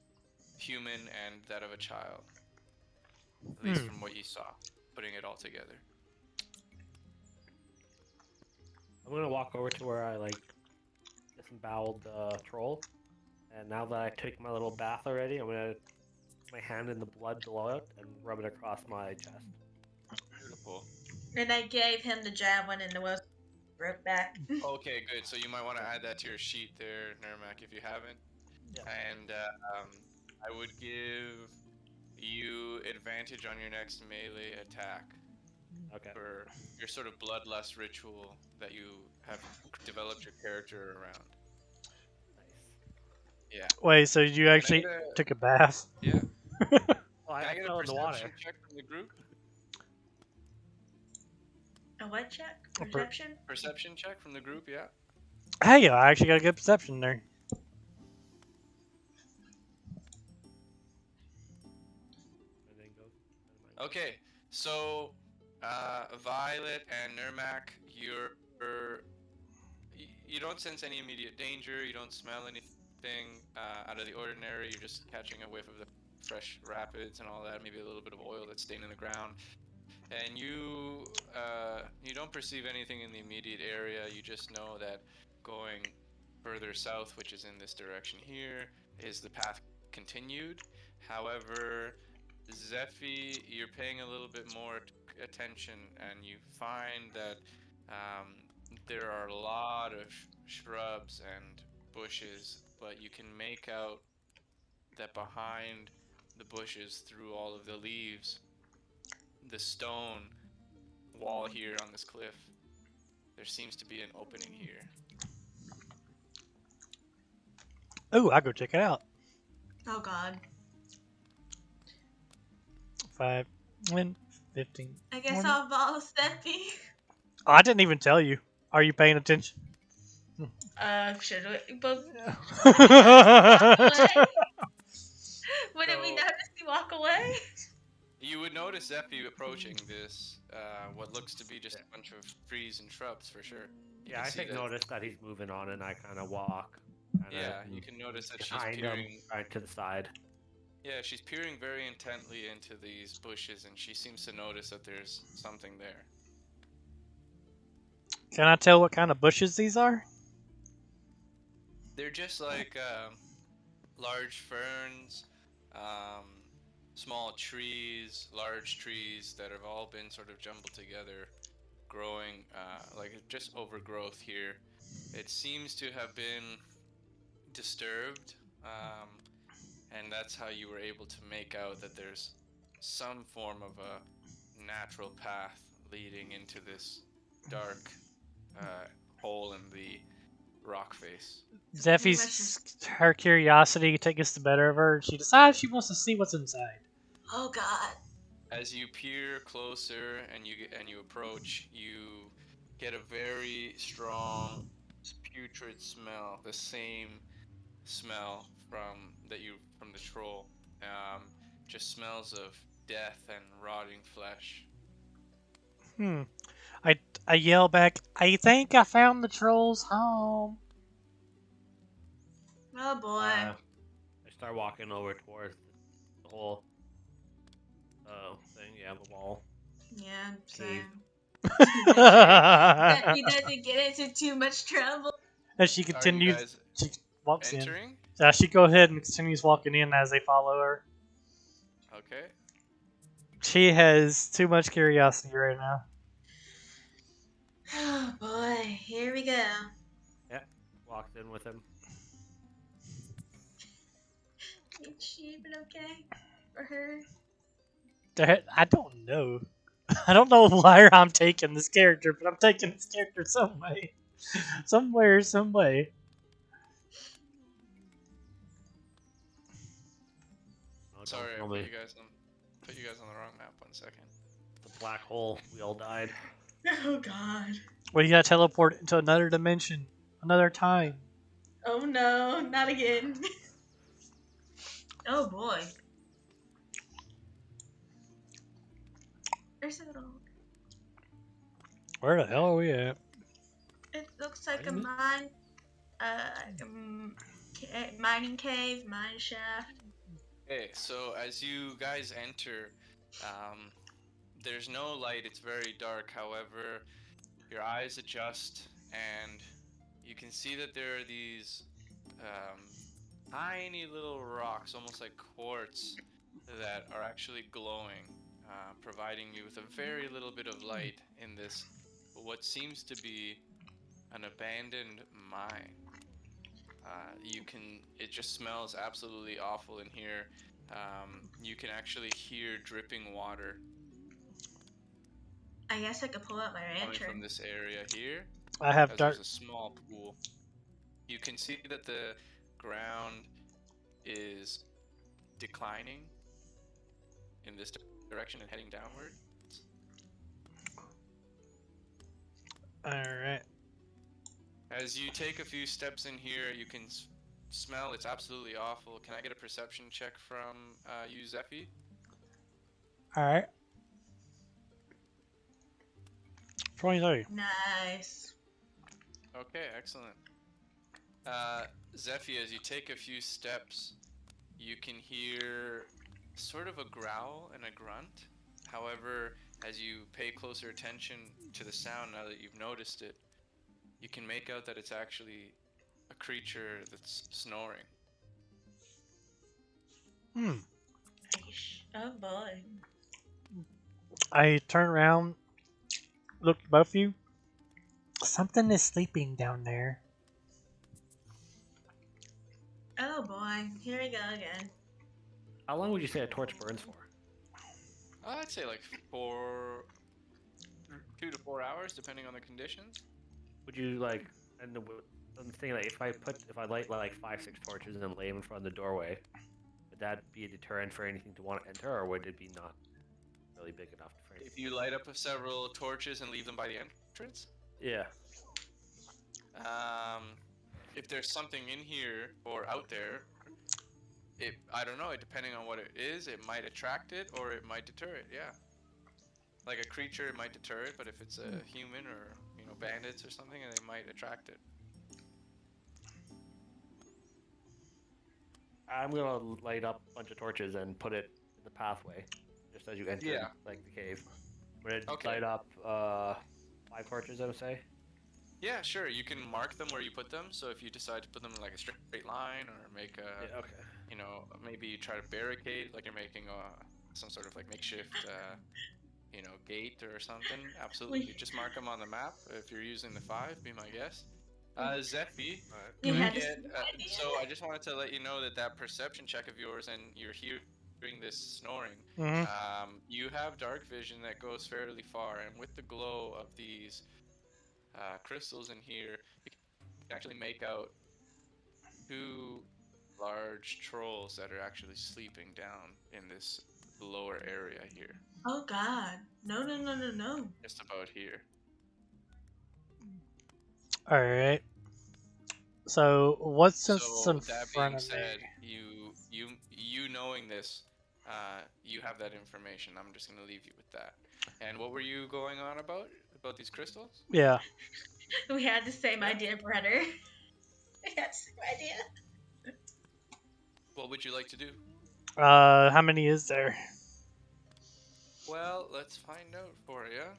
human and that of a child, at least Hmm. from what you saw, putting it all together. I'm gonna walk over to where I like disemboweled the troll, and now that I took my little bath already, I'm gonna put my hand in the blood below it and rub it across my chest. Beautiful. And I gave him the javelin and the was broke back. Okay, good. So you might want to add that to your sheet there, Nermac, if you haven't. Yeah. And I would give you advantage on your next melee attack Okay. for your sort of bloodlust ritual that you have developed your character around. Nice. Yeah. Wait, so you Can I actually get a took a bath? yeah? Well, Can I I get a fell in the water. perception check from the group? A what check? A per- Perception? Perception check from the group, yeah. Hey, I actually got a good perception there. And then goes. Never mind. Okay, so Violet and Nermac, you don't sense any immediate danger. You don't smell anything out of the ordinary. You're just catching a whiff of the fresh rapids and all that. Maybe a little bit of oil that's staining the ground. And you don't perceive anything in the immediate area. You just know that going further south, which is in this direction here, is the path continued. However, Zephi, you're paying a little bit more attention, and you find that there are a lot of shrubs and bushes, but you can make out that behind the bushes, through all of the leaves, the stone wall here on this cliff, there seems to be an opening here. Ooh, I'll go check it out. Oh God. 5, 10, 15. I guess 20. I'll follow Steffi. Oh, I didn't even tell you. Are you paying attention? Should we? But I wouldn't we So- notice you walk away? You would notice Zephy approaching this, what looks to be just a bunch of trees and shrubs for sure. You Yeah, can I see take that- notice that he's moving on, and I kind of walk. Yeah, you can notice that she's behind him, peering. right to the side. Yeah, she's peering very intently into these bushes, and she seems to notice that there's something there. Can I tell what kind of bushes these are? They're just like large ferns, small trees, large trees that have all been sort of jumbled together, growing like just overgrowth here. It seems to have been disturbed, and that's how you were able to make out that there's some form of a natural path leading into this dark hole in the rock face. Zeffy's her curiosity takes the better of her. She decides she wants to see what's inside. Oh God. As you peer closer and you approach, you get a very strong putrid smell, the same smell from the troll. Just smells of death and rotting flesh. I yell back, I think I found the troll's home. Oh boy. I start walking over towards the whole thing. Yeah, the wall. Yeah, Cave. same. That he doesn't get into too much trouble. As she Are you continues, guys she walks in. entering? She go ahead and continues walking in as they follow her. Okay. She has too much curiosity right now. Oh boy, here we go. Yeah, walked in with him. Is she even okay? For her? I don't know. I don't know why I'm taking this character, but I'm taking this character some way. Somewhere, some way. Oh, don't Sorry, I tell put me. you guys on the wrong map. 1 second. The black hole. We all died. Oh God. Well, you gotta teleport into another dimension, another time. Oh no, not again. Oh boy. There's a little. Where the hell are we at? It looks like a Diamond? mine. Mining cave, mine shaft. Okay, so as you guys enter, there's no light. It's very dark. However, your eyes adjust, and you can see that there are these tiny little rocks, almost like quartz, that are actually glowing, providing you with a very little bit of light in this, what seems to be an abandoned mine. It just smells absolutely awful in here. You can actually hear dripping water I guess I could pull out my coming from lantern. this area here. I have As dark. there's a small pool. You can see that the ground is declining in this direction and heading downward. Alright. As you take a few steps in here, you can smell it's absolutely awful. Can I get a perception check from you, Zephy? Alright. 23. Nice. Okay, excellent. Zephy, as you take a few steps, you can hear sort of a growl and a grunt. However, as you pay closer attention to the sound, now that you've noticed it, you can make out that it's actually a creature that's snoring. Oh boy. I turn around, look at both of you. Something is sleeping down there. Oh boy, here we go again. How long would you say a torch burns for? I'd say like 2 to 4 hours, depending on the conditions. Would you like? And I'm thinking like if I light like 5, 6 torches and then lay them in front of the doorway, would that be a deterrent for anything to want to enter, or would it be not really big enough for anything? If you light up several torches and leave them by the entrance, Yeah. if there's something in here or out there, I don't know. Depending on what it is, it might attract it or it might deter it. Yeah, like a creature, it might deter it, but if it's a human or bandits or something, they might attract it. I'm gonna light up a bunch of torches and put it in the pathway, just as you enter, Yeah. like the cave. Would it Okay. light up 5 torches? I would say. Yeah, sure. You can mark them where you put them. So if you decide to put them in like a straight line or make a, Yeah, okay. Maybe you try to barricade, like you're making some sort of like makeshift, gate or something. Absolutely. Just mark them on the map. If you're using the 5, be my guest. Zephy, You Mhm. had the get, same idea. so I just wanted to let you know that perception check of yours, and you're hearing this snoring. Mhm. You have dark vision that goes fairly far, and with the glow of these crystals in here, you can actually make out 2 large trolls that are actually sleeping down in this lower area here, Oh God, no, no, no, no, no. just about here. All right. So what's in So that front being of said, me? you knowing this, you have that information. I'm just gonna leave you with that. And what were you going on about these crystals? Yeah. We had the same Yeah. idea, brother. We had the same idea. What would you like to do? How many is there? Well, let's find out for you.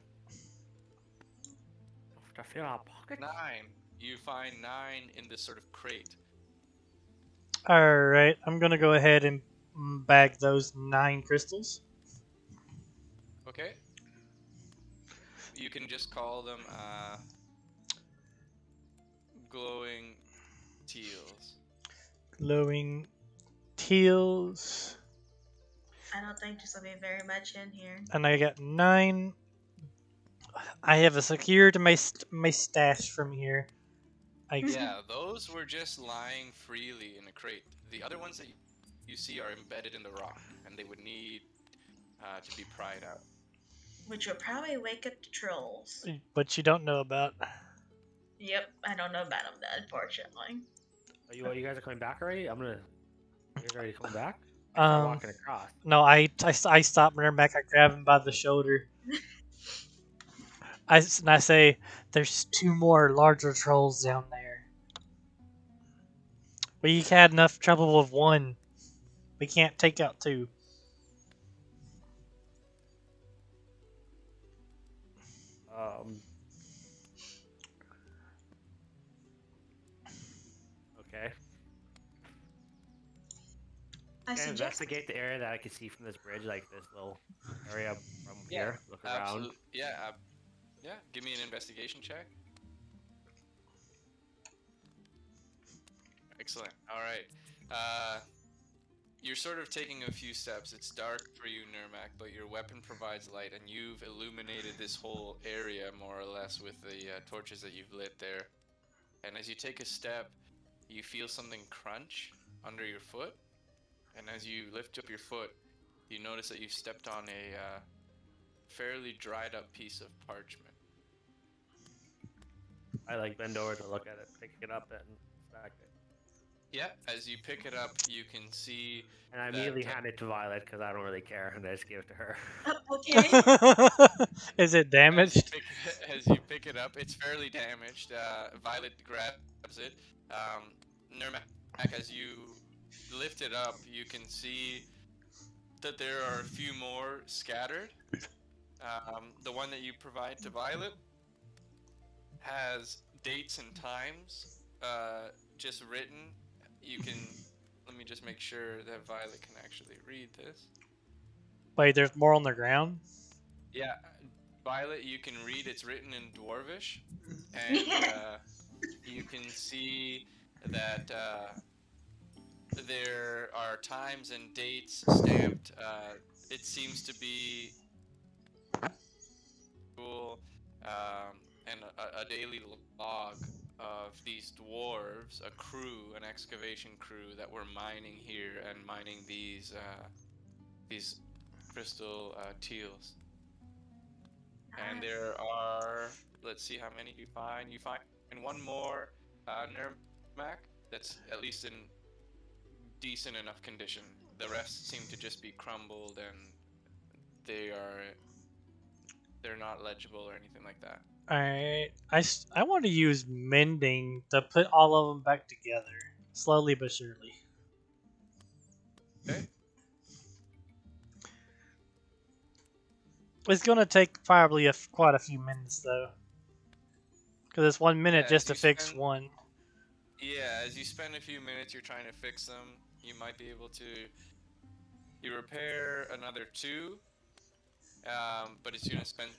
To fill our pockets. 9. You find 9 in this sort of crate. All right. I'm gonna go ahead and bag those 9 crystals. Okay. You can just call them glowing teals. Glowing teals. I don't think there's gonna be very much in here. And I got 9. I have a secured my stash from here. Yeah, those were just lying freely in a crate. The other ones that you see are embedded in the rock, and they would need to be pried out. Which will probably wake up the trolls. But you don't know about. Yep, I don't know about them, unfortunately. Are you guys are coming back already? You guys already coming back? I start walking across. No, I stop Back. I grab him by the shoulder. I say, "There's 2 more larger trolls down there. We had enough trouble with 1. We can't take out 2." Okay. I Can I suggest. investigate the area that I can see from this bridge, like this little area from here? Look around. Absolutely. Yeah. Yeah. Give me an investigation check. Excellent. All right. You're sort of taking a few steps. It's dark for you, Nurmak, but your weapon provides light, and you've illuminated this whole area more or less with the torches that you've lit there. And as you take a step, you feel something crunch under your foot. And as you lift up your foot, you notice that you've stepped on a fairly dried up piece of parchment. I bend over to look at it, pick it up, and inspect it. Yeah, as you pick it up, you can see. And I immediately hand it to Violet because I don't really care, and I just give it to her. Okay. Is it damaged? As you pick it up, it's fairly damaged. Violet grabs it. Nurmak, as you lift it up, you can see that there are a few more scattered. The one that you provide to Violet has dates and times just written. Let me just make sure that Violet can actually read this. Wait, there's more on the ground? Yeah, Violet, you can read it's written in Dwarvish, and you can see that there are times and dates stamped. It seems to be cool, and a daily log of these dwarves, a crew, an excavation crew that were mining here and mining these crystal teals. And there are, let's see how many you find. You find one more Nermac that's at least in decent enough condition. The rest seem to just be crumbled, and they're not legible or anything like that. Alright. I want to use mending to put all of them back together. Slowly but surely. Okay. It's going to take probably quite a few minutes, though. Because it's 1 minute Yeah, just to as you fix spend- one. Yeah, as you spend a few minutes, you're trying to fix them. You might be able to. You repair another 2, but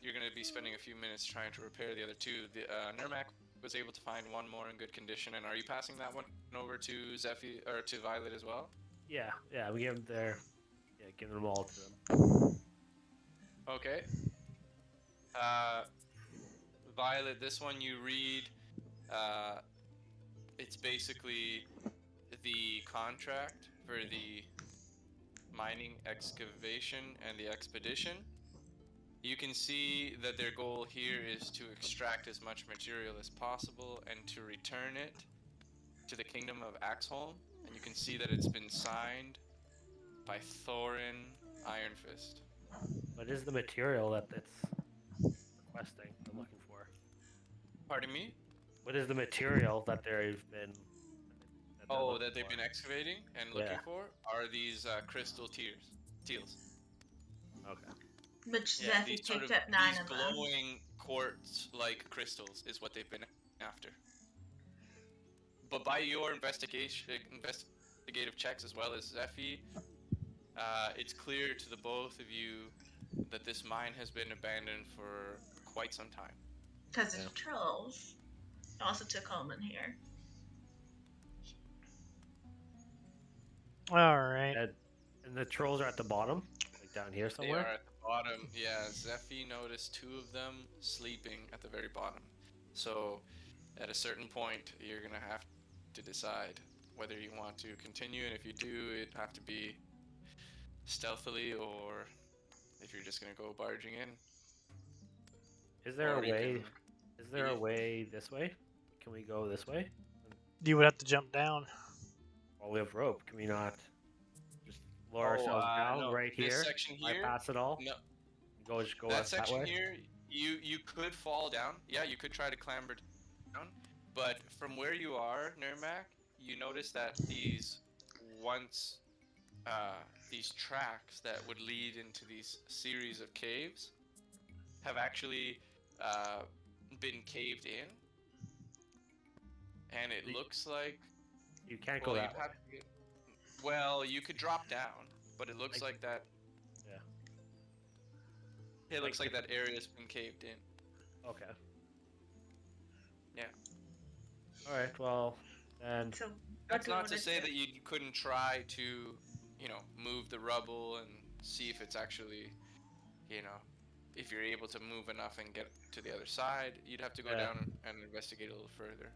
you're gonna be spending a few minutes trying to repair the other 2. The Nermac was able to find one more in good condition, and are you passing that one over to Zephy or to Violet as well? Yeah, we give them give them all to them. Okay. Violet, this one you read. It's basically the contract for the mining, excavation, and the expedition. You can see that their goal here is to extract as much material as possible and to return it to the kingdom of Axholm. And you can see that it's been signed by Thorin Ironfist. What is the material that it's requesting or looking for? Pardon me? What is the material that they've been? That they've been excavating and looking for are these crystal teals. Okay. Which Yeah, Zephy these sort picked of up 9 these of them. glowing quartz-like crystals is what they've been after. But by your investigative checks as well as Zephy, it's clear to the both of you that this mine has been abandoned for quite some time. Because of trolls. Also took Holman here. Alright. And the trolls are at the bottom, like down here They somewhere. are at the bottom. Yeah, Zephy noticed 2 of them sleeping at the very bottom. So, at a certain point, you're gonna have to decide whether you want to continue, and if you do, it'd have to be stealthily, or if you're just gonna go barging in. Is there Or a you way? can- Is there a way this way? Can we go this way? You would have to jump down. Well, we have rope. Can we not just lower ourselves down no, right this here? section here. Bypass it all. No, Go that that section way. here, you could fall down. Yeah, you could try to clamber down, but from where you are, Nermac, you notice that these tracks that would lead into these series of caves have actually been caved in, and it looks like You can't go that way. Well, you could drop down, but it looks like that. Yeah. It looks like that area's been caved in. Okay. Yeah. All right. Well, then. So That's not to say that you couldn't try to, move the rubble and see if it's actually, if you're able to move enough and get to the other side. You'd have to go down and investigate a little further.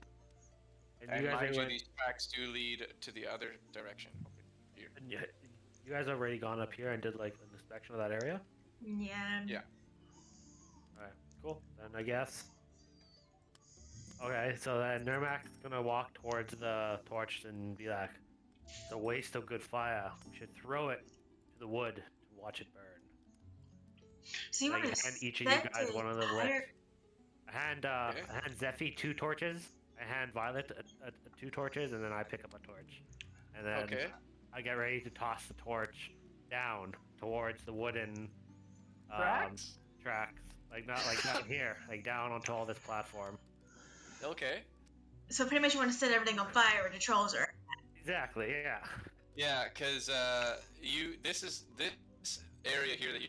And mind you, these tracks do lead to the other direction. Here. And you guys already gone up here and did like an inspection of that area? Yeah. Yeah. All right. Cool. Then I guess. Okay, so then Nermac's gonna walk towards the torch and be like, "It's a waste of good fire. We should throw it to the wood to watch it burn." So you Like, want to hand each of you guys one of the lit. I hand Zephy 2 torches. I hand Violet 2 torches, and then I pick up a torch. And then I get ready to toss the torch down towards the wooden tracks. Like not like down here, like down onto all this platform. Okay. So pretty much you want to set everything on fire where the trolls are. Exactly. Yeah. Yeah, because this area here that you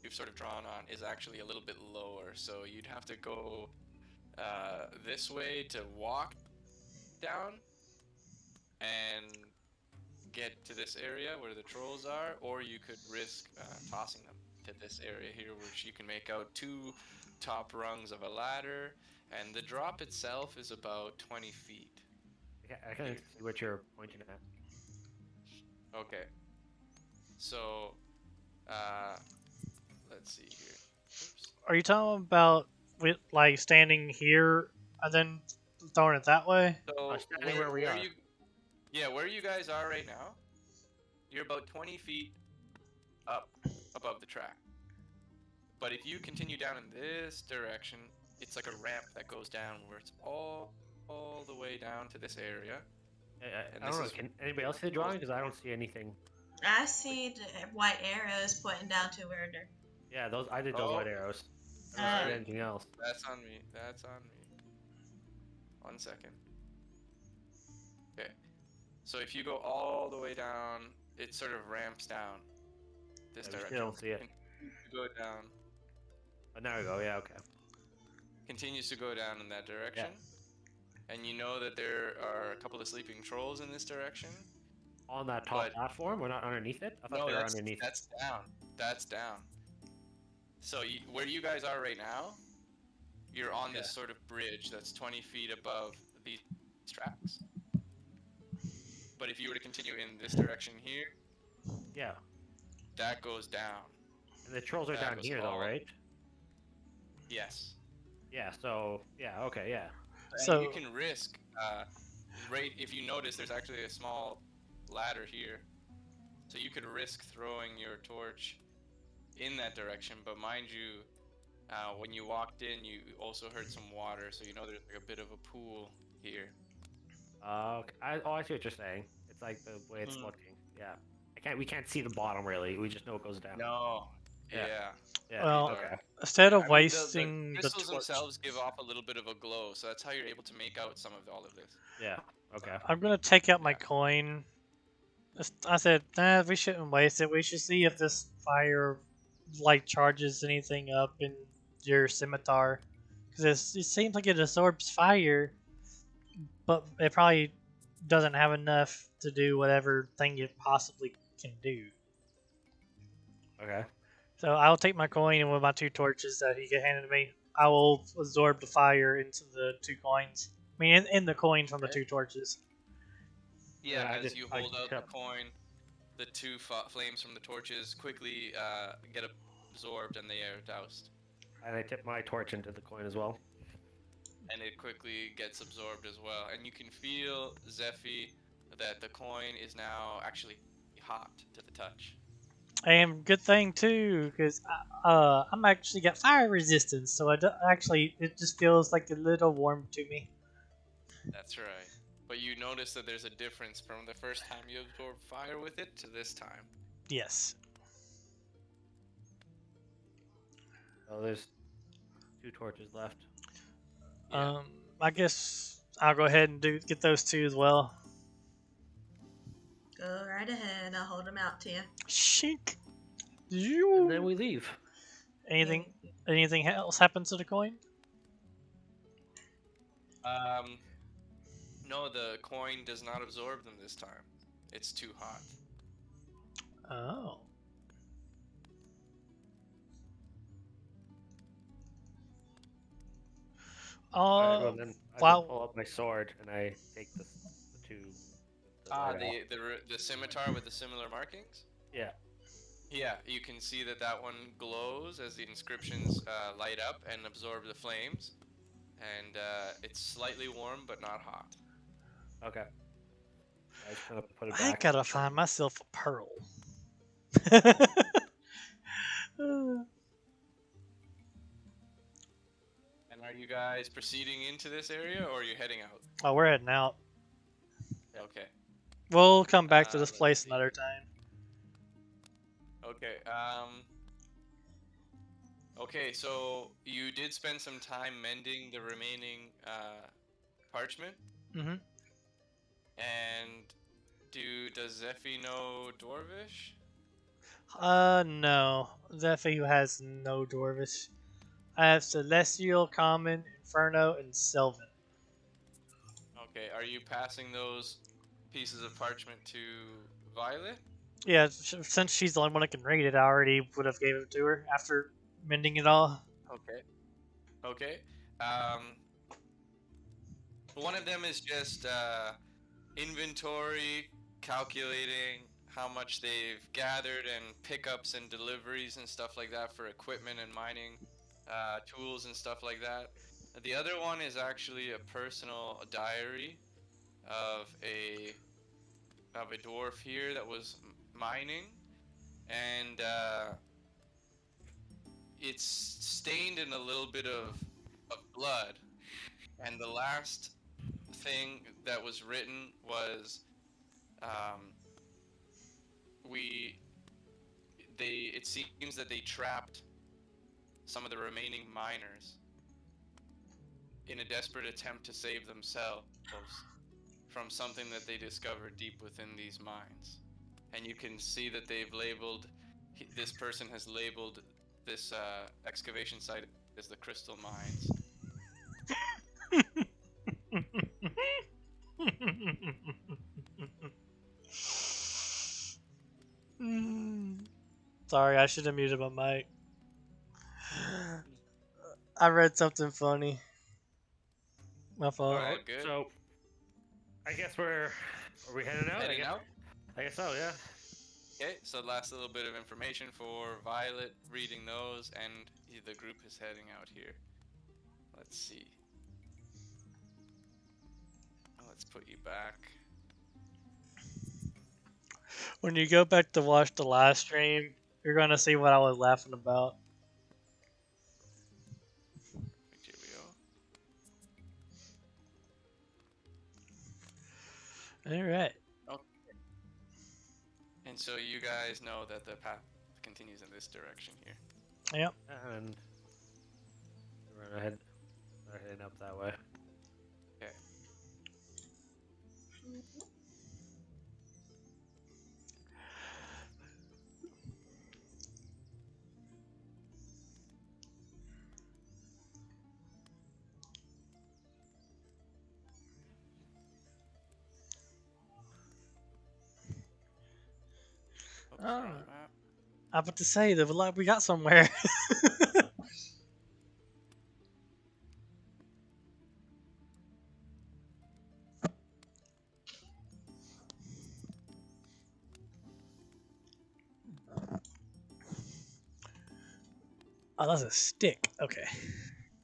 you've sort of drawn on is actually a little bit lower. So you'd have to go this way to walk down and get to this area where the trolls are, or you could risk tossing them to this area here, which you can make out 2 top rungs of a ladder, and the drop itself is about 20 feet. I can see what you're pointing at. Okay. So, let's see here. Oops. Are you talking about with like standing here and then throwing it that way? So standing where we are. where you guys are right now, you're about 20 feet up above the track. But if you continue down in this direction, it's like a ramp that goes downwards all the way down to this area. I don't know. Can anybody else see the drawing? Because I don't see anything. I see the white arrows pointing down to where they're. Yeah, those I did those white arrows. I don't see anything else. That's on me. That's on me. 1 second. Okay. So if you go all the way down, it sort of ramps down this I direction. still don't see it. You go down. But now we go. Yeah, okay. Continues to go down in that direction. And you know that there are a couple of sleeping trolls in this direction. On that top platform? We're not underneath it? I thought they were underneath. That's down. That's down. So where you guys are right now, you're on this sort of bridge that's 20 feet above these tracks. But if you were to continue in this direction here, yeah, that goes down. And the trolls are down here though, right? Yes. Yeah, so, yeah, okay, yeah. So you can risk, right, if you notice there's actually a small ladder here. So you could risk throwing your torch in that direction, but mind you, when you walked in, you also heard some water, so you know there's like a bit of a pool here. Okay. I see what you're saying. It's like the way it's looking. Yeah. We can't see the bottom really. We just know it goes down. No. Yeah. Well, instead of wasting the the crystals torch, themselves give off a little bit of a glow, so that's how you're able to make out some of all of this. Yeah. Okay. I'm gonna take out my coin. I said, we shouldn't waste it. We should see if this fire like charges anything up in your scimitar, because it seems like it absorbs fire, but it probably doesn't have enough to do whatever thing it possibly can do. Okay. So I'll take my coin, and with my 2 torches that he handed to me, I will absorb the fire into the 2 coins. I mean, in the coin from the 2 torches. Yeah, as you hold out the coin, the 2 flames from the torches quickly get absorbed and they are doused. And I tip my torch into the coin as well. And it quickly gets absorbed as well. And you can feel, Zephy, that the coin is now actually hot to the touch. And good thing too, because I'm actually got fire resistance, so it just feels like a little warm to me. That's right. But you notice that there's a difference from the first time you absorbed fire with it to this time. Yes. Oh, there's 2 torches left. Yeah. I guess I'll go ahead and get those 2 as well. Go right ahead. I'll hold them out to you. Shink. And then we leave. Anything else happens to the coin? No, the coin does not absorb them this time. It's too hot. Oh. Well, then I just pull up my sword and I take the 2. The scimitar with the similar markings? Yeah. Yeah, you can see that one glows as the inscriptions light up and absorb the flames. And it's slightly warm, but not hot. Okay. I just gonna put it back. I gotta find myself a pearl. And are you guys proceeding into this area, or are you heading out? Oh, we're heading out. Okay. We'll come back to this place another time. Okay. Okay, so you did spend some time mending the remaining parchment. Mm-hmm. And does Zephy know Dwarvish? No. Zephy, who has no Dwarvish. I have Celestial, Common, Inferno, and Sylvan. Okay, are you passing those pieces of parchment to Violet? Yeah, since she's the only one that can read it, I already would have gave it to her after mending it all. Okay. Okay. Um, one of them is just inventory, calculating how much they've gathered, and pickups and deliveries and stuff like that for equipment and mining tools and stuff like that. The other one is actually a personal diary of a dwarf here that was mining, and it's stained in a little bit of blood. And the last thing that was written was, um, we they it seems that they trapped some of the remaining miners in a desperate attempt to save themselves from something that they discovered deep within these mines. And you can see that they've labeled, this person has labeled this excavation site as the Crystal Mines. Sorry, I should have muted my mic. I read something funny. My fault. All right. All good. So, I guess are we heading out? Heading out? I guess so. Yeah. Okay, so last little bit of information for Violet, reading those, and the group is heading out here. Let's see. Let's put you back. When you go back to watch the live stream, you're gonna see what I was laughing about. Here we go. All right. Okay. And so you guys know that the path continues in this direction here. Yep. And we're heading up that way. Okay. Oops, Oh. wrong map. I was about to say that we got somewhere. Oh, that's a stick. Okay.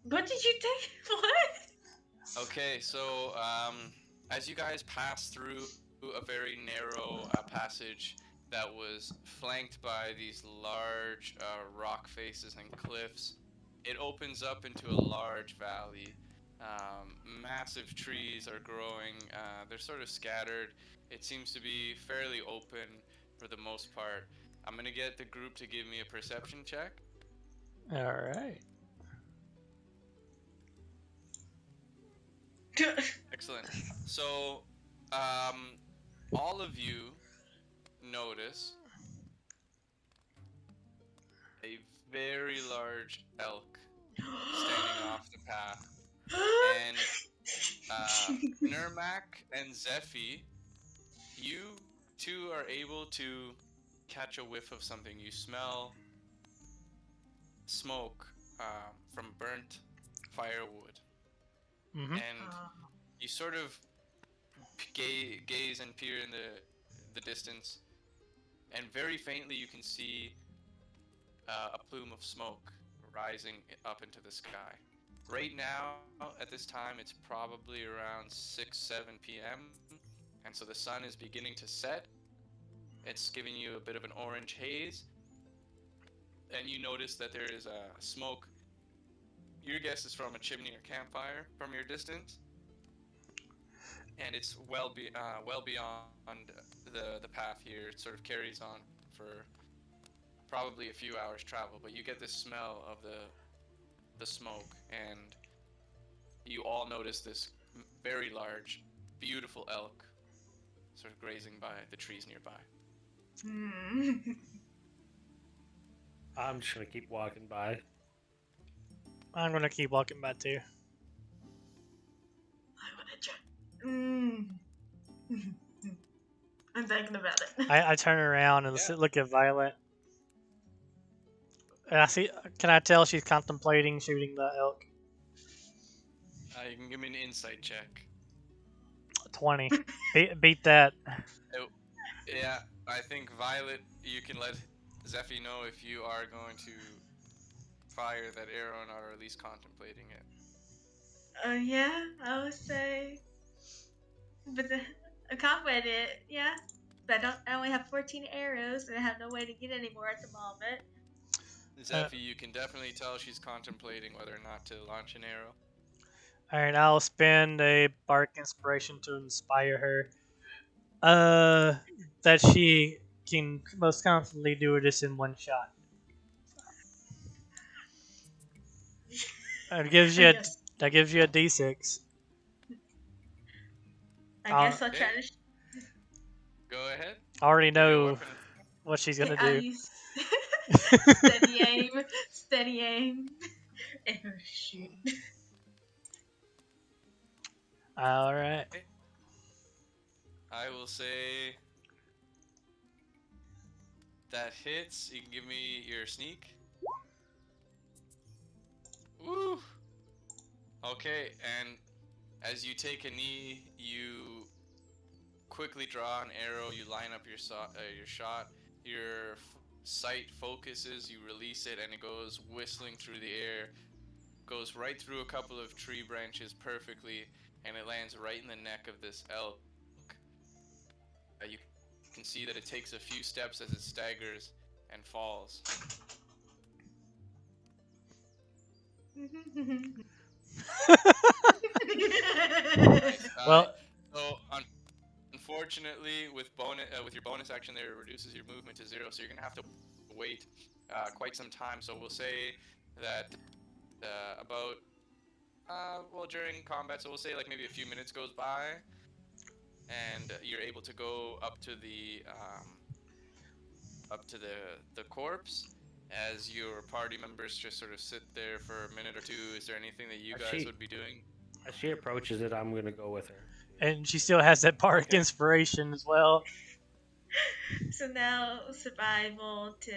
What did you think? What? Okay, so as you guys pass through a very narrow passage that was flanked by these large rock faces and cliffs, it opens up into a large valley. Massive trees are growing. They're sort of scattered. It seems to be fairly open for the most part. I'm gonna get the group to give me a perception check. All right. Excellent. So, all of you notice a very large elk standing off the path, and Nurmak and Zephy, you two are able to catch a whiff of something. You smell smoke from burnt firewood, Mm-hmm. and you sort of gaze and peer in the distance, and very faintly you can see a plume of smoke rising up into the sky. Right now, at this time, it's probably around 6-7 p.m., and so the sun is beginning to set. It's giving you a bit of an orange haze, and you notice that there is a smoke. Your guess is from a chimney or campfire from your distance, and it's well beyond the path here. It sort of carries on for probably a few hours travel, but you get the smell of the smoke, and you all notice this very large, beautiful elk sort of grazing by the trees nearby. I'm just gonna keep walking by. I'm gonna keep walking by too. I want to try. I'm thinking about it. I turn around and Yeah. look at Violet. And I see. Can I tell she's contemplating shooting the elk? You can give me an insight check. 20. Beat that. Oh, yeah, I think Violet, you can let Zephy know if you are going to fire that arrow or not, or at least contemplating it. Yeah, I would say. But I combat it, yeah. But I only have 14 arrows, and I have no way to get any more at the moment. Zephy, you can definitely tell she's contemplating whether or not to launch an arrow. Alright, I'll spend a bark inspiration to inspire her. That she can most confidently do this in one shot. That gives you I a, guess, that gives you a d6. I guess I'll try Okay. to. Go ahead. I already Give me a know weapon. what she's Yeah, gonna I'll do. use steady aim, steady aim, and shoot. Alright. I will say that hits. You can give me your sneak. Woo! Okay, and as you take a knee, you quickly draw an arrow. You line up your shot. Your sight focuses. You release it, and it goes whistling through the air. Goes right through a couple of tree branches perfectly, and it lands right in the neck of this elk. You can see that it takes a few steps as it staggers and falls. Nice. Well, So unfortunately, with your bonus action there, it reduces your movement to 0. So you're gonna have to wait quite some time. So we'll say that about well, during combat, so we'll say like maybe a few minutes goes by, and you're able to go up to the corpse. As your party members just sort of sit there for a minute or two, is there anything that you guys would be doing? As she approaches it, I'm gonna go with her. and she still has that bark Okay. inspiration as well. So now survival to.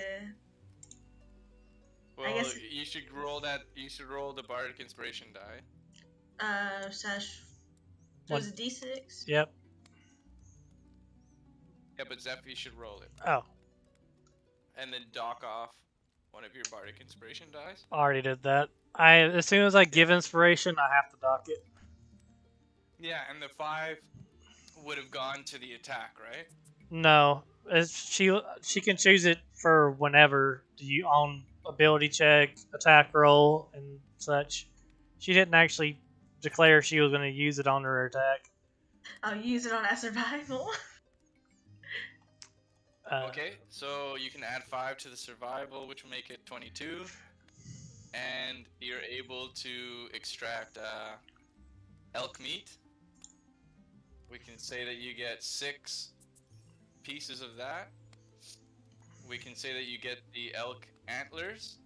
Well, guess- you should roll that. You should roll the bardic inspiration die. Slash. So it's a d6. Yep. Yeah, but Zephy should roll it, Oh, and then dock off one of your bardic inspiration dice. already did that. As soon as I give inspiration, I have to dock it. Yeah, and the 5 would have gone to the attack, right? No, she can choose it for whenever you on ability check, attack roll, and such. She didn't actually declare she was going to use it on her attack. I'll use it on that survival. Okay, so you can add 5 to the survival, which will make it 22, and you're able to extract elk meat. We can say that you get 6 pieces of that. We can say that you get the elk antlers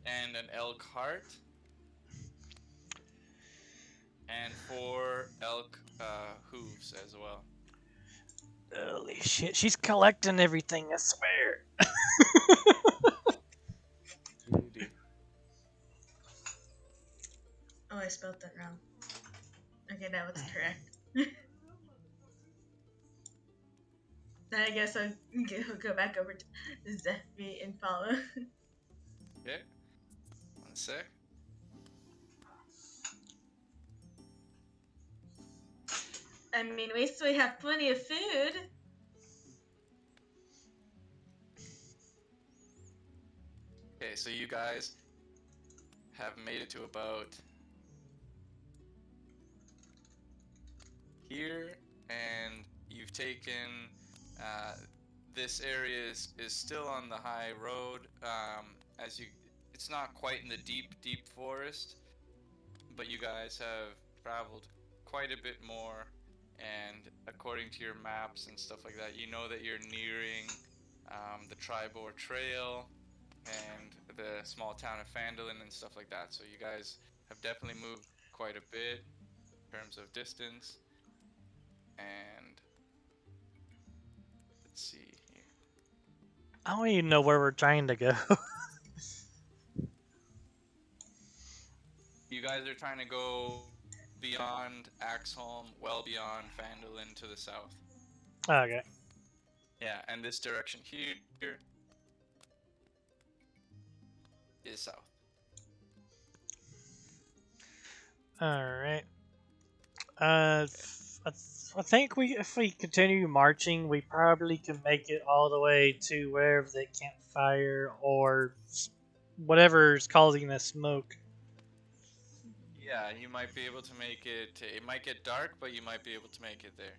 and an elk heart and 4 elk hooves as well. Holy shit, she's collecting everything, I swear. Oh, I spelled that wrong. Okay, that was correct. Then I guess I'll go back over to Zephy and follow. Okay, 1 sec. I mean, we still have plenty of food. Okay, so you guys have made it to about here, and you've taken this area is still on the high road. It's not quite in the deep forest, but you guys have traveled quite a bit more, and according to your maps and stuff like that, you know that you're nearing the Tribor Trail and the small town of Fandolin and stuff like that. So you guys have definitely moved quite a bit in terms of distance. And let's see here. I don't even know where we're trying to go. You guys are trying to go beyond Axholm, well beyond Fandolin to the south. Okay. Yeah, and this direction here is south. All right. I think if we continue marching, we probably can make it all the way to wherever the campfire or whatever's causing the smoke. Yeah, you might be able to make it. It might get dark, but you might be able to make it there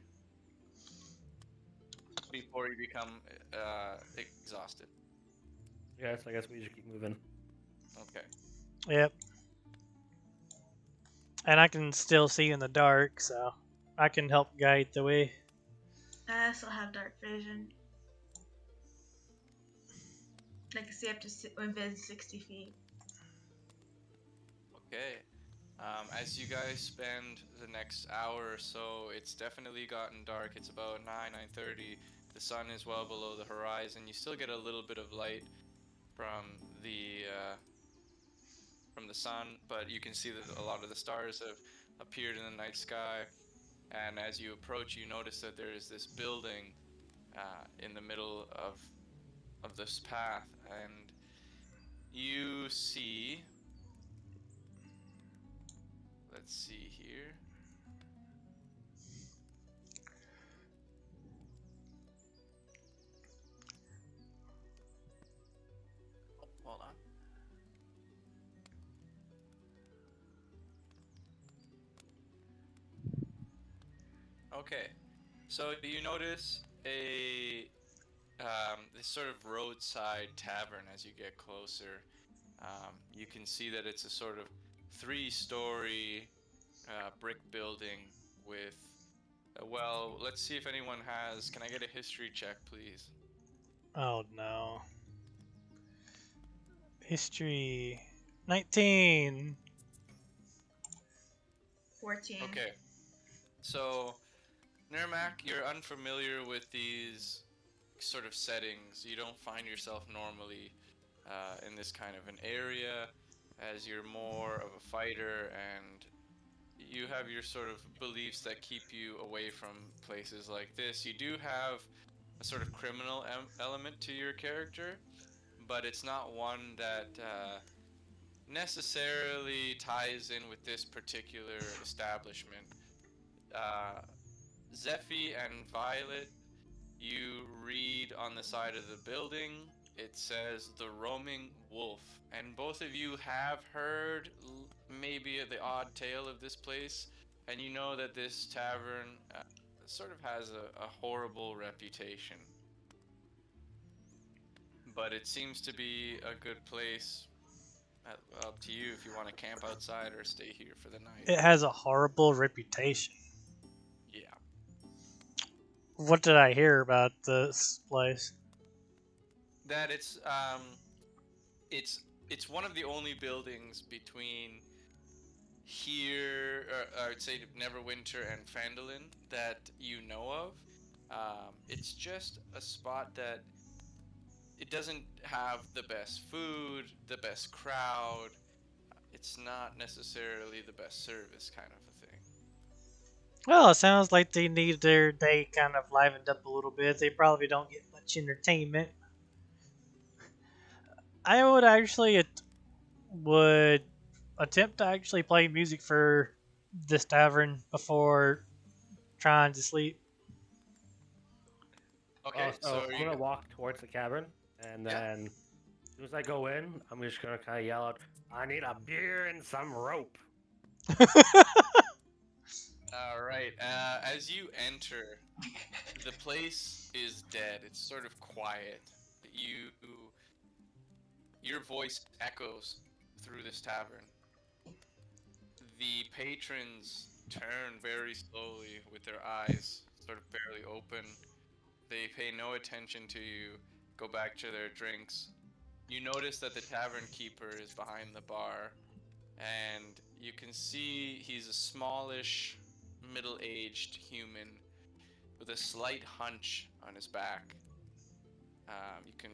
before you become exhausted. Yes, I guess we just keep moving. Okay. Yep. And I can still see in the dark, so I can help guide the way. I also have dark vision. I can see up to within 60 feet. Okay. As you guys spend the next hour or so, it's definitely gotten dark. It's about 9:30. The sun is well below the horizon. You still get a little bit of light from the sun, but you can see that a lot of the stars have appeared in the night sky. And as you approach, you notice that there is this building in the middle of this path, and you see. Let's see here. Oh, hold on. Okay, so you notice this sort of roadside tavern as you get closer. You can see that it's a sort of three-story brick building with. Well, let's see if anyone has. Can I get a history check, please? Oh no. History 19. 14. Okay, so Nirmak, you're unfamiliar with these sort of settings. You don't find yourself normally in this kind of an area, as you're more of a fighter and you have your sort of beliefs that keep you away from places like this. You do have a sort of criminal element to your character, but it's not one that necessarily ties in with this particular establishment. Uh, Zephy and Violet, you read on the side of the building, it says the roaming wolf. And both of you have heard maybe the odd tale of this place. And you know that this tavern sort of has a horrible reputation. But it seems to be a good place. Up to you if you want to camp outside or stay here for the night. It has a horrible reputation. Yeah. What did I hear about this place? That it's one of the only buildings between here, or I would say Neverwinter and Fandolin that you know of. It's just a spot that it doesn't have the best food, the best crowd. It's not necessarily the best service kind of a thing. Well, it sounds like they need their day kind of livened up a little bit. They probably don't get much entertainment. I would actually would attempt to actually play music for this tavern before trying to sleep. Okay, so I'm gonna walk towards the cavern, and Yeah. then as soon as I go in, I'm just gonna kind of yell out, "I need a beer and some rope." all right. As you enter, the place is dead. It's sort of quiet. Your voice echoes through this tavern. The patrons turn very slowly with their eyes sort of barely open. They pay no attention to you, go back to their drinks. You notice that the tavern keeper is behind the bar, and you can see he's a smallish, middle-aged human with a slight hunch on his back. You can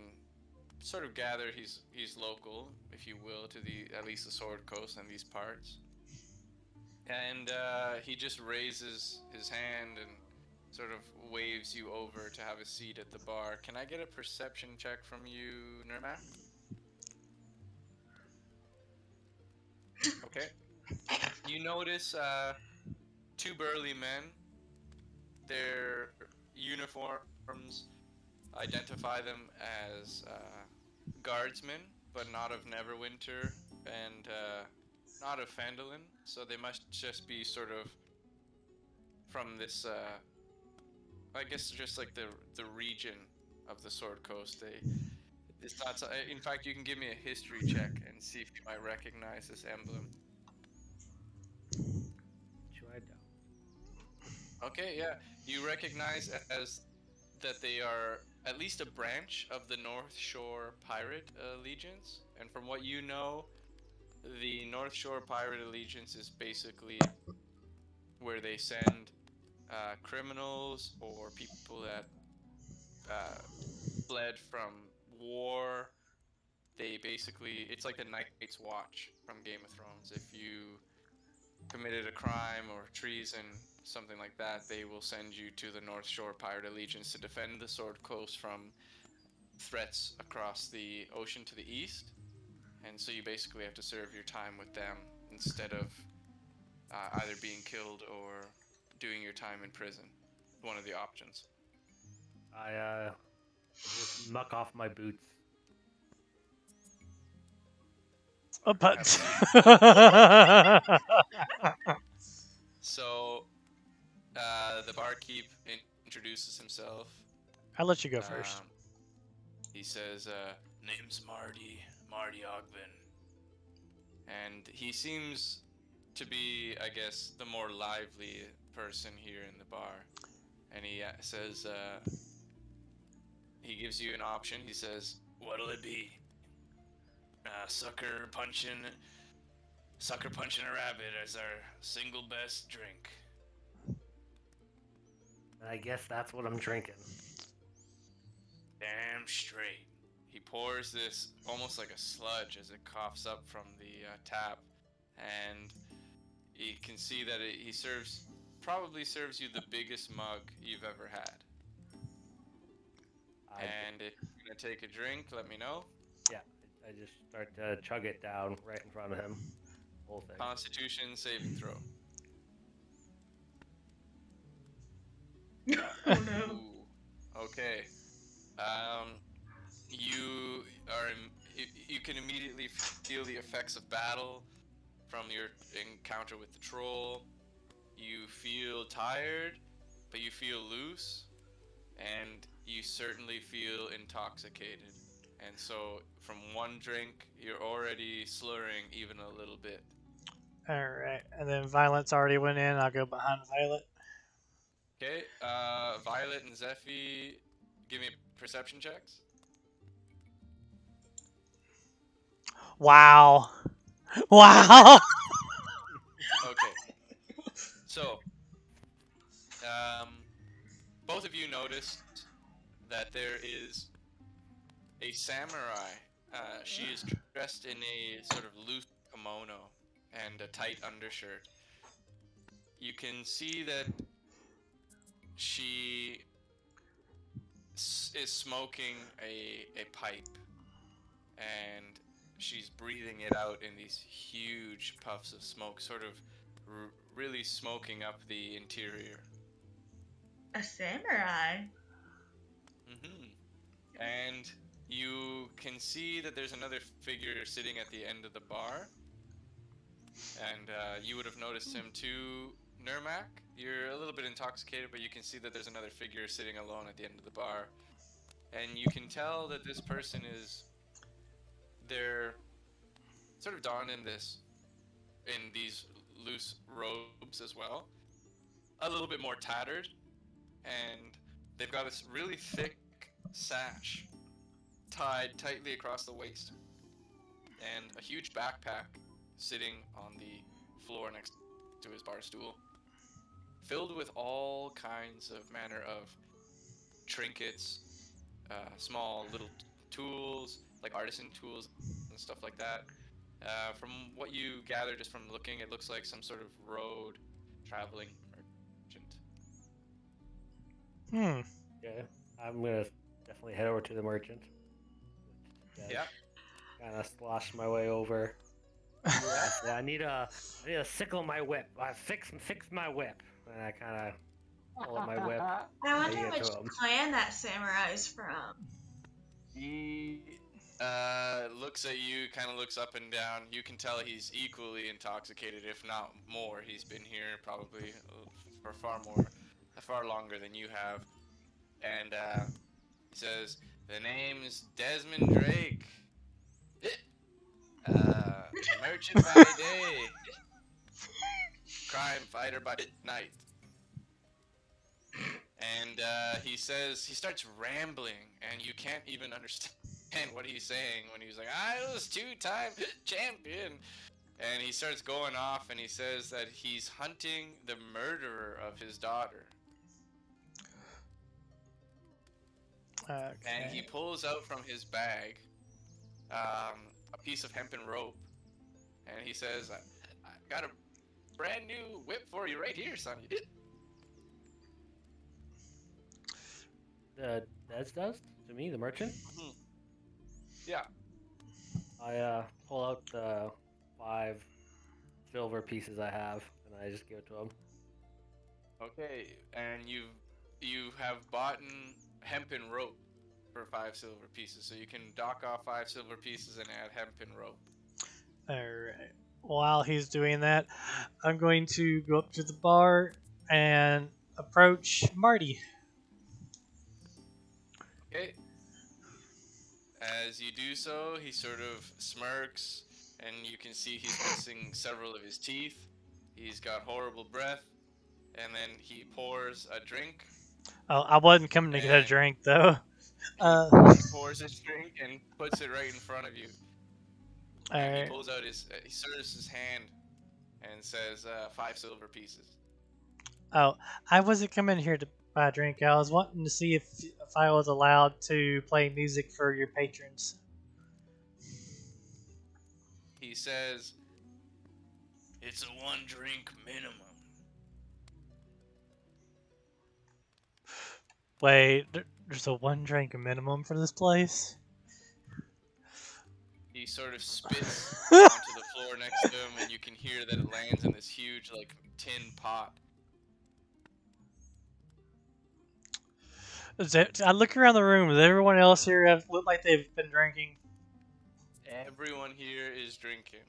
sort of gather he's local, if you will, to the at least the Sword Coast and these parts. And he just raises his hand and sort of waves you over to have a seat at the bar. Can I get a perception check from you, Nermac? Okay. You notice two burly men. Their uniforms identify them as guardsmen, but not of Neverwinter and not of Phandalin. So they must just be sort of from this, I guess, just like the region of the Sword Coast. It's not. In fact, you can give me a history check and see if you might recognize this emblem. Try down. Okay, yeah, you recognize as that they are at least a branch of the North Shore Pirate Allegiance, and from what you know, the North Shore Pirate Allegiance is basically where they send criminals or people that fled from war. They basically, it's like the Night's Watch from Game of Thrones. If you committed a crime or treason, something like that, they will send you to the North Shore Pirate Allegiance to defend the Sword Coast from threats across the ocean to the east. And so you basically have to serve your time with them instead of either being killed or doing your time in prison. One of the options. I just muck off my boots. But So the barkeep introduces himself. I'll let you go first. He says, name's Marty Ogben. And he seems to be, I guess, the more lively person here in the bar. And he says, he gives you an option. He says, what'll it be? Sucker punching a rabbit as our single best drink. I guess that's what I'm drinking. Damn straight. He pours this almost like a sludge as it coughs up from the tap, and you can see that he probably serves you the biggest mug you've ever had. And if you're gonna take a drink, let me know. Yeah, I just start to chug it down right in front of him. Whole thing. Constitution saving throw. Oh no. Ooh. Okay. You can immediately feel the effects of battle from your encounter with the troll. You feel tired, but you feel loose, and you certainly feel intoxicated. And so, from one drink, you're already slurring even a little bit. All right, and then Violence already went in. I'll go behind Violet. Okay, Violet and Zephy, give me perception checks. Wow. Wow. Okay. So, both of you noticed that there is a samurai. She is dressed in a sort of loose kimono and a tight undershirt. You can see that she is smoking a pipe, and she's breathing it out in these huge puffs of smoke, sort of really smoking up the interior. A samurai. And you can see that there's another figure sitting at the end of the bar, and you would have noticed him too, Nermac. You're a little bit intoxicated, but you can see that there's another figure sitting alone at the end of the bar, and you can tell that this person they're sort of donned in these loose robes as well, a little bit more tattered, and they've got this really thick sash tied tightly across the waist, and a huge backpack sitting on the floor next to his bar stool, filled with all kinds of manner of trinkets, small little tools, like artisan tools and stuff like that. From what you gather just from looking, it looks like some sort of road traveling merchant. Hmm. Yeah, I'm gonna definitely head over to the merchant. Yeah. Kind of slosh my way over. Yeah, I need a sickle my whip. Fix my whip. And I kind of pull up my whip. I wonder Hand it which to him. clan that samurai is from. He looks at you, kind of looks up and down. You can tell he's equally intoxicated, if not more. He's been here probably for far longer than you have. And he says, "The name's Desmond Drake. Merchant by day, crime fighter by night." And he starts rambling, and you can't even understand what he's saying when he's like, "I was two-time champion." And he starts going off, and he says that he's hunting the murderer of his daughter. Okay. And he pulls out from his bag a piece of hempen rope, and he says, I got a brand new whip for you right here, son. Des does to me, the merchant. Yeah. I pull out the 5 silver pieces I have, and I just give it to him. Okay, and you have bought hempen rope for 5 silver pieces, so you can dock off 5 silver pieces and add hempen rope. Alright. While he's doing that, I'm going to go up to the bar and approach Marty. Okay. As you do so, he sort of smirks, and you can see he's missing several of his teeth. He's got horrible breath, and then he pours a drink. Oh, I wasn't coming to get a And drink, though. He pours his drink and puts it right in front of you. And he Alright. pulls out he serves his hand and says, 5 silver pieces. Oh, I wasn't coming here to buy a drink. I was wanting to see if I was allowed to play music for your patrons. He says, "It's a 1 drink minimum." Wait, there's a 1 drink minimum for this place? He sort of spits onto the floor next to him, and you can hear that it lands in this huge, like, tin pot. I look around the room. Does everyone else here look like they've been drinking? Everyone here is drinking.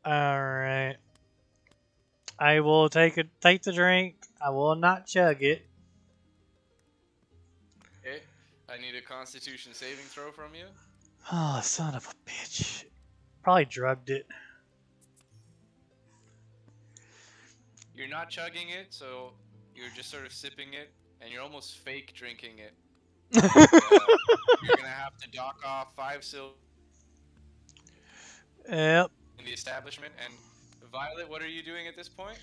Alright. I will take the drink. I will not chug it. Okay, I need a Constitution saving throw from you. Oh, son of a bitch. Probably drugged it. You're not chugging it, so you're just sort of sipping it, and you're almost fake drinking it. You're gonna have to dock off 5 silver Yep. in the establishment. And Violet, what are you doing at this point?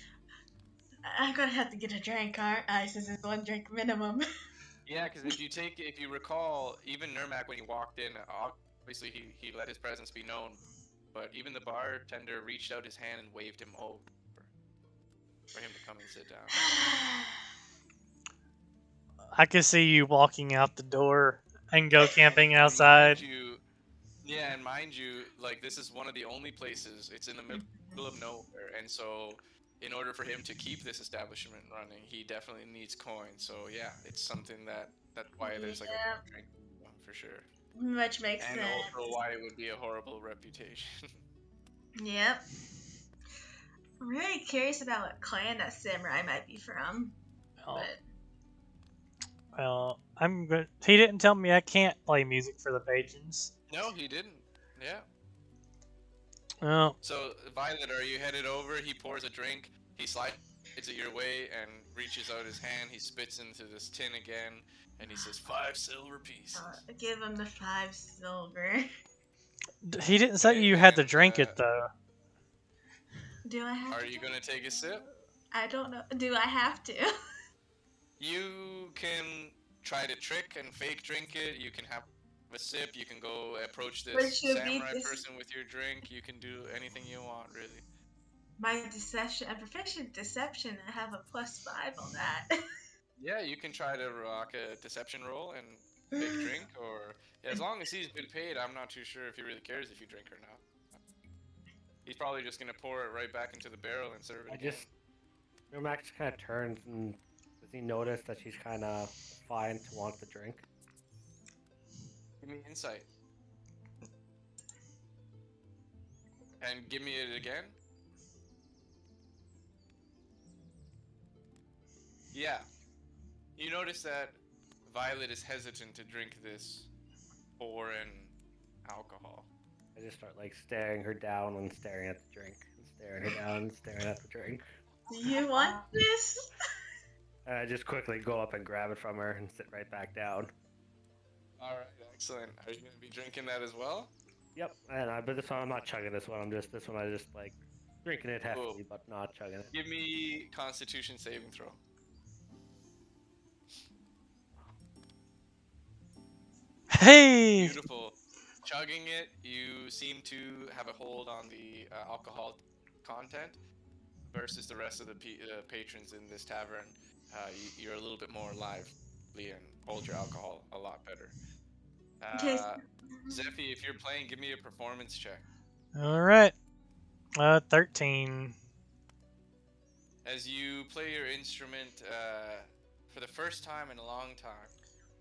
I'm gonna have to get a drink, aren't I? Since it's 1 drink minimum. Yeah, because if you recall, even Nurmak when he walked in, obviously he let his presence be known, but even the bartender reached out his hand and waved him over for him to come and sit down. I can see you walking out the door and go camping outside. And mind you, like, this is one of the only places, it's in the middle of nowhere, and so in order for him to keep this establishment running, he definitely needs coin. So yeah, it's something that's why there's like a drink for sure. Which makes and sense. also why it would be a horrible reputation. Yep. I'm really curious about what clan that samurai might be from. Oh, But well, I'm good. He didn't tell me I can't play music for the patrons. No, he didn't. Yeah. Well, So, Violet, are you headed over? He pours a drink. He slides it your way and reaches out his hand. He spits into this tin again, and he says, 5 silver pieces. Give him the 5 silver. he didn't say Okay, you had to and drink it though. Do I have are to? you gonna take a sip? I don't know. Do I have to? You can try to trick and fake drink it. You can have a sip. You can go approach What this should be samurai this? person with your drink. You can do anything you want, really. My deception, a proficient deception. I have a +5 on that. Yeah, you can try to rock a deception roll and fake drink, or as long as he's been paid, I'm not too sure if he really cares if you drink or not. He's probably just gonna pour it right back into the barrel and serve it I again. just, Max kind of turns and does he notice that she's kind of fine to want the drink? Give me insight. And give me it again. Yeah. You notice that Violet is hesitant to drink this foreign alcohol. I just start like staring her down and staring at the drink, and staring her down and staring at the drink. Do you want this? And I just quickly go up and grab it from her and sit right back down. Alright, excellent. Are you gonna be drinking that as well? Yep, but this one I'm not chugging this one. I just like drinking it heftily, but not chugging it. Give me Constitution saving throw. Hey! Beautiful. Chugging it, you seem to have a hold on the alcohol content versus the rest of the patrons in this tavern. You're a little bit more lively and hold your alcohol a lot better. Okay. Zephy, if you're playing, give me a performance check. All right. 13. As you play your instrument for the first time in a long time,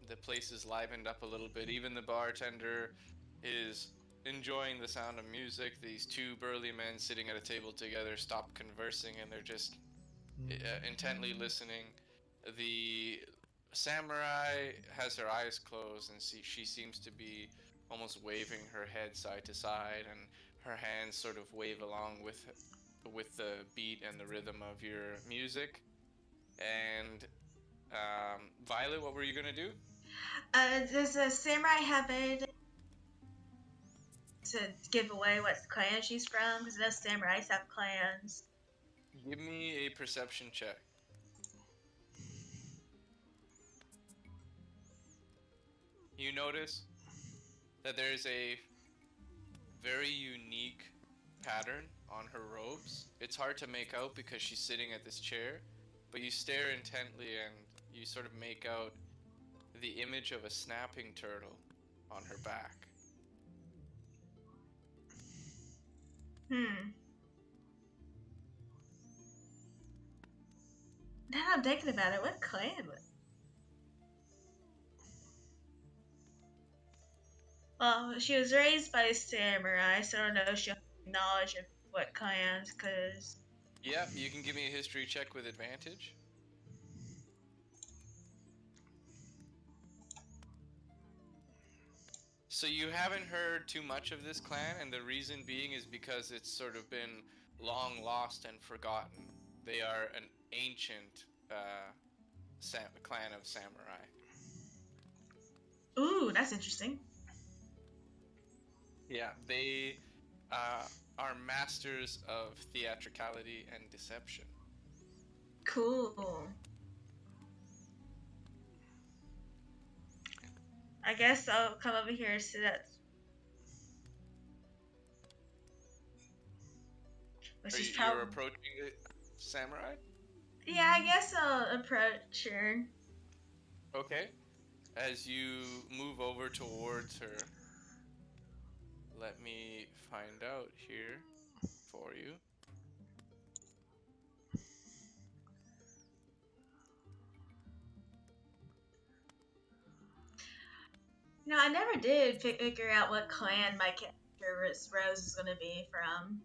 the place is livened up a little bit. Even the bartender is enjoying the sound of music. These two burly men sitting at a table together stop conversing and they're just intently listening. The samurai has her eyes closed and she seems to be almost waving her head side to side, and her hands sort of wave along with the beat and the rhythm of your music. And Violet, what were you gonna do? Does a samurai have it to give away what clan she's from? Because those samurais have clans. Give me a perception check. You notice that there's a very unique pattern on her robes. It's hard to make out because she's sitting at this chair, but you stare intently and you sort of make out the image of a snapping turtle on her back. Now I'm thinking about it, what clan would? Well, she was raised by a samurai, so I don't know if she'll have knowledge of what clans, because... Yeah, you can give me a history check with advantage. So you haven't heard too much of this clan, and the reason being is because it's sort of been long lost and forgotten. They are an ancient clan of samurai. Ooh, that's interesting. Yeah, they are masters of theatricality and deception. Cool. I guess I'll come over here so that... You're approaching the samurai? Yeah, I guess I'll approach her. Okay. As you move over towards her, let me find out here for you. No, I never did figure out what clan my character Rose is going to be from.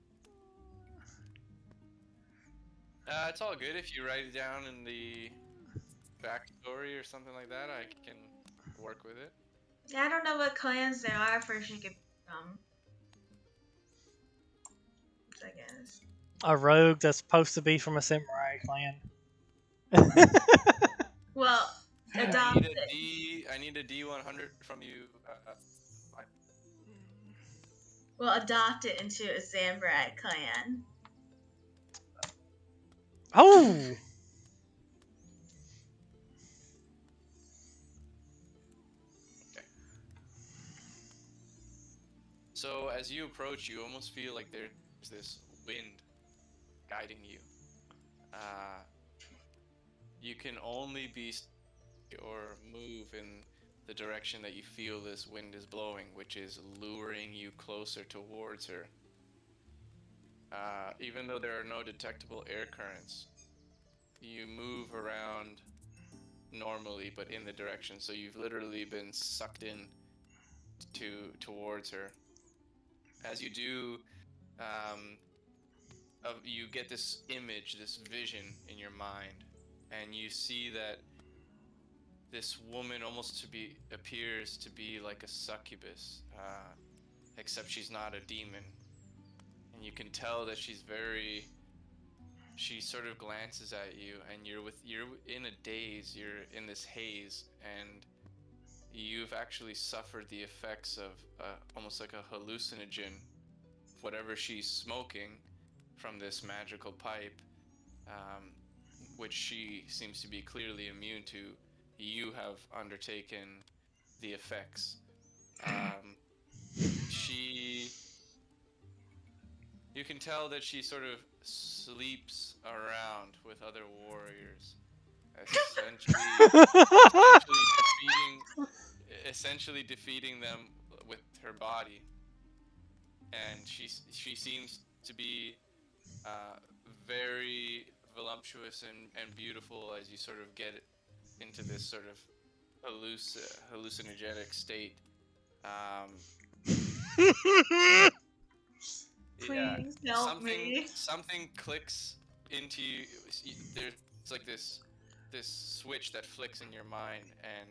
It's all good. If you write it down in the backstory or something like that, I can work with it. Yeah, I don't know what clans there are for she could be from. I guess. A rogue that's supposed to be from a samurai clan. Well, adopt it. I need a D100 from you. Well, adopt it into a samurai clan. Oh! So as you approach, you almost feel like there's this wind guiding you. You can only be or move in the direction that you feel this wind is blowing, which is luring you closer towards her. Even though there are no detectable air currents, you move around normally, but in the direction. So you've literally been sucked in towards her. As you do, you get this image, this vision in your mind, and you see that this woman appears to be like a succubus, except she's not a demon. And you can tell that she sort of glances at you, and you're in a daze, you're in this haze, and you've actually suffered the effects of almost like a hallucinogen, whatever she's smoking from this magical pipe, which she seems to be clearly immune to. You have undertaken the effects. You can tell that she sort of sleeps around with other warriors, essentially defeating them with her body. And she seems to be very voluptuous and beautiful as you sort of get into this sort of hallucinogenic state. Please help me. Something clicks into you. There's like this switch that flicks in your mind, and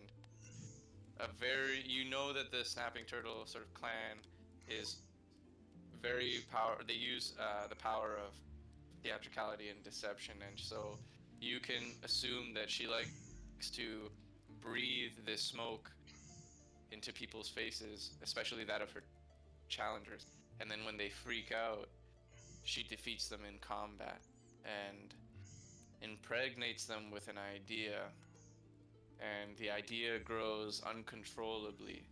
you know that the Snapping Turtle sort of clan is very they use the power of theatricality and deception, and so you can assume that she likes to breathe this smoke into people's faces, especially that of her challengers, and then when they freak out, she defeats them in combat and impregnates them with an idea, and the idea grows uncontrollably,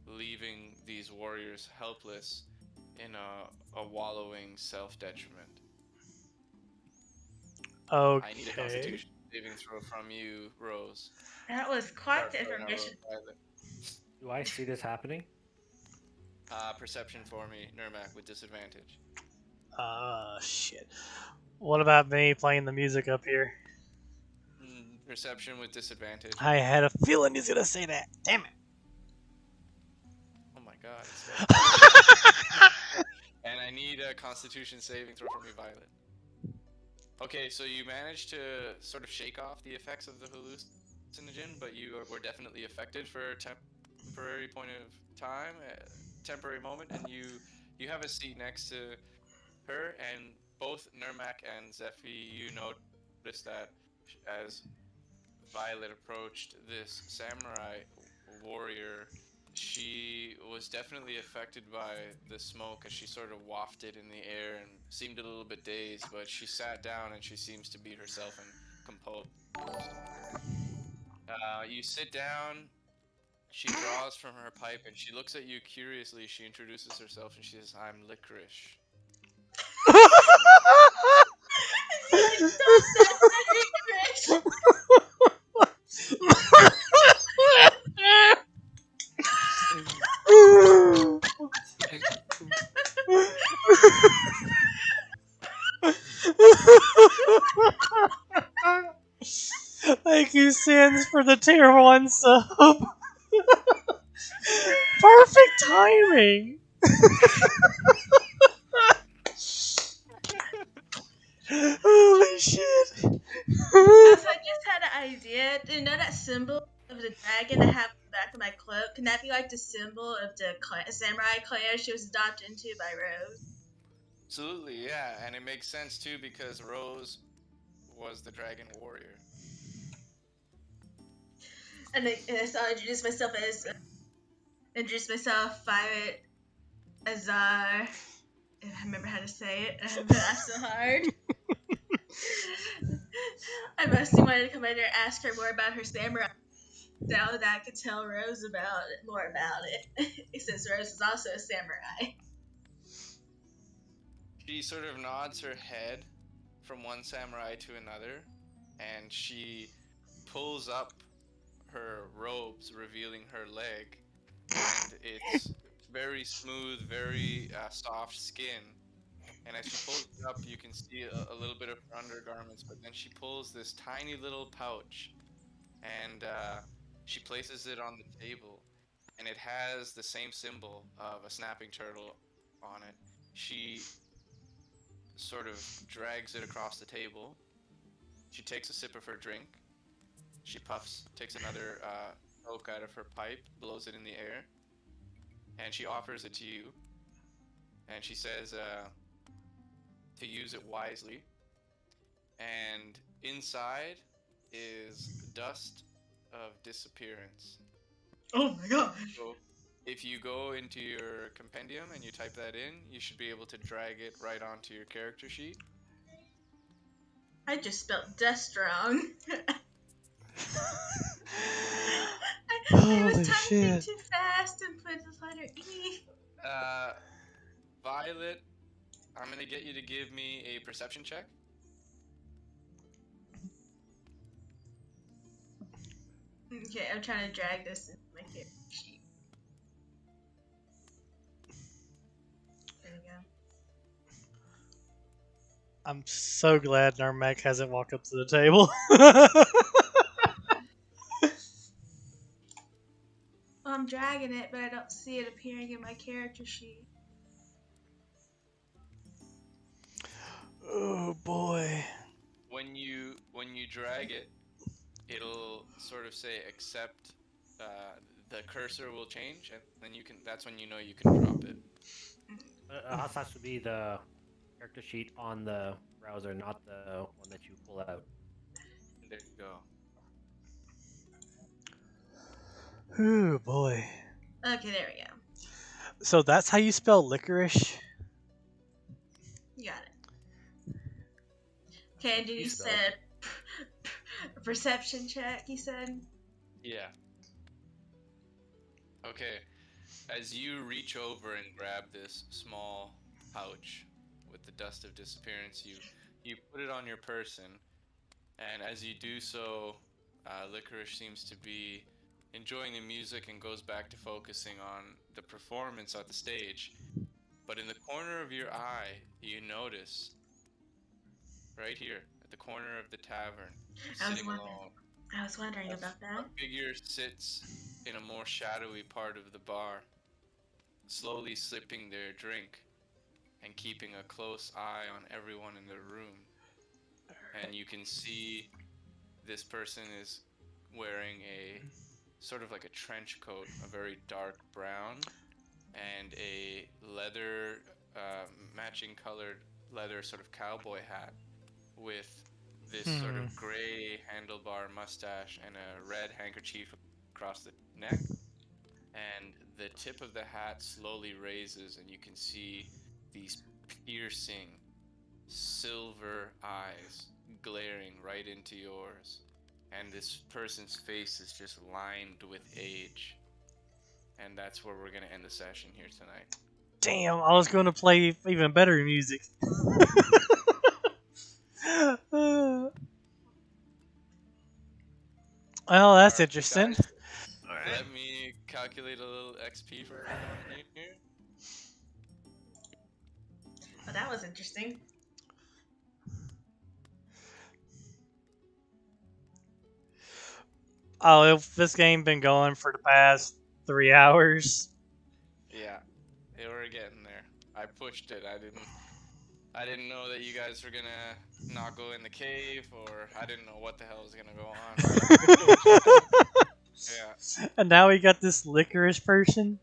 leaving these warriors helpless in a wallowing self-detriment. Okay. I need a Constitution saving throw from you, Rose. That was quite the information. Do I see this happening? Perception for me, Nurmak, with disadvantage. Shit. What about me playing the music up here? Perception with disadvantage. I had a feeling he's gonna say that. Damn it. Oh my god. And I need a Constitution saving throw from you, Violet. Okay, so you managed to sort of shake off the effects of the hallucinogen, but you were definitely affected for a temporary point of time, temporary moment, and you have a seat next to her, and both Nurmak and Zephy, you noticed that as Violet approached this samurai warrior, she was definitely affected by the smoke as she sort of wafted in the air and seemed a little bit dazed, but she sat down and she seems to be herself and composed. You sit down, she draws from her pipe and she looks at you curiously. She introduces herself and she says, "I'm Licorice." Thank you, Sins, for the tier 1 sub. Perfect timing. Holy shit. Also, I just had an idea. Do you know that symbol of the dragon I have on the back of my cloak? Can that be like the symbol of the samurai clan she was adopted into by Rose? Absolutely, yeah, and it makes sense too because Rose was the dragon warrior. And so I introduced myself Pirate Azar. I remember how to say it. I laughed so hard. I mostly wanted to come in there and ask her more about her samurai. So that I could tell Rose more about it, since Rose is also a samurai. She sort of nods her head from one samurai to another, and she pulls up her robes, revealing her leg, and it's very smooth, very soft skin. And as she pulls it up, you can see a little bit of her undergarments, but then she pulls this tiny little pouch, and she places it on the table, and it has the same symbol of a snapping turtle on it. She sort of drags it across the table. She takes a sip of her drink. She puffs, takes another poke out of her pipe, blows it in the air, and she offers it to you. And she says to use it wisely. And inside is dust of disappearance. Oh my god! So if you go into your compendium and you type that in, you should be able to drag it right onto your character sheet. I just spelled dust wrong. I was Holy typing shit. too fast and put the letter E. Violet, I'm gonna get you to give me a perception check. Okay, I'm trying to drag this into my character sheet. There we go. I'm so glad Narmek hasn't walked up to the table. Well, I'm dragging it, but I don't see it appearing in my character sheet. Oh boy. When you drag it, it'll sort of say accept. The cursor will change, and then you can. That's when you know you can drop it. It also has to be the character sheet on the browser, not the one that you pull out. There you go. Oh boy. Okay, there we go. So that's how you spell licorice? You got it. Okay, and you spelled. said perception check, you said? Yeah. Okay. As you reach over and grab this small pouch with the dust of disappearance, you put it on your person, and as you do so, Licorice seems to be enjoying the music and goes back to focusing on the performance on the stage. But in the corner of your eye, you notice, right here, at the corner of the tavern, sitting alone, I was wondering about that. a figure sits in a more shadowy part of the bar, slowly sipping their drink and keeping a close eye on everyone in the room. And you can see this person is wearing a sort of like a trench coat, a very dark brown, and a leather, matching colored leather sort of cowboy hat with this sort of gray handlebar mustache and a red handkerchief across the neck. And the tip of the hat slowly raises, and you can see these piercing silver eyes glaring right into yours. And this person's face is just lined with age. And that's where we're going to end the session here tonight. Damn, I was going to play even better music. Well, that's interesting. Guys, let me calculate a little XP for everyone here. Oh, that was interesting. Oh, this game been going for the past 3 hours. Yeah, we're getting there. I pushed it. I didn't know that you guys were gonna not go in the cave, or I didn't know what the hell was gonna go on. Yeah. And now we got this licorice person.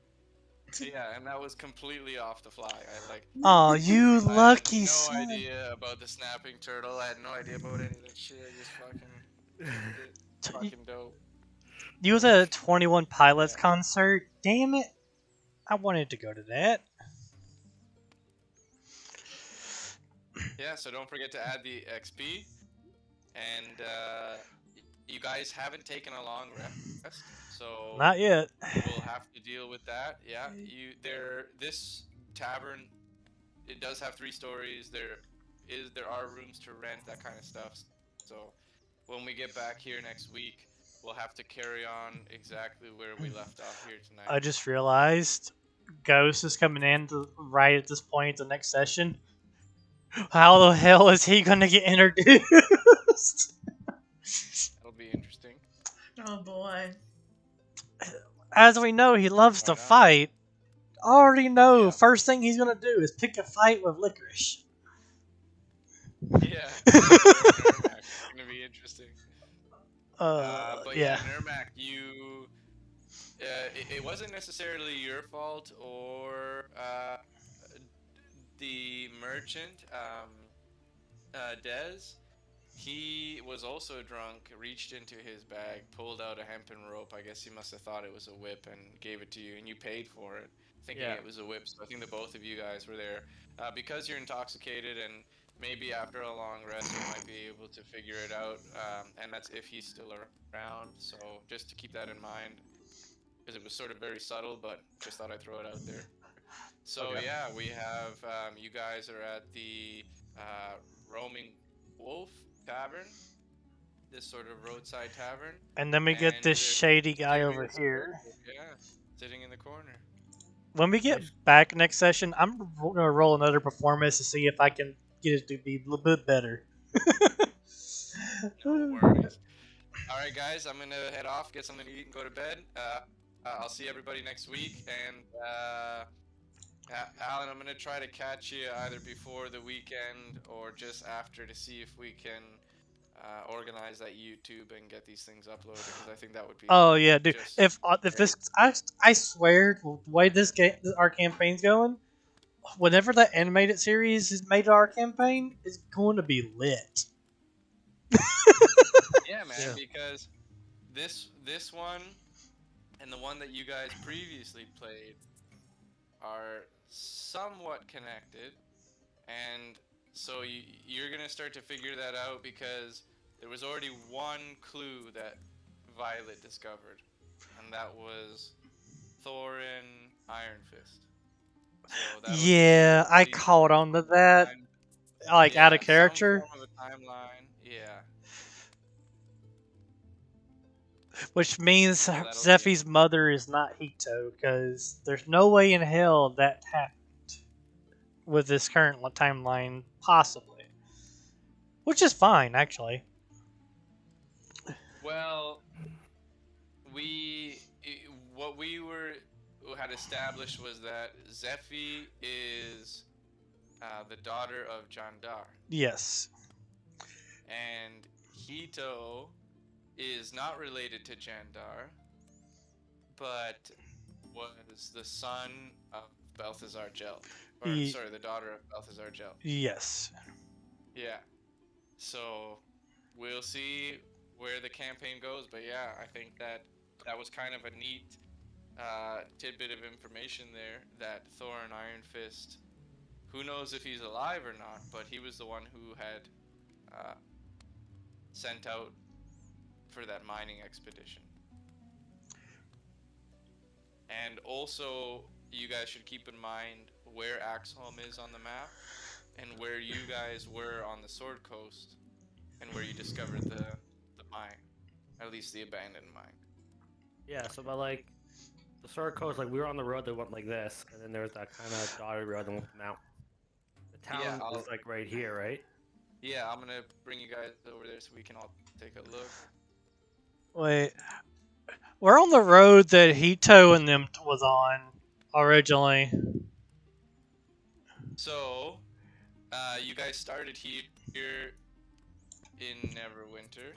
Yeah, and that was completely off the fly. Oh, you I had lucky no son. idea about the snapping turtle. I had no idea about any of that shit. I just fucking picked it. Fucking dope. You was at a 21 Pilots Yeah. concert. Damn it. I wanted to go to that. Yeah, so don't forget to add the XP. And you guys haven't taken a long rest, so Not yet. we'll have to deal with that. Yeah, this tavern, it does have 3 stories. There are rooms to rent, that kind of stuff. So when we get back here next week, we'll have to carry on exactly where we left off here tonight. I just realized Ghost is coming in right at this point, the next session. How the hell is he gonna get introduced? That'll be interesting. Oh boy. As we know, he loves to Right on. fight. Already know, Yeah. first thing he's gonna do is pick a fight with Licorice. Yeah. Nermac. It's gonna be interesting. But yeah, Nermac, it wasn't necessarily your fault or the merchant, Dez. He was also drunk, reached into his bag, pulled out a hempen rope. I guess he must have thought it was a whip and gave it to you, and you paid for it, thinking Yeah. it was a whip. So I think that both of you guys were there. Because you're intoxicated and maybe after a long rest you might be able to figure it out, and that's if he's still around. So just to keep that in mind, because it was sort of very subtle, but just thought I'd throw it out there. So Okay. yeah, we have you guys are at the Roaming Wolf Tavern, this sort of roadside tavern, And then we get and this there's shady guy over mysterious here. character, yeah, sitting in the corner. When we get Nice. back next session, I'm gonna roll another performance to see if I can get it to be a little bit better. No worries. All right, guys, I'm gonna head off, get something to eat, and go to bed. I'll see everybody next week, and Alan, I'm gonna try to catch you either before the weekend or just after to see if we can organize that YouTube and get these things uploaded, because I think that would be. Oh yeah, dude. Just If great. this, I swear, the way this game, our campaign's going, whenever that animated series is made our campaign, it's going to be lit. Yeah, man, Yeah. because this one and the one that you guys previously played are somewhat connected, and so you're gonna start to figure that out, because there was already one clue that Violet discovered, and that was Thorin Iron Fist. So that'll give you Yeah, I at least caught on to that, time- like out of some character, form of a timeline. Yeah. which means So that'll Zephy's mother is not Hito, because there's no way in hell that happened with this current timeline, possibly. Which is fine, actually. Well, what we had established was that Zephy is the daughter of Jandar, Yes. and Hito is not related to Jandar, but was the son of Balthazar Gelt. Or, sorry, the daughter of Balthazar Gelt. Yes. Yeah. So we'll see where the campaign goes, but yeah, I think that was kind of a neat tidbit of information there, that Thorin Iron Fist, who knows if he's alive or not, but he was the one who had sent out for that mining expedition. And also, you guys should keep in mind where Axholm is on the map, and where you guys were on the Sword Coast, and where you discovered the mine, at least the abandoned mine. Yeah, so but like the Sword Coast, like we were on the road that went like this, and then there was that kind of dotted road that went with the mountain. The town is like right here, right? Yeah, I'm gonna bring you guys over there so we can all take a look. Wait. We're on the road that Hito and them was on originally. So, you guys started here in Neverwinter.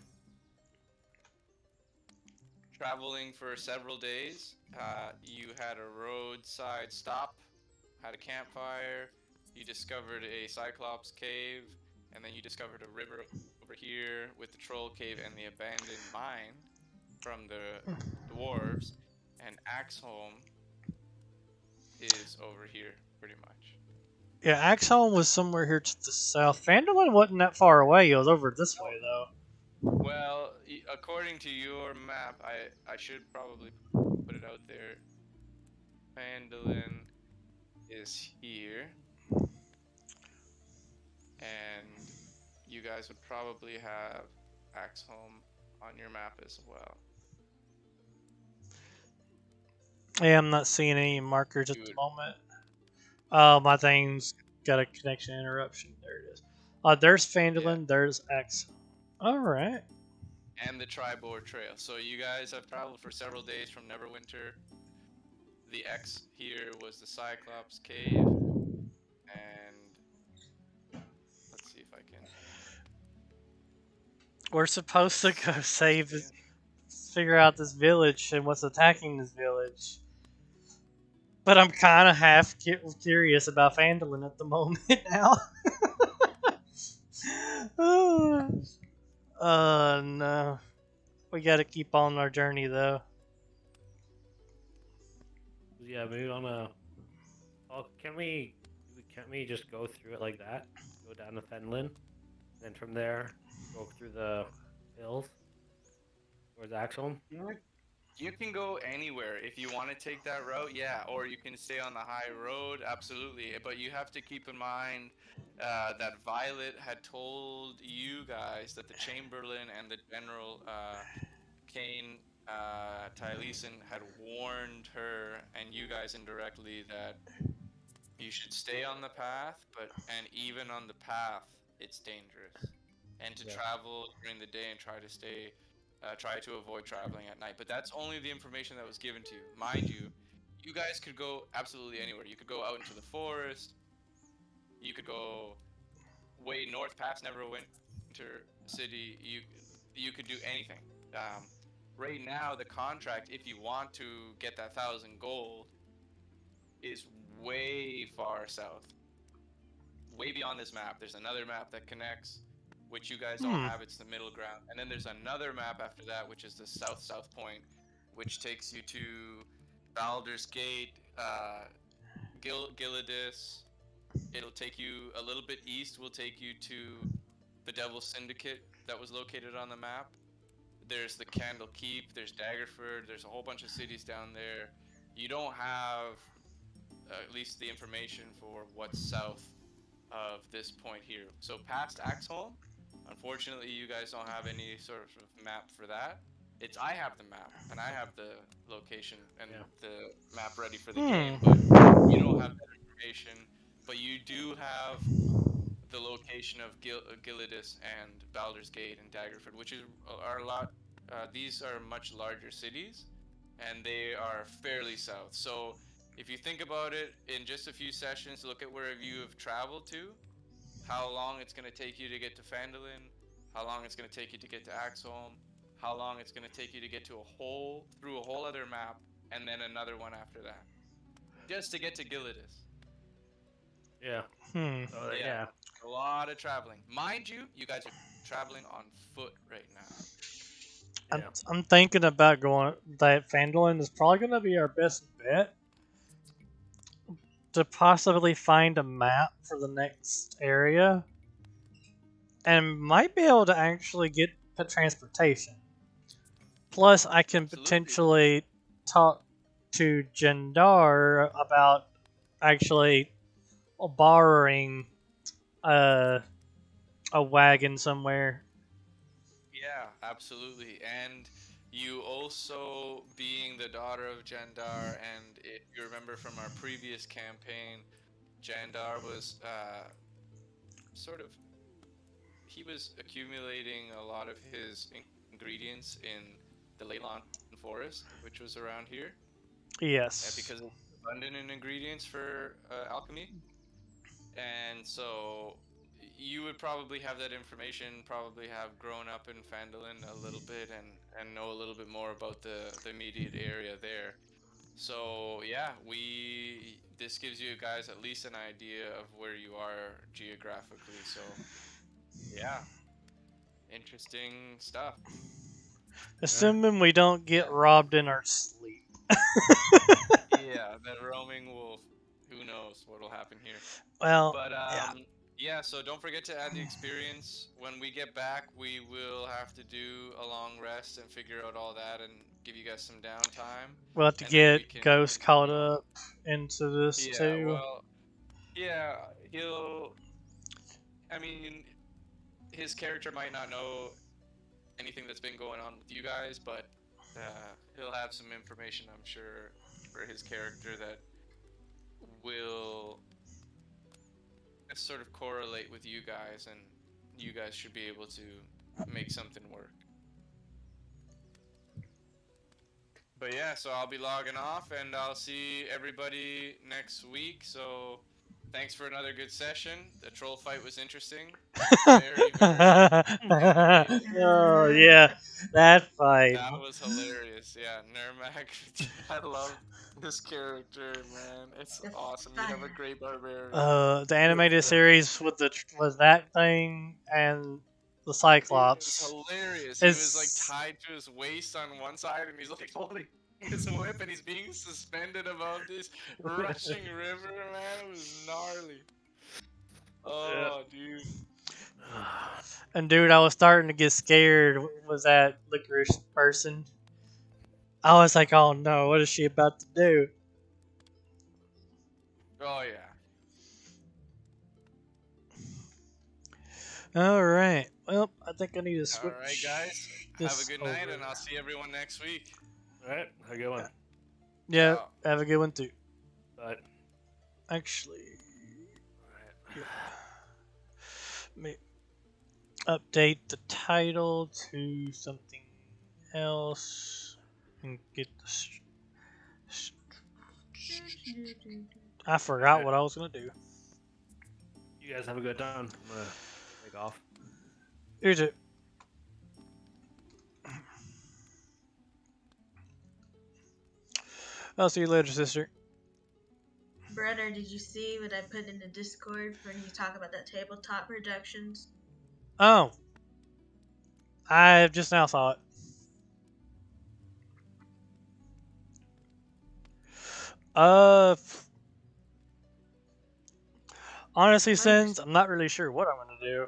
traveling for several days. You had a roadside stop, had a campfire, you discovered a Cyclops cave, and then you discovered a river over here with the troll cave and the abandoned mine from the dwarves, and Axholm is over here, pretty much. Yeah, Axholm was somewhere here to the south. Phandalin wasn't that far away. It was over this way, though. Well, according to your map, I should probably put it out there. Phandalin is here, and you guys would probably have Axholm on your map as well. Yeah, I'm not seeing any markers at the Dude. moment. My thing's got a connection interruption. There it is. There's Phandalin. There's Axholm. All right. And the Tribord Trail. So you guys have traveled for several days from Neverwinter. The X here was the Cyclops Cave, and let's see if I can. We're supposed to go figure out this village and what's attacking this village. But I'm kind of half curious about Phandalin at the moment now. No. We gotta keep on our journey, though. Yeah, maybe on a. Oh, can't we just go through it like that? Go down to Fenlin, then from there go through the hills towards Axholm. You can go anywhere if you want to take that route, yeah, or you can stay on the high road, absolutely. But you have to keep in mind that Violet had told you guys that the Chamberlain and the General Kane Tyleeson had warned her and you guys indirectly that you should stay on the path, and even on the path, it's dangerous, and to travel during the day and try to avoid traveling at night. But that's only the information that was given to you. Mind you, you guys could go absolutely anywhere. You could go out into the forest. You could go way north past Neverwinter City. You could do anything. Right now, the contract, if you want to get that 1,000 gold, is way far south. Way beyond this map. There's another map that connects, which you guys don't have. It's the middle ground. And then there's another map after that, which is the south point, which takes you to Baldur's Gate, Giledas. It'll take you a little bit east. Will take you to the Devil's Syndicate that was located on the map. There's the Candle Keep. There's Daggerford. There's a whole bunch of cities down there. You don't have at least the information for what's south of this point here. So past Axholm, unfortunately, you guys don't have any sort of map for that. I have the map, and I have the location and the map ready for the game, but you don't have that information. But you do have the location of Giledas and Baldur's Gate and Daggerford, which are a lot. These are much larger cities, and they are fairly south. So if you think about it, in just a few sessions, look at where you have traveled to, how long it's going to take you to get to Phandalin, how long it's going to take you to get to Axholm, how long it's going to take you to get to through a whole other map, and then another one after that, just to get to Giledas. Yeah. Yeah. A lot of traveling. Mind you, you guys are traveling on foot right now. I'm thinking about going. That Phandalin is probably going to be our best bet to possibly find a map for the next area, and might be able to actually get transportation. Plus, I can potentially talk to Jandar about actually borrowing a wagon somewhere. Yeah, absolutely. And you also, being the daughter of Jandar, and if you remember from our previous campaign, Jandar was he was accumulating a lot of his ingredients in the Leyland forest, which was around here. Yes. Because it's abundant in ingredients for alchemy. And so you would probably have that information, probably have grown up in Fandolin a little bit and know a little bit more about the immediate area there. So yeah, we this gives you guys at least an idea of where you are geographically. So yeah, interesting stuff. Assuming we don't get Yeah. robbed in our sleep. Yeah, that roaming wolf. Who knows what'll happen here? Well, But yeah. yeah. So don't forget to add the experience. When we get back, we will have to do a long rest and figure out all that and give you guys some downtime, We'll have to and then we get can Ghost caught continue. up into this Yeah. too. Well. Yeah. He'll. I mean, his character might not know anything that's been going on with you guys, but he'll have some information, I'm sure, for his character that will sort of correlate with you guys, and you guys should be able to make something work. But yeah, so I'll be logging off, and I'll see everybody next week. So thanks for another good session. The troll fight was interesting. Very, very animated. Oh yeah, that fight. That was hilarious. Yeah, Nermac. I love this character, man. It's The awesome. You have a fire. great barbarian. The animated series with was that thing and the It was Cyclops. hilarious. He was like It's tied to his waist on one side, and he's like holding his whip, and he's being suspended above this rushing river. Man, it was gnarly. Oh, dude. and dude, I was starting to get scared. Was that licorice person? I was like, oh no, what is she about to do? Oh yeah. All right. Well, I think I need to All switch. right, guys. Have a this good night, over. and I'll see everyone next week. All right, have a good one. Yeah, Ciao. have a good one too. But Actually, all right. let me update the title to something else and get the. I forgot what I was gonna do. You guys have a good time. I'm gonna take off. Here's it. I'll see you later, sister. Brother, did you see what I put in the Discord when you talk about that tabletop productions? Oh, I just now saw it. Honestly, since I'm not really sure what I'm gonna do.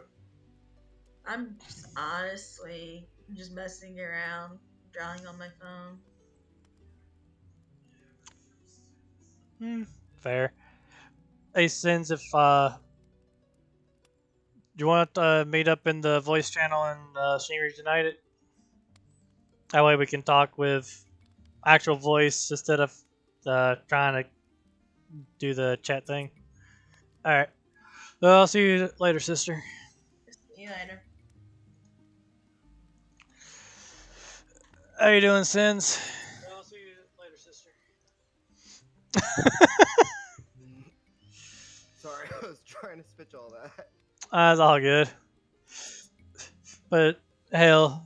I'm just honestly just messing around, drawing on my phone. Fair. Hey, Sins, if do you want to meet up in the voice channel and Scenery United? That way we can talk with actual voice instead of trying to do the chat thing. All right. Well, I'll see you later, sister. See you later. How you doing, Sins? I'll see you later, sister. Sorry, I was trying to switch all that. That's all good. But hell,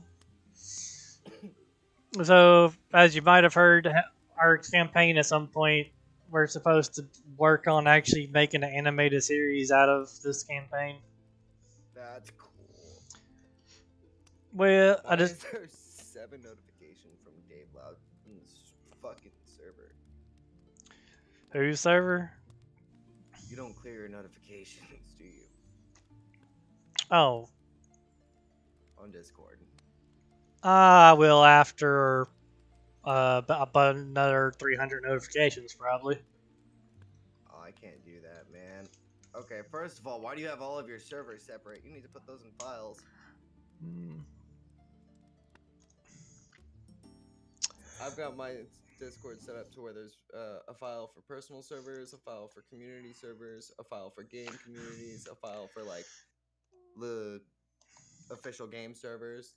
so as you might have heard, our campaign at some point we're supposed to work on actually making an animated series out of this campaign. That's cool. Well, Why I just is there 7 notification from Dave Loud in this fucking server? whose server? You don't clear your notifications, do you? Oh, On Discord. I will after about another 300 notifications probably. Oh, I can't do that, man. Okay, first of all, why do you have all of your servers separate? You need to put those in files. I've got my Discord set up to where there's a file for personal servers, a file for community servers, a file for game communities, a file for like the official game servers,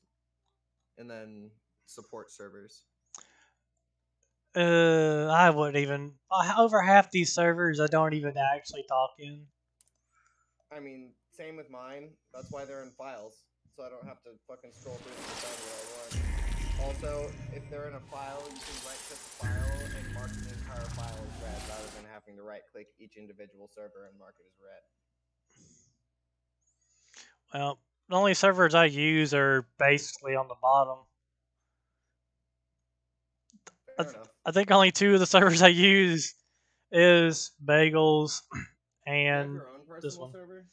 and then support servers. I wouldn't even over half these servers I don't even actually talk in. I mean, Same with mine. That's why they're in files, so I don't have to fucking scroll through them to find what I want. Also, if they're in a file, you can right-click the file and mark the entire file as red, rather than having to right-click each individual server and mark it as red. Well, the only servers I use are basically on the bottom. Fair enough. I think only two of the servers I use is Bagels You have and your own this personal one. server?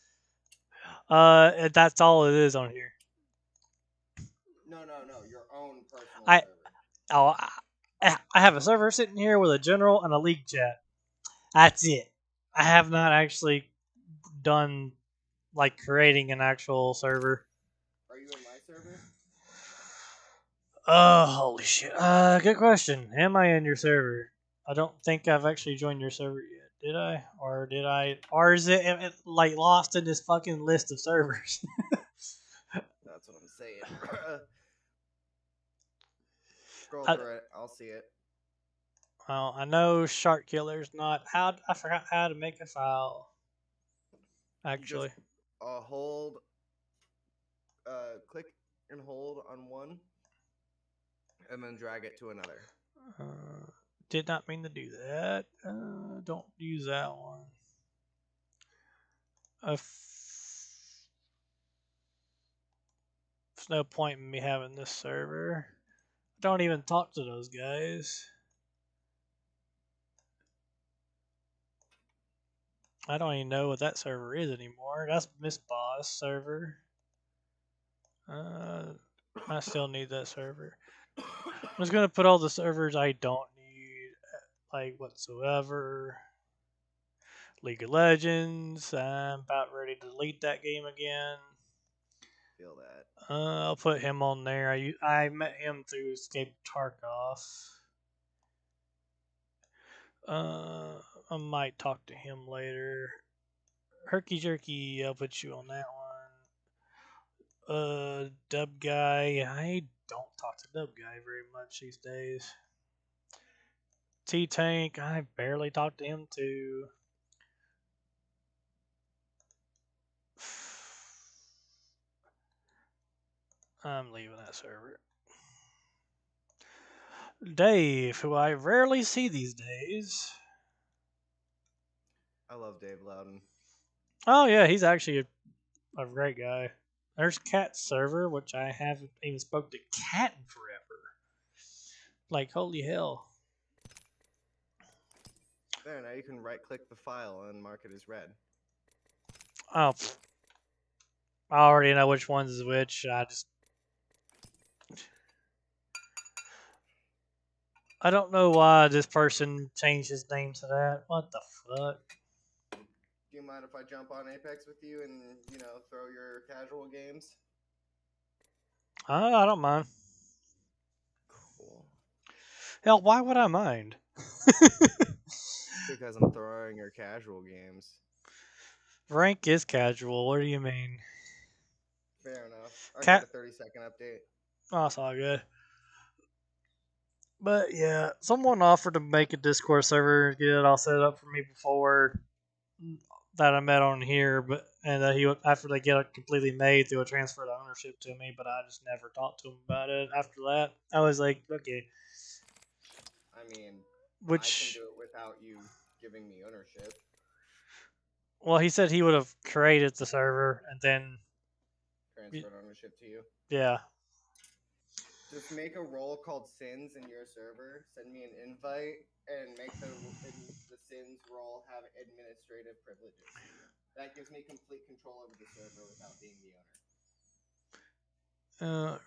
That's all it is on here. No, your own personal I- server. Oh, I have a server sitting here with a general and a league chat. That's it. I have not actually done like creating an actual server. Are you in my server? Oh, holy shit. Good question. Am I in your server? I don't think I've actually joined your server yet. Did I? Or did I? Or is it like lost in this fucking list of servers? That's what I'm saying. Scroll I- through it. I'll see it. Well, I know Shark Killer's not. I forgot how to make a file. Actually, Just click and hold on one, and then drag it to another. did not mean to do that. Don't use that one. There's no point in me having this server. I don't even talk to those guys. I don't even know what that server is anymore. That's Miss Boss server. I still need that server. I'm just gonna put all the servers I don't need, like whatsoever. League of Legends. I'm about ready to delete that game again. Feel that. I'll put him on there. I met him through Escape Tarkov. I might talk to him later. Herky Jerky, I'll put you on that one. Dub Guy, I don't talk to Dub Guy very much these days. T Tank, I barely talk to him too. I'm leaving that server. Dave, who I rarely see these days. I love Dave Loudon. Oh yeah, he's actually a great guy. There's Cat's server, which I haven't even spoke to Cat in forever. Like holy hell. There, now you can right-click the file and mark it as red. Oh, I already know which one's is which. I don't know why this person changed his name to that. What the fuck? Do you mind if I jump on Apex with you and, throw your casual games? I don't mind. Cool. Hell, why would I mind? Because I'm throwing your casual games. Rank is casual. What do you mean? Fair enough. I Cat. got a 30-second update. Oh, it's all good. But yeah, someone offered to make a Discord server, get it all set up for me before that I met on here, but after they get it completely made, they would transfer the ownership to me. But I just never talked to him about it. After that, I was like, okay. I mean, I Which, can do it without you giving me ownership. well, he said he would have created the server and then, Transferred ownership to you. yeah. Just make a role called Sins in your server. Send me an invite and make the Sins role have administrative privileges. That gives me complete control over the server without being the owner.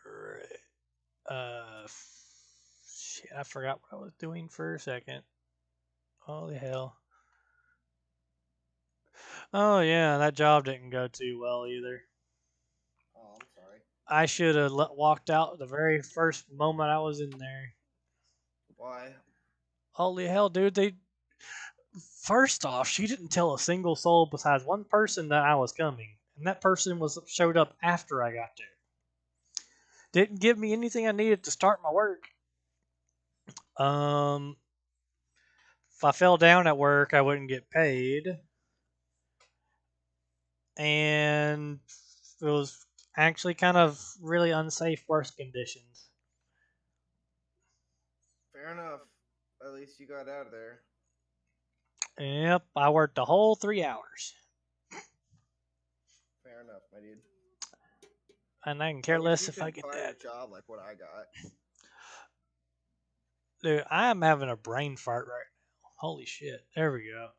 Shit, I forgot what I was doing for a second. Holy hell. Oh yeah, that job didn't go too well either. Oh, I'm sorry. I should have walked out the very first moment I was in there. Why? Holy hell, dude! First off, she didn't tell a single soul besides one person that I was coming, and that person showed up after I got there. Didn't give me anything I needed to start my work. If I fell down at work, I wouldn't get paid. and it was actually kind of really unsafe work conditions. Fair enough. At least you got out of there. Yep, I worked the whole 3 hours, Fair enough, my dude. and I can I care wish less you if could I get find that. a job like what I got. Dude, I am having a brain fart right now. Holy shit! There we go.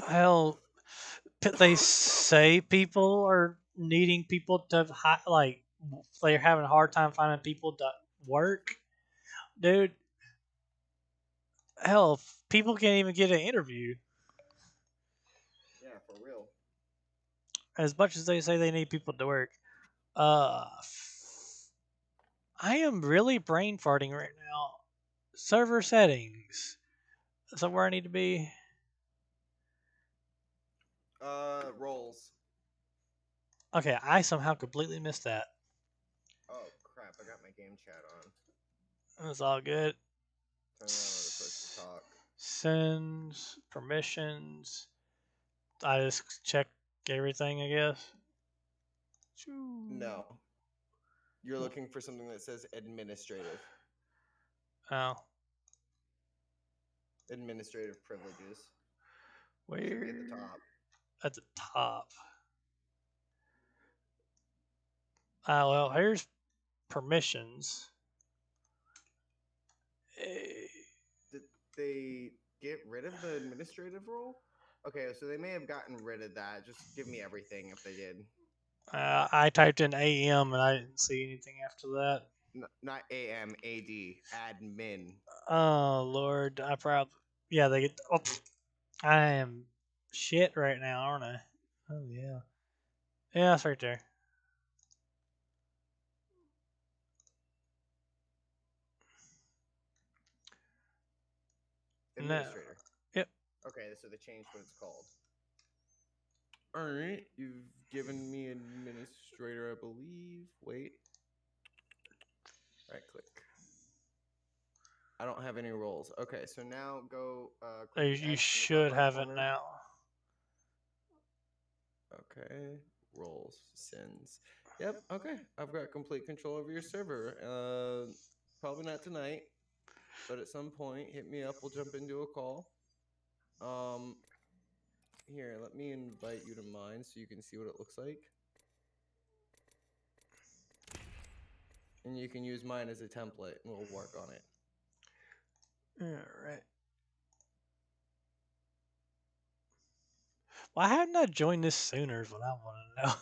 Hell, they say people are needing people to like they're having a hard time finding people to work, dude. Hell, people can't even get an interview. Yeah, for real. As much as they say they need people to work, uh, I am really brain farting right now. Server settings. Is that where I need to be? Roles. Okay, I somehow completely missed that. Oh crap! I got my game chat on. That's all good. Turn that on to push to talk. Sends, permissions. I just check everything, I guess. No. You're looking for something that says administrative. Oh, Administrative privileges. where? Should be at the top. At the top. Well, here's permissions. Did they get rid of the administrative role? Okay, so they may have gotten rid of that. Just give me everything if they did. I typed in AM and I didn't see anything after that. Not AM, AD, admin. Oh Lord, I probably they get. Oh, I am shit right now, aren't I? Oh yeah, yeah, that's right there. Administrator. Yep. Okay, so they changed what it's called. Alright, you've given me administrator, I believe. Wait. Right click. I don't have any roles. Okay, so now go. Click You X in the top should right have it corner. now. Okay, roles, sends. Yep. Okay, I've got complete control over your server. Probably not tonight, but at some point, hit me up. We'll jump into a call. Here, let me invite you to mine so you can see what it looks like. And you can use mine as a template, and we'll work on it. All right. Why hadn't I joined this sooner? Is what I want to know.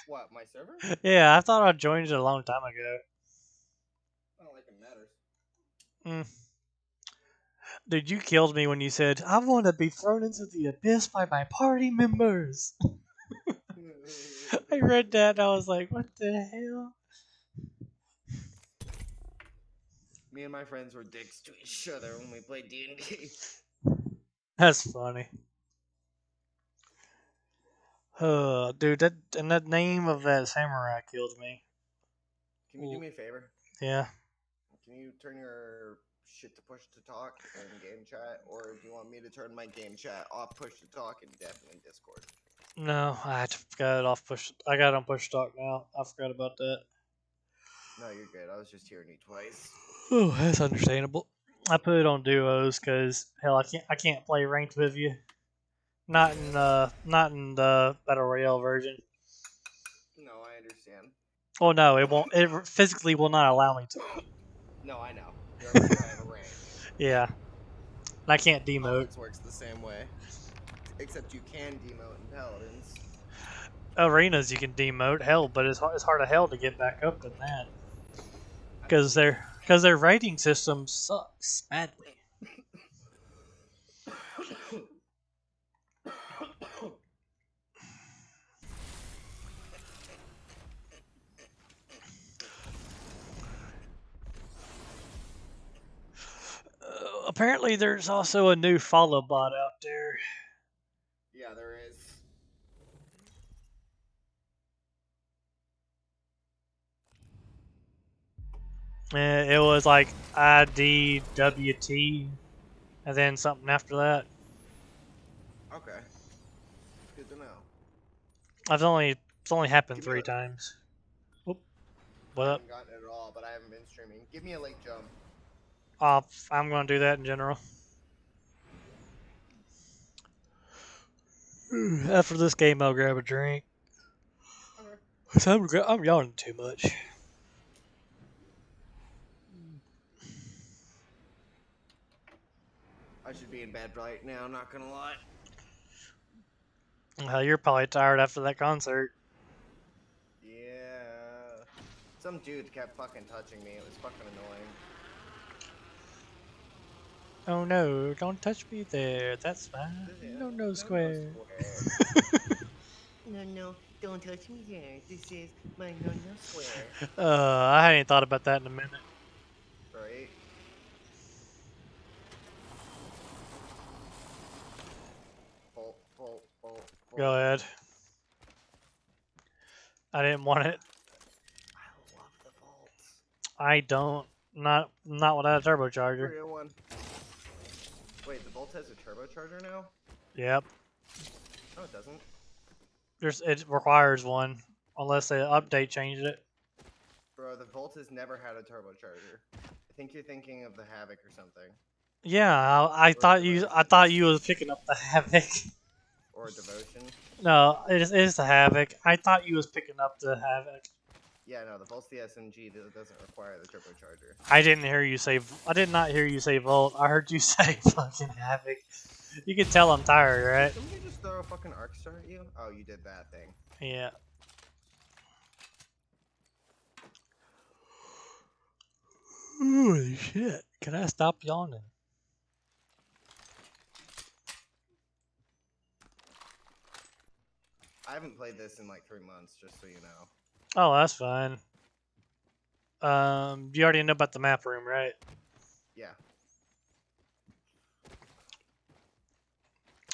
What, my server? Yeah, I thought I joined it a long time ago. I don't like it matters. Dude, you killed me when you said, I want to be thrown into the abyss by my party members. I read that and I was like, what the hell? Me and my friends were dicks to each other when we played D&D. That's funny. Dude, that name of that samurai killed me. Can you do me a favor? Yeah. Can you turn your shit to push to talk in game chat, or do you want me to turn my game chat off push to talk and deafen in Discord? No, I got it off push. I got it on push talk now. I forgot about that. No, you're good. I was just hearing you twice. Oh, that's understandable. I put it on duos because hell, I can't play ranked with you. Not in the battle royale version. No, I understand. Oh no, it won't. It physically will not allow me to. No, I know. You already know I have a rank. Yeah, and I can't demote. Paladins works the same way, except you can demote in Paladins. Arenas you can demote, hell, but it's hard as hell to get back up in that because their rating system sucks badly. Apparently, there's also a new follow bot out there. Yeah, there is. It was like IDWT. and then something after that. Okay. Good to know. It's only happened Give me 3 a- times. Oop. I What up? haven't gotten it at all, but I haven't been streaming. Give me a late jump. I'm gonna do that in general. After this game, I'll grab a drink. Okay. I'm yawning too much. I should be in bed right now, not gonna lie. You're probably tired after that concert. Yeah. Some dude kept fucking touching me. It was fucking annoying. Oh no, don't touch me there. That's fine. No, square. No, don't touch me there. This is my no square. I hadn't thought about that in a minute. Right? Bolt. Go ahead. I didn't want it. I love the bolts. I don't. Not without a turbocharger. 301. Wait, the Bolt has a turbocharger now? Yep. No, it doesn't. It requires one unless they update changed it. Bro, the Volt has never had a turbocharger. I think you're thinking of the Havoc or something. Yeah, I thought you was picking up the Havoc. Or Devotion. No, it is the Havoc. I thought you was picking up the Havoc. Yeah, no, the Volt's the SMG that doesn't require the turbocharger. I didn't hear you say. I did not hear you say Volt. I heard you say fucking Havoc. You can tell I'm tired, right? Did somebody just throw a fucking arc star at you? Oh, you did that thing. Yeah. Holy shit! Can I stop yawning? I haven't played this in like 3 months, just so you know. Oh, that's fine. You already know about the map room, right? Yeah.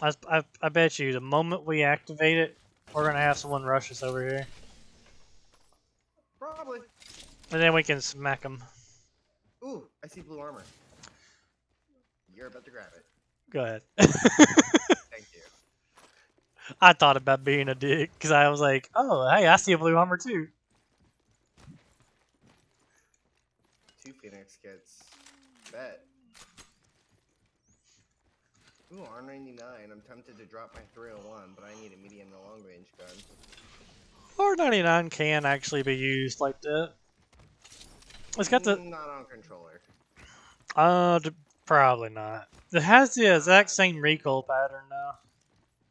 I bet you the moment we activate it, we're gonna have someone rush us over here, Probably. and then we can smack them. Ooh, I see blue armor. You're about to grab it. Go ahead. Thank you. I thought about being a dick because I was like, oh, hey, I see a blue armor too. 2 Phoenix kits. Bet. Ooh, R99. I'm tempted to drop my 301, but I need a medium to long range gun. R99 can actually be used like that. It's got the Not on controller. probably not. It has the exact same recoil pattern now.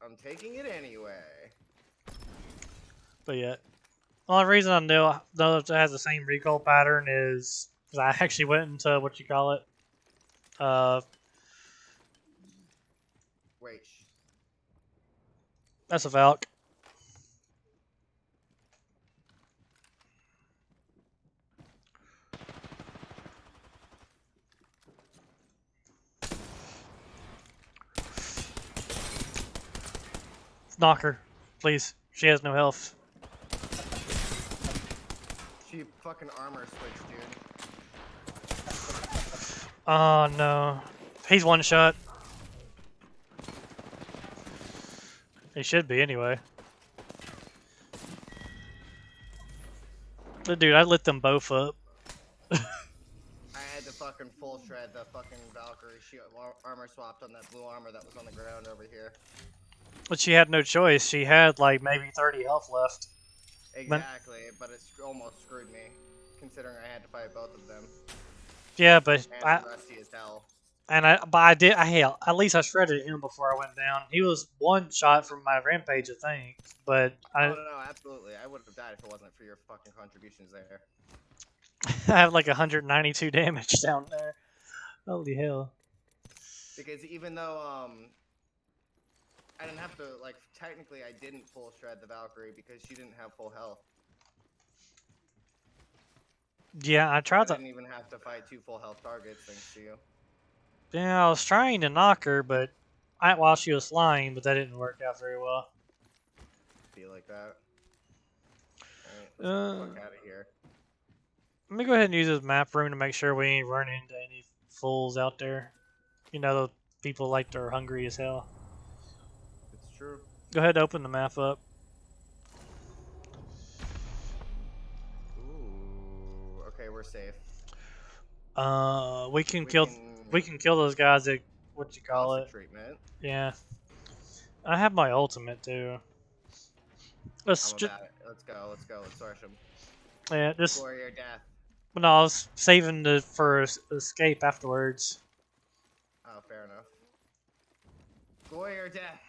I'm taking it anyway. But yeah, the only reason I know it has the same recoil pattern is because I actually went into what you call it. Wait. That's a Valk. Knock her, please. She has no health. She fucking armor switched, dude. Oh no, he's one shot. He should be anyway. Dude, I lit them both up. I had to fucking full shred the fucking Valkyrie. She armor swapped on that blue armor that was on the ground over here. But she had no choice. She had like maybe 30 health left. Exactly, but it almost screwed me, considering I had to fight both of them. Yeah, but And I'm rusty as hell. Hell, at least I shredded him before I went down. He was one shot from my rampage, I think. But No, absolutely. I would have died if it wasn't for your fucking contributions there. I have like 192 damage down there. Holy hell. Because even though, I didn't have to, like, technically I didn't full shred the Valkyrie because she didn't have full health. Yeah, I tried I to. didn't even have to fight 2 full health targets thanks to you. Yeah, I was trying to knock her, but while she was flying, but that didn't work out very well. Feel like that. Alright, let's get the fuck out of here. Let me go ahead and use this map room to make sure we ain't running into any fools out there. You know, people like they're hungry as hell. It's true. Go ahead and open the map up. Ooh. Okay, we're safe. We can kill those guys at what you call Toxic it. treatment. Yeah. I have my ultimate too. Let's I'm just about it. Let's go. Let's go. Let's rush him. yeah, just Glory or death. no, I was saving for escape afterwards. Oh, fair enough. Glory or death.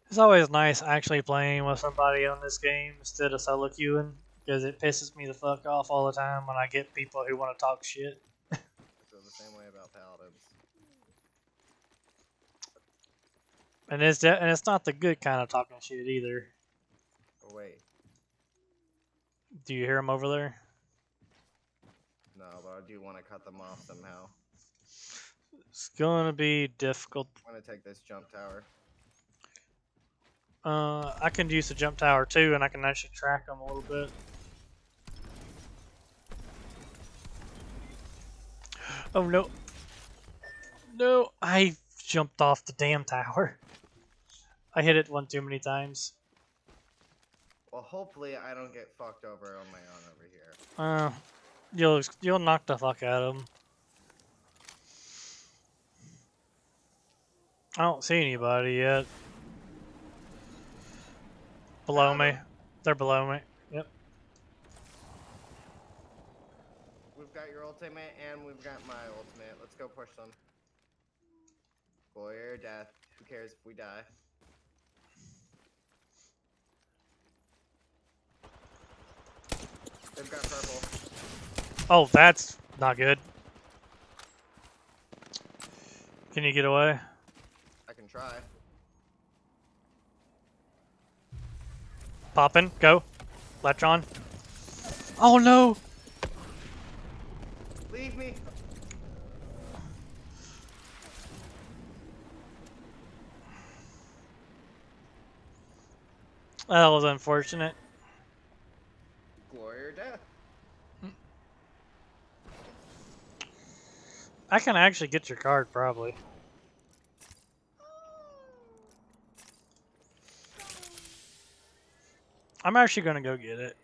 It's always nice actually playing with somebody on this game instead of solo queuing because it pisses me the fuck off all the time when I get people who want to talk shit. I feel the same way about paladins. And it's not the good kind of talking shit either. Oh wait, Do you hear them over there? no, but I do want to cut them off somehow. It's gonna be difficult. I'm gonna take this jump tower. I can use the jump tower too, and I can actually track them a little bit. Oh no! No, I jumped off the damn tower. I hit it one too many times. Well, hopefully I don't get fucked over on my own over here. You'll knock the fuck out of them. I don't see anybody yet. Below me. They're below me. Yep. We've got your ultimate and we've got my ultimate. Let's go push them. Glory or death. Who cares if we die? They've got purple. Oh, that's not good. Can you get away? I can try. Poppin', go. Electron. Oh no! Leave me. That was unfortunate. Glory or death. I can actually get your card, probably. I'm actually gonna go get it.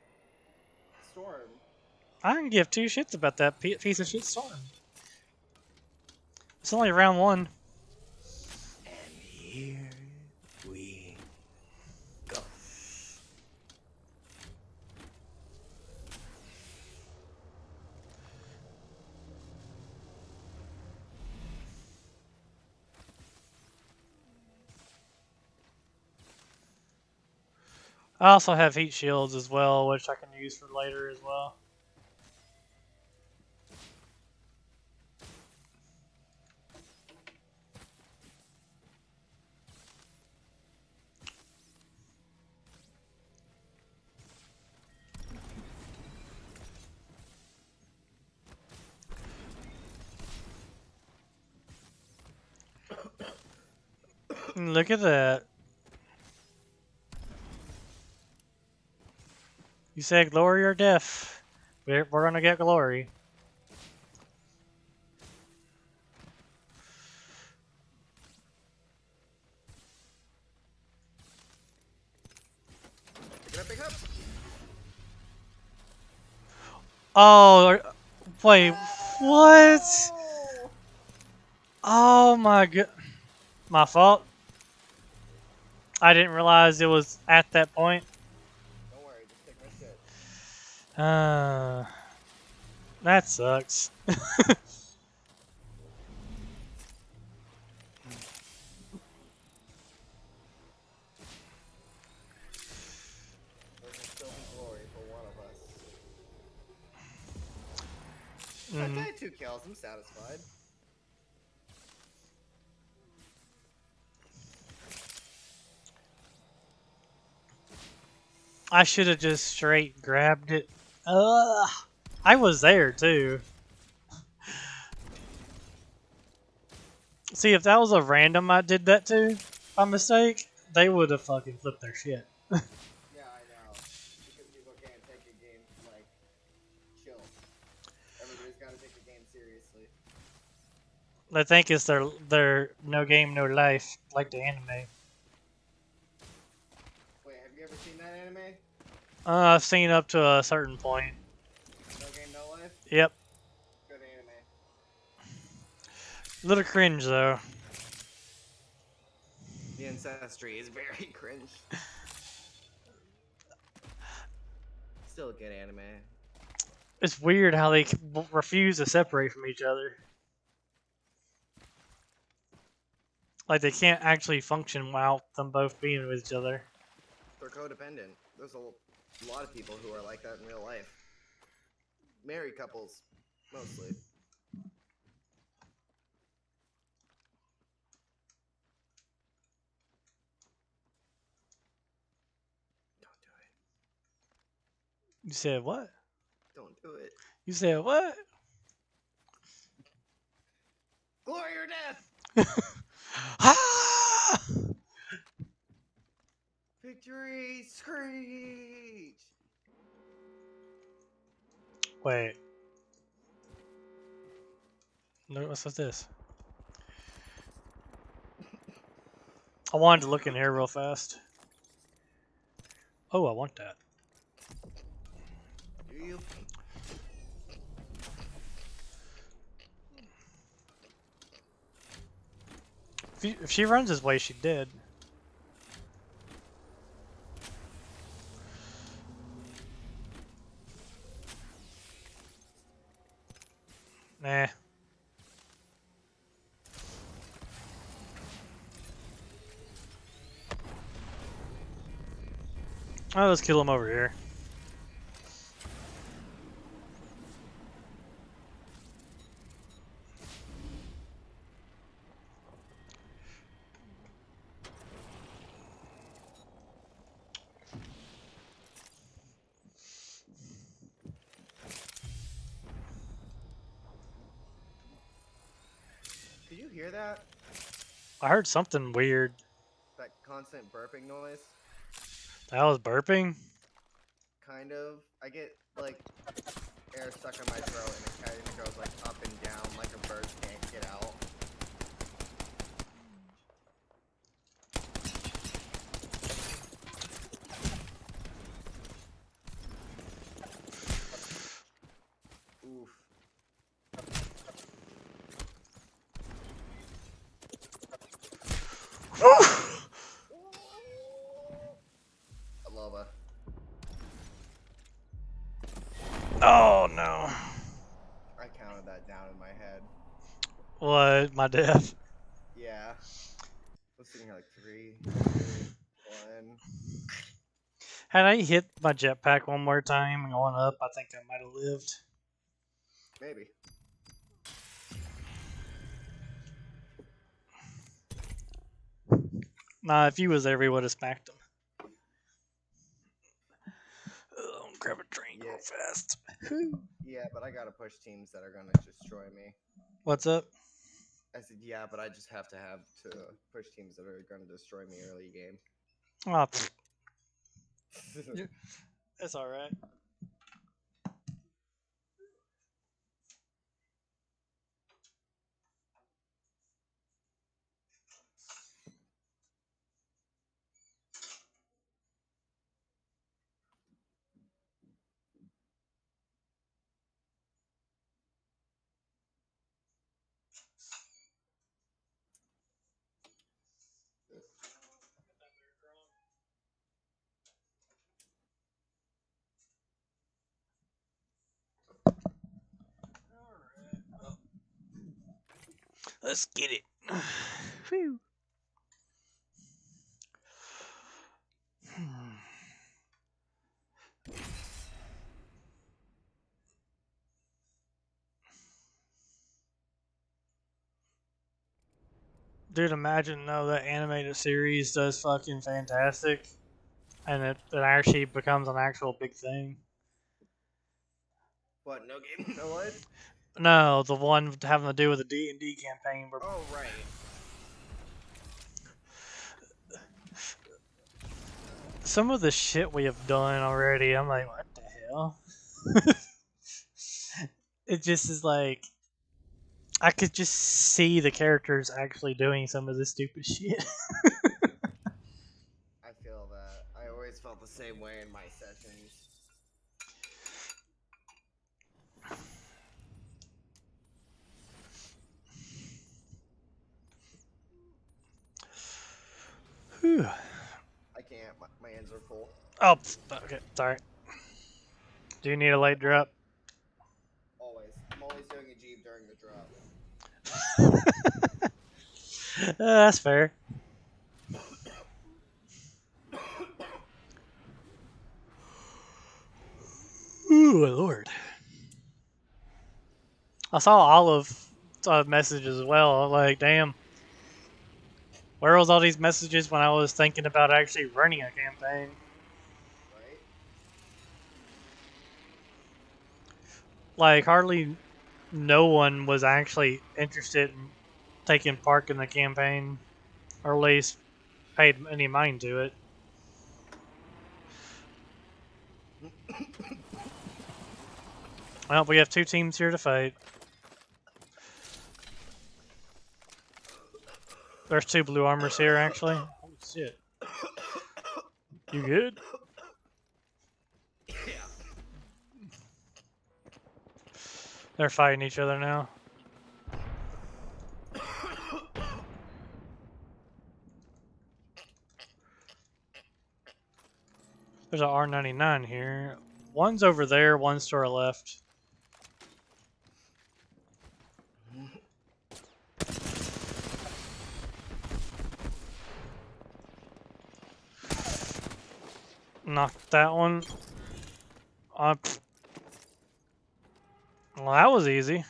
Storm. I don't give two shits about that piece of shit storm. It's only round one. And here we go. I also have heat shields as well, which I can use for later as well. Look at that. You said glory or death. We're gonna get glory. Pick it up, pick it up. Oh, wait, what? Oh! Oh my god. My fault. I didn't realize it was at that point. Don't worry, just take my shit. That sucks. There will still be glory for one of us. Mhm. I had 2 kills. I'm satisfied. I should have just straight grabbed it. I was there too. See, if that was a random I did that to by mistake, they would have fucking flipped their shit. Yeah, I know. Because people can't take a game like chill. Seriously. They think it's their no game, no life, like the anime. Wait, have you ever seen that anime? I've seen up to a certain point. No Game No Life? Yep. Good anime. Little cringe though. The ancestry is very cringe. Still a good anime. It's weird how they refuse to separate from each other. Like they can't actually function without them both being with each other. They're codependent. There's a lot of people who are like that in real life. Married couples, mostly. Don't do it. You said what? Don't do it. You said what? Glory or death! Ah! Victory! Screech! Wait. No, what's this? I wanted to look in here real fast. Oh, I want that. Do you? If she runs this way, she's dead. Nah. Oh, let's kill him over here. Did you hear that? I heard something weird. That constant burping noise? That was burping? Kind of. I get, like, air stuck in my throat and it kind of goes, like, up and down like a bird can't get out. Oof. Lava. Oh no. I counted that down in my head. What? My death? Yeah. I was sitting here like 3, 2, 1. Had I hit my jetpack one more time going up, I think I might have lived. Maybe. Nah, if you was there, we would have smacked him. Grab a drink real fast. Yeah, but I gotta push teams that are gonna destroy me. What's up? I said, yeah, but I just have to push teams that are gonna destroy me early game. Oh, that's alright. Let's get it. Whew. Dude, imagine though that animated series does fucking fantastic, and it actually becomes an actual big thing. What? No game? No what? No, the one having to do with the D&D campaign. Where Oh right. some of the shit we have done already, I'm like, what the hell? It just is like, I could just see the characters actually doing some of this stupid shit. I feel that. I always felt the same way in my sessions. Whew. I can't. My hands are full. Oh, okay, sorry. Do you need a light drop? Always. I'm always doing a jeep during the drop. That's fair. Ooh, Lord. I saw Olive messages as well. I'm like, damn. Where was all these messages when I was thinking about actually running a campaign? Right? Like, hardly no one was actually interested in taking part in the campaign, or at least paid any mind to it. Well, we have 2 teams here to fight. There's 2 blue armors here, actually. Holy shit. You good? Yeah. They're fighting each other now. There's an R99 here. One's over there, one's to our left. Knocked that one. Well, that was easy.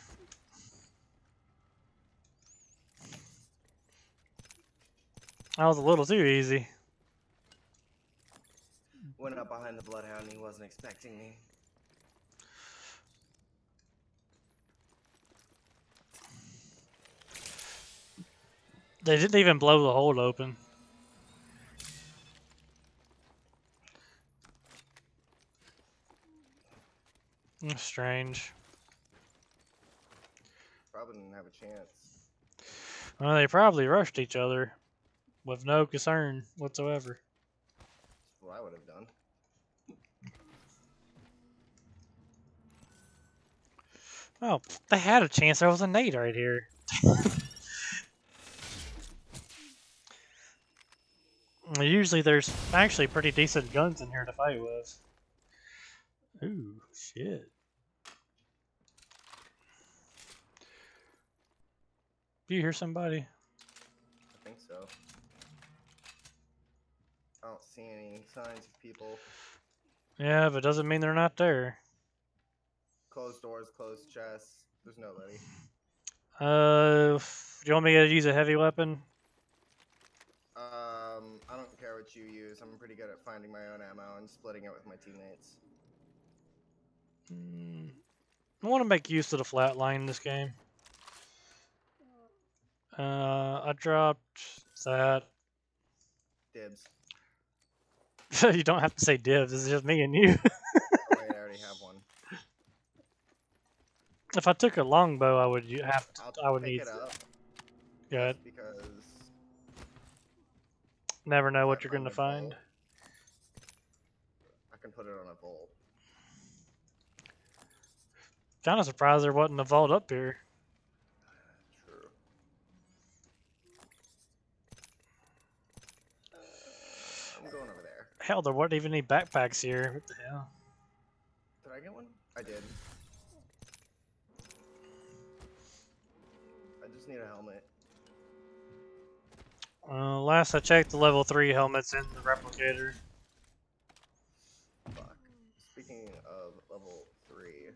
That was a little too easy. Went up behind the bloodhound. He wasn't expecting me. They didn't even blow the hole open. That's strange. Probably didn't have a chance. Well, they probably rushed each other with no concern whatsoever. That's what I would have done. Oh, they had a chance. There was a nade right here. Usually there's actually pretty decent guns in here to fight with. Ooh, shit. Do you hear somebody? I think so. I don't see any signs of people. Yeah, but doesn't mean they're not there. Closed doors, closed chests. There's nobody. Do you want me to use a heavy weapon? I don't care what you use. I'm pretty good at finding my own ammo and splitting it with my teammates. I want to make use of the flat line in this game. I dropped that. Dibs. You don't have to say dibs. It's just me and you. Oh, wait, I already have one. If I took a longbow, I would have to. I would pick need. it up. Good. Because Never know if what I you're gonna a find. vault, I can put it on a vault. Kind of surprised there wasn't a vault up here. True. I'm going over there. Hell, there weren't even any backpacks here. What the hell? Did I get one? I did. I just need a helmet. Last I checked, the level 3 helmet's in the replicator. Fuck. Speaking of level 3.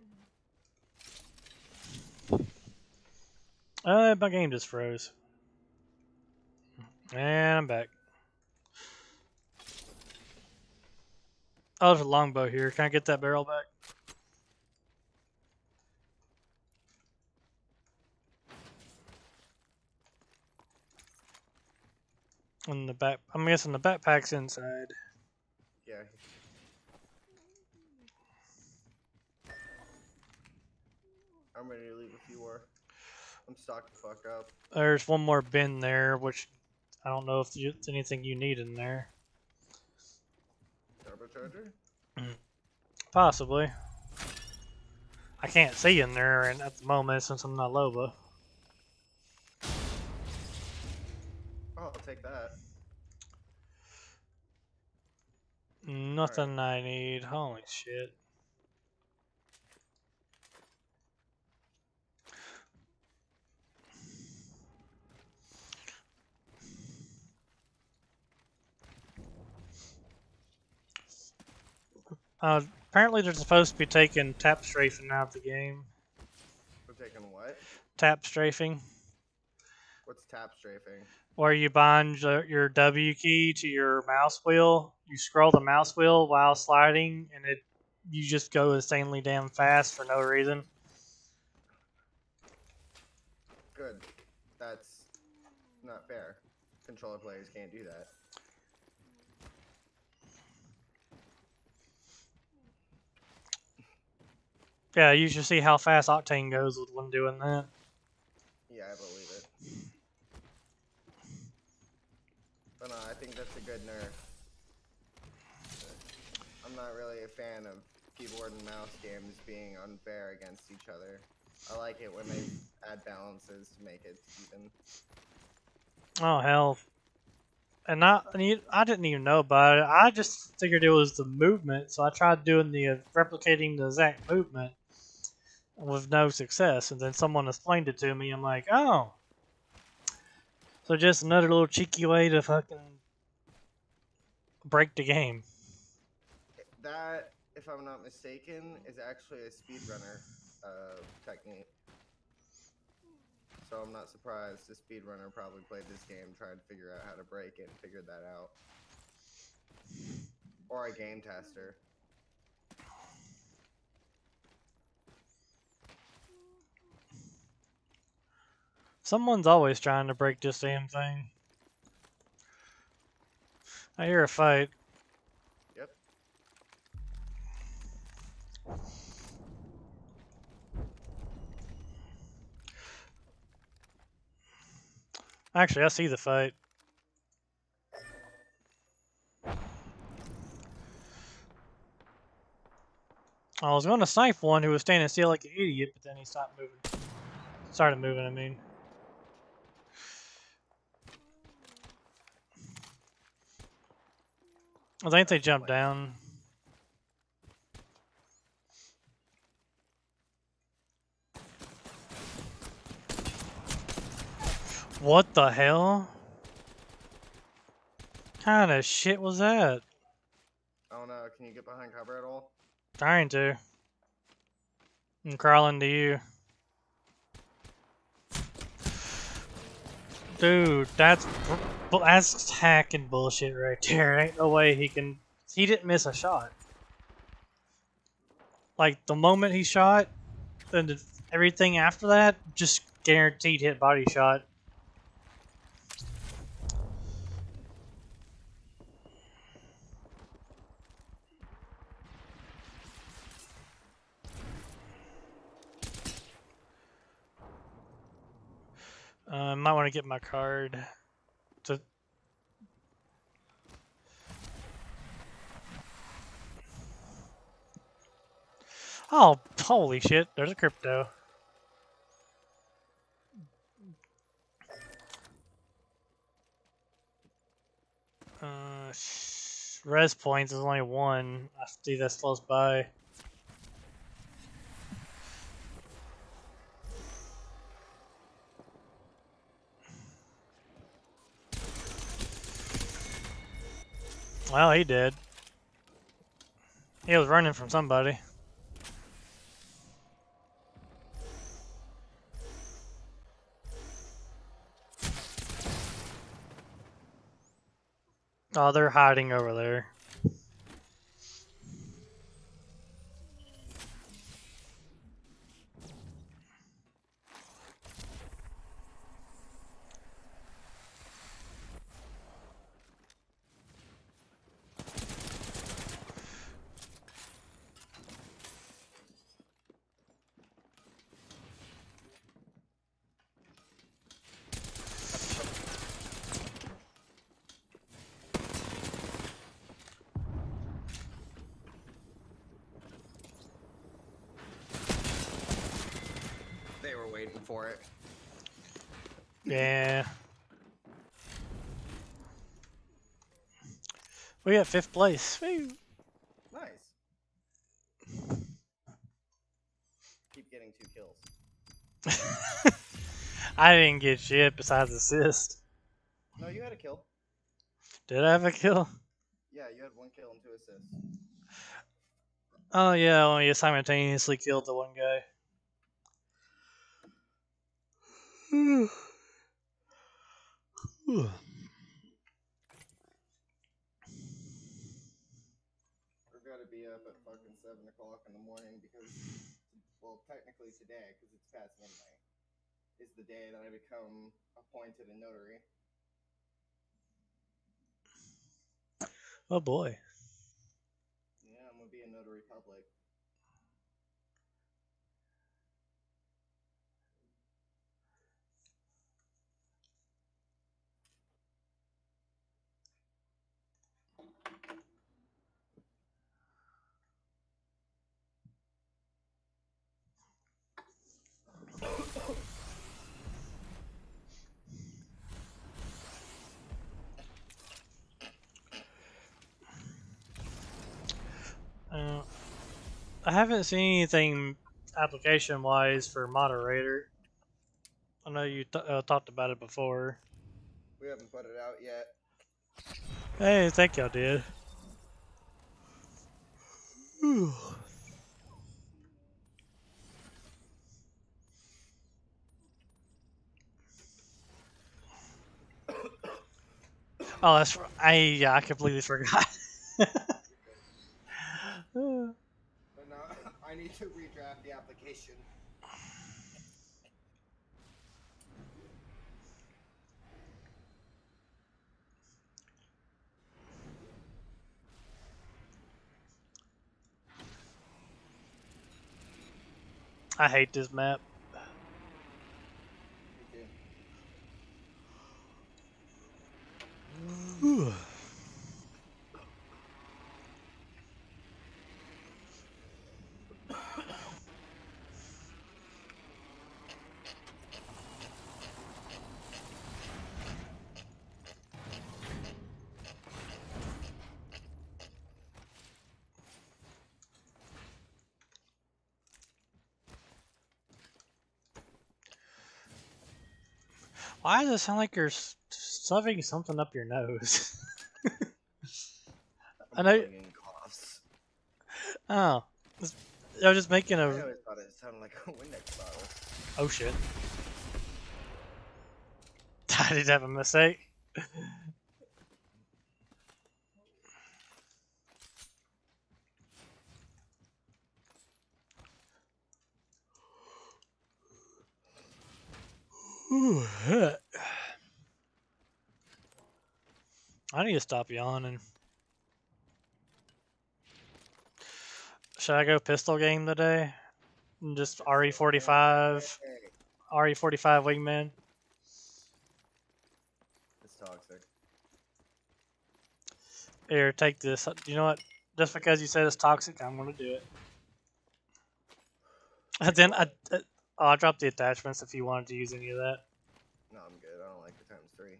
My game just froze. And I'm back. Oh, there's a longbow here. Can I get that barrel back? In the back. I'm guessing the backpack's inside. Yeah. I'm ready to leave if you are. I'm stocked the fuck up. There's one more bin there, which I don't know if there's anything you need in there. Turbocharger? Possibly. I can't see in there and at the moment since I'm not Loba. Oh, I'll take that. Nothing I need. Holy shit. Apparently they're supposed to be taking tap strafing out of the game. We're taking what? Tap strafing, What's tap strafing? where you bind your W key to your mouse wheel. You scroll the mouse wheel while sliding, and you just go insanely damn fast for no reason. Good. That's not fair. Controller players can't do that. Yeah, you should see how fast Octane goes with when doing that. Yeah, I believe it. But no, I think that's a good nerf. I'm not really a fan of keyboard and mouse games being unfair against each other. I like it when they add balances to make it even. Oh hell! And I didn't even know about it. I just figured it was the movement, so I tried doing the replicating the exact movement with no success. And then someone explained it to me. I'm like, oh, so just another little cheeky way to fucking break the game. That, if I'm not mistaken, is actually a speedrunner technique. So I'm not surprised a speedrunner probably played this game, tried to figure out how to break it, and figured that out. Or a game tester. Someone's always trying to break this damn thing. I hear a fight. Yep. Actually, I see the fight. I was going to snipe one who was standing still like an idiot, but then he stopped moving. Started moving, I mean. I think they jumped down. What the hell? Kind of shit was that? I don't know, can you get behind cover at all? Trying to. I'm crawling to you. Dude, that's hacking bullshit right there. Ain't no way he can. He didn't miss a shot. Like the moment he shot, then everything after that just guaranteed hit body shot. Might want to get my card to. Oh, holy shit! There's a crypto. Res points is only one. I see that's close by. Well, he did. He was running from somebody. Oh, they're hiding over there. for it. Yeah. We got 5th place. Woo. Nice. Keep getting 2 kills. I didn't get shit besides assist. No, you had a kill. Did I have a kill? Yeah, you had 1 kill and 2 assists. Oh yeah, when you simultaneously killed the one guy. We're gonna be up at fucking 7 o'clock in the morning because, well, technically today, because it's past midnight, is the day that I become appointed a notary. Oh boy. Yeah, I'm gonna be a notary public. I haven't seen anything application-wise for moderator. I know you talked about it before. We haven't put it out yet. Hey, I think y'all did. Whew. Oh, I completely forgot. But now I need to redraft the application. I hate this map. Me too. Whew. Why does it sound like you're stuffing something up your nose? I know. Million coughs. Oh, I was just making I a. always thought it sounded like a Windex bottle. Oh shit! I did have a mistake. Ooh, I need to stop yawning. Should I go pistol game today? Just RE45, Hey, RE45 wingman. it's toxic. Here, take this. You know what? Just because you said it's toxic, I'm gonna do it. And then I dropped the attachments if you wanted to use any of that. No, I'm good. I don't like the ×3.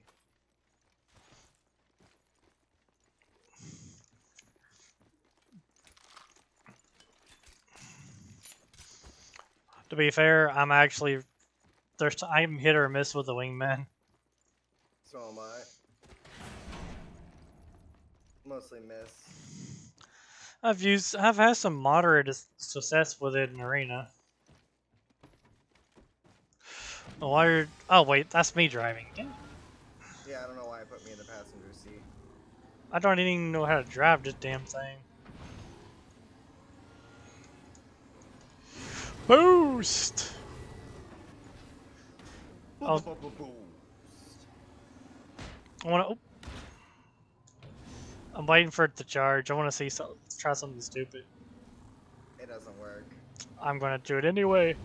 To be fair, I'm hit or miss with the wingman. So am I. Mostly miss. I've had some moderate success with it in arena. Oh wait, that's me driving. Yeah, I don't know why it put me in the passenger seat. I don't even know how to drive this damn thing. Boost! I wanna. Oh, I'm waiting for it to charge. I want to try something stupid. It doesn't work. I'm gonna do it anyway.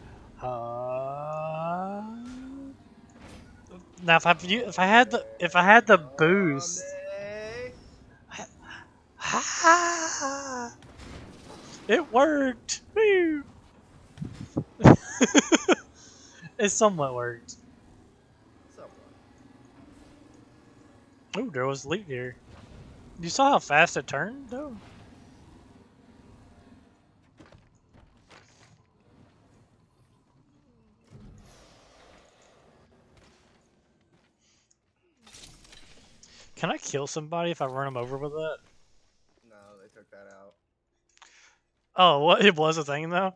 Now if I had the boost, it worked. Woo! It somewhat worked. Somewhat. Ooh, there was loot here. You saw how fast it turned, though? Can I kill somebody if I run them over with that? No, they took that out. Oh, what? It was a thing, though?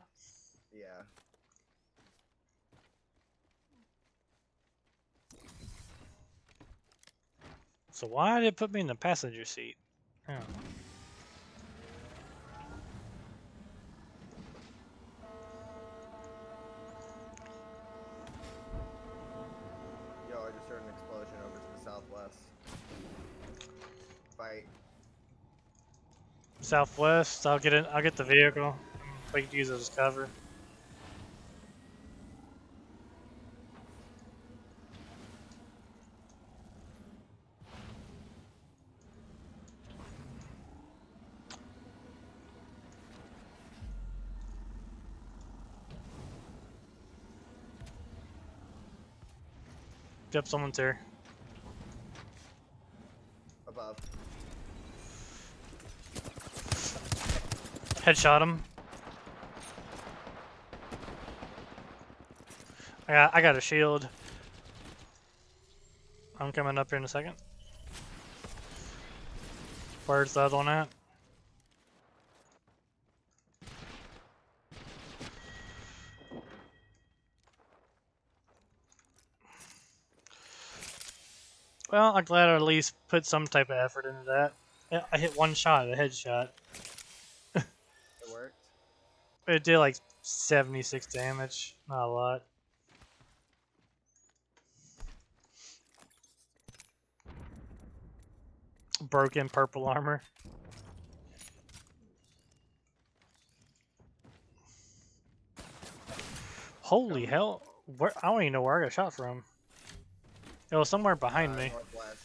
Yeah. So why did it put me in the passenger seat? Oh. Yo, I just heard an explosion over to the southwest. Fight. Southwest. I'll get in. I'll get the vehicle. We can use it as cover. Yep, someone's here. Above. Headshot him. I got a shield. I'm coming up here in a second. Where's the other one at? Well, I'm glad I at least put some type of effort into that. Yeah, I hit one shot, a headshot. It worked. It did like 76 damage. Not a lot. Broken purple armor. Holy hell. Where, I don't even know where I got shot from. It was somewhere behind me. Northwest.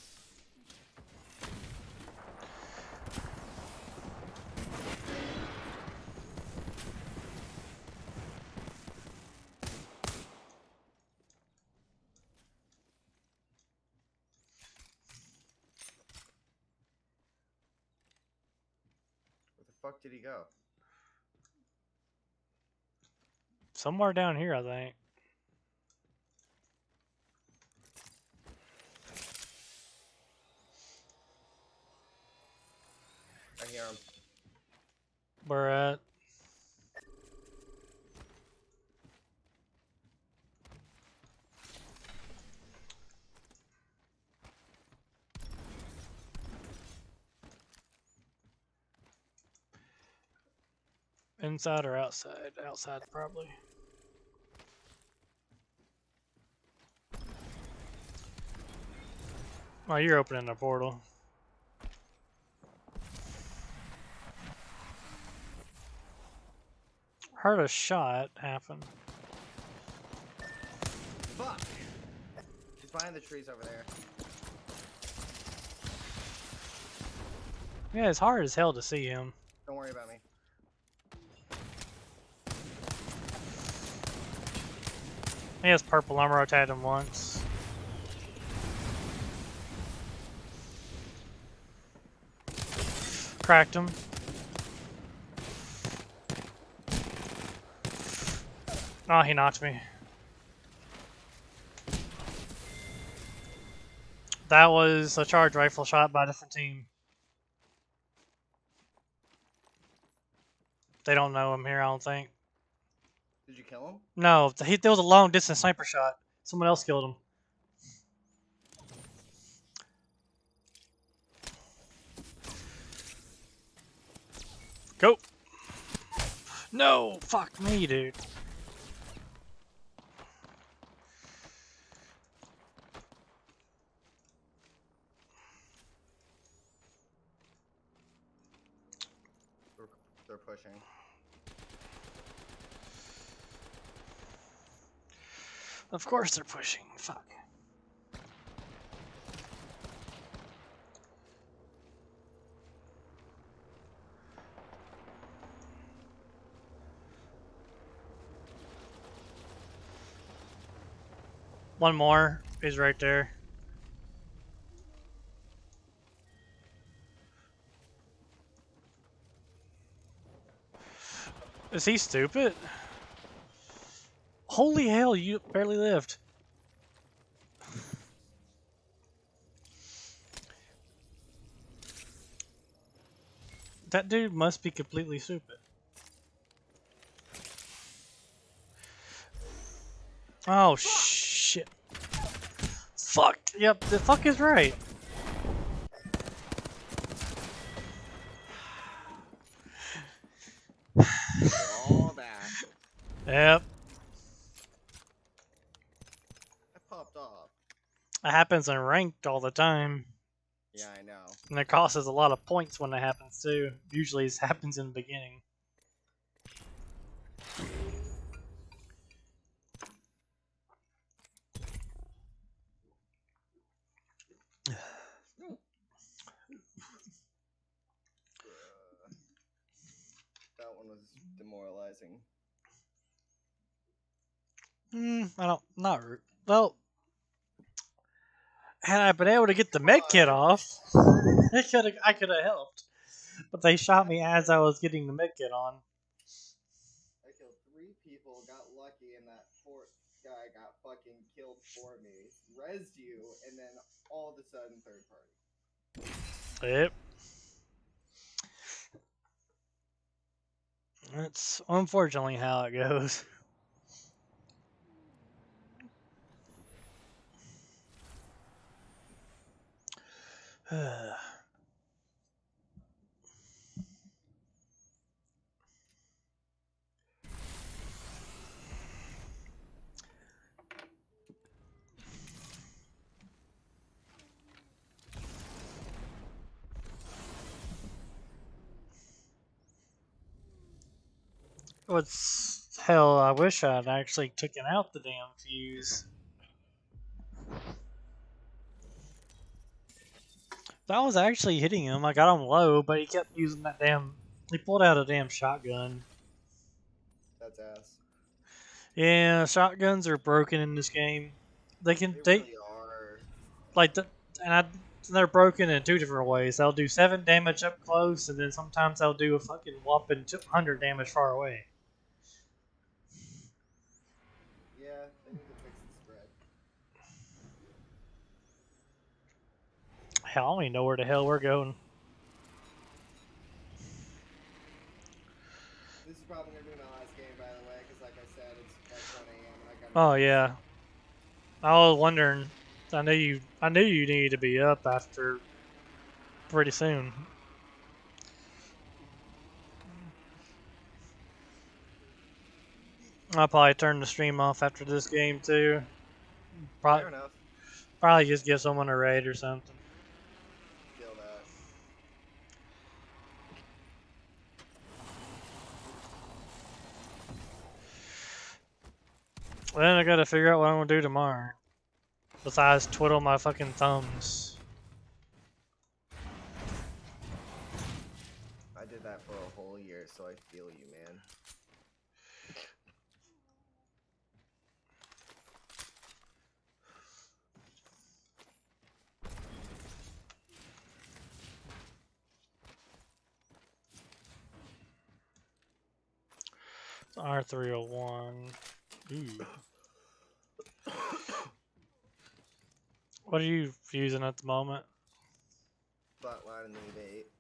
Where the fuck did he go? Somewhere down here, I think. I hear him. Where at? Inside or outside? Outside, probably. Oh, you're opening a portal. Heard a shot happen. Fuck! He's behind the trees over there. Yeah, it's hard as hell to see him. Don't worry about me. He has purple armor. I tagged him once. Cracked him. Oh, he knocked me. That was a charge rifle shot by a different team. They don't know I'm here, I don't think. Did you kill him? No, there was a long distance sniper shot. Someone else killed him. Go! No! Fuck me, dude. They're pushing. Of course they're pushing. Fuck. One more. He's right there. Is he stupid? Holy hell, you barely lived. That dude must be completely stupid. Oh, shit. Fuck. Yep, the fuck is right. All that. Yep. I popped off. It happens in ranked all the time. Yeah, I know. And it costs us a lot of points when it happens too. Usually it happens in the beginning. That one was demoralizing. I don't, well, had I been able to get the med kit off, I could have helped. But they shot me as I was getting the med kit on. I killed 3 people, got lucky, and that 4th guy got fucking killed for me. Rezzed you, and then all of a sudden, third party. Yep. That's unfortunately how it goes. What's hell? I wish I'd actually taken out the damn fuse. I was actually hitting him. I got him low, but he kept using that damn. He pulled out a damn shotgun. That's ass. Yeah, shotguns are broken in this game. They Really are. like they're broken in 2 different ways. They'll do 7 damage up close, and then sometimes they'll do a fucking whopping 200 damage far away. Yeah, they need to fix the spread. Hell, I don't even know where the hell we're going. This is probably going to be my last game, by the way, because like I said, it's like 1 a.m. and I got. Oh yeah, I was wondering. I knew you needed to be up after pretty soon. I'll probably turn the stream off after this game too. Fair enough. Probably just give someone a raid or something. Feel that. Then I gotta figure out what I'm gonna do tomorrow. Besides twiddle my fucking thumbs. I did that for a whole year, so I feel you, man. It's R301. Ooh. What are you using at the moment? Flatline and the 8.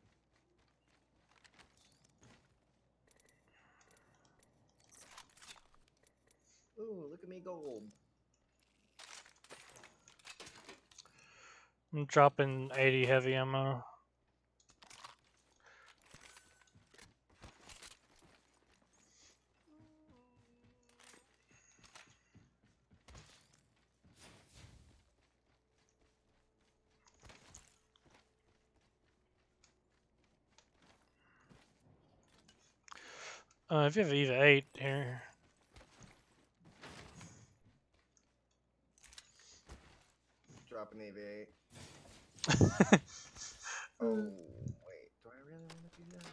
Ooh, look at me gold. I'm dropping 80 heavy ammo. If you have EVA 8 here. Dropping the 8. Oh, wait. Do I really want to do that?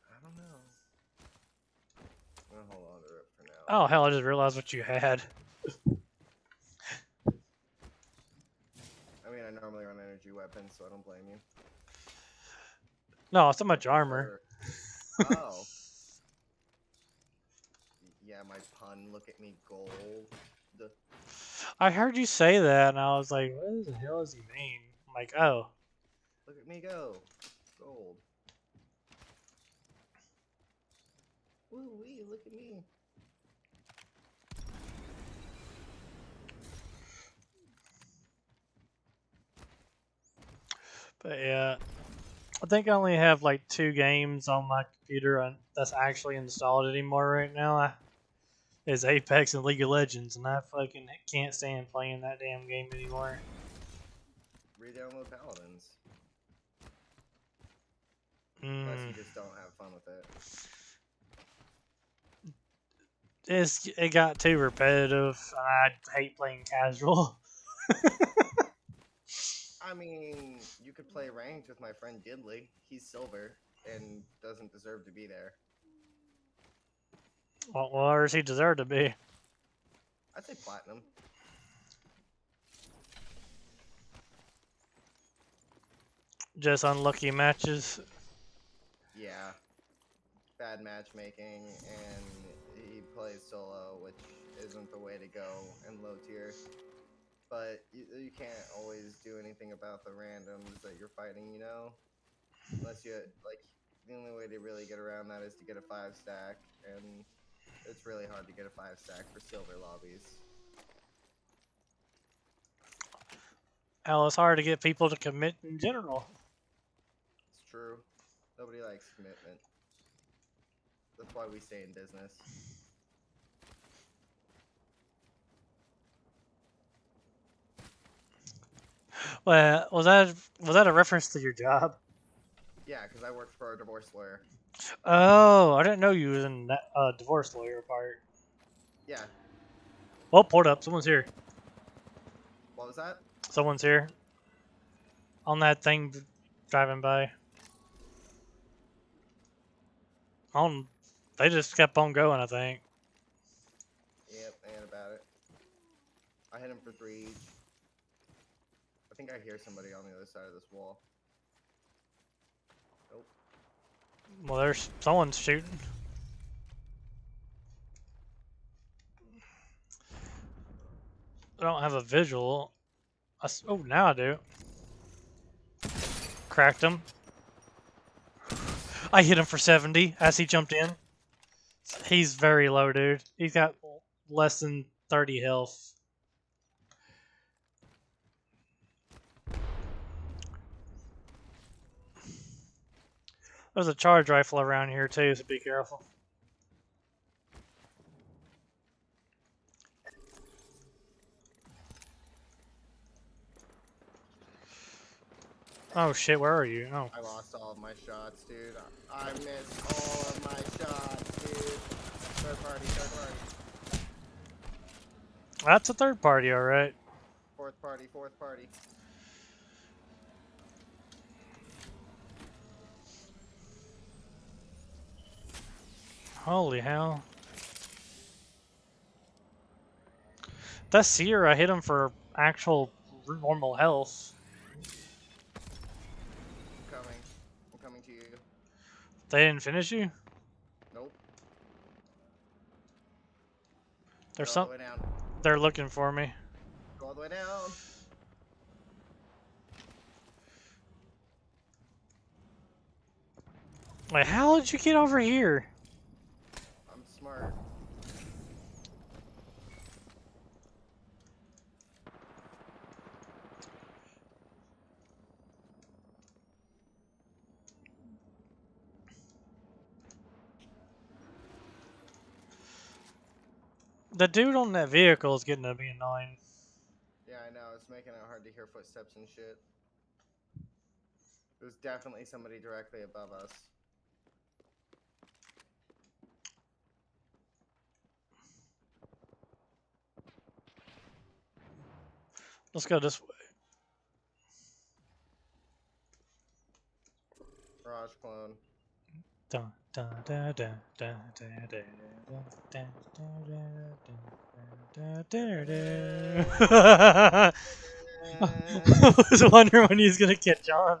I don't know. I'm going to hold on to it for now. Oh hell, I just realized what you had. mean, I normally run energy weapons, so I don't blame you. No, so much armor. Oh. Yeah, my pun. Look at me, gold. I heard you say that, and I was like, what the hell does he mean? I'm like, oh. Look at me go. Gold. Woo wee, look at me. But yeah, I think I only have like 2 games on my computer that's actually installed anymore right now. Is Apex and League of Legends, and I fucking can't stand playing that damn game anymore. Re-download Paladins. Unless you just don't have fun with it. It got too repetitive, and I hate playing casual. I mean, you could play ranked with my friend Gidley. He's silver and doesn't deserve to be there. Well, where does he deserve to be? I'd say platinum. Just unlucky matches. Yeah. Bad matchmaking, and he plays solo, which isn't the way to go in low tier. But you can't always do anything about the randoms that you're fighting, you know? Unless you, like, the only way to really get around that is to get a 5-stack, and it's really hard to get a 5-stack for silver lobbies. Hell, it's hard to get people to commit in general. It's true. Nobody likes commitment. That's why we stay in business. Well, was that a reference to your job? Yeah, because I worked for a divorce lawyer. Oh, I didn't know you was in that divorce lawyer part. Yeah. Well, port up. Someone's here. What was that? Someone's here. On that thing driving by. They just kept on going, I think. Yep, and about it. I hit him for 3 each. I think I hear somebody on the other side of this wall. Nope. Well, there's someone's shooting. I don't have a visual. Oh, now I do. Cracked him. I hit him for 70 as he jumped in. He's very low, dude. He's got less than 30 health. There's a charge rifle around here too, so be careful. Oh shit, where are you? Oh. I lost all of my shots, dude. I missed all of my shots, dude. Third party, third party. That's a third party, alright. Fourth party, fourth party. Holy hell. That seer, I hit him for actual normal health. I'm coming to you. They didn't finish you? Nope. There's Go all some. the way down. They're looking for me. Go all the way down. Wait, how did you get over here? I'm smart. The dude on that vehicle is getting to be annoying. Yeah, I know. It's making it hard to hear footsteps and shit. It was definitely somebody directly above us. Let's go this way. Mirage clone. Dun, dun, dun, dun, dun, dun, dun, dun, dun, dun, dun, dun, dun, dun. I was wondering when he was gonna catch on.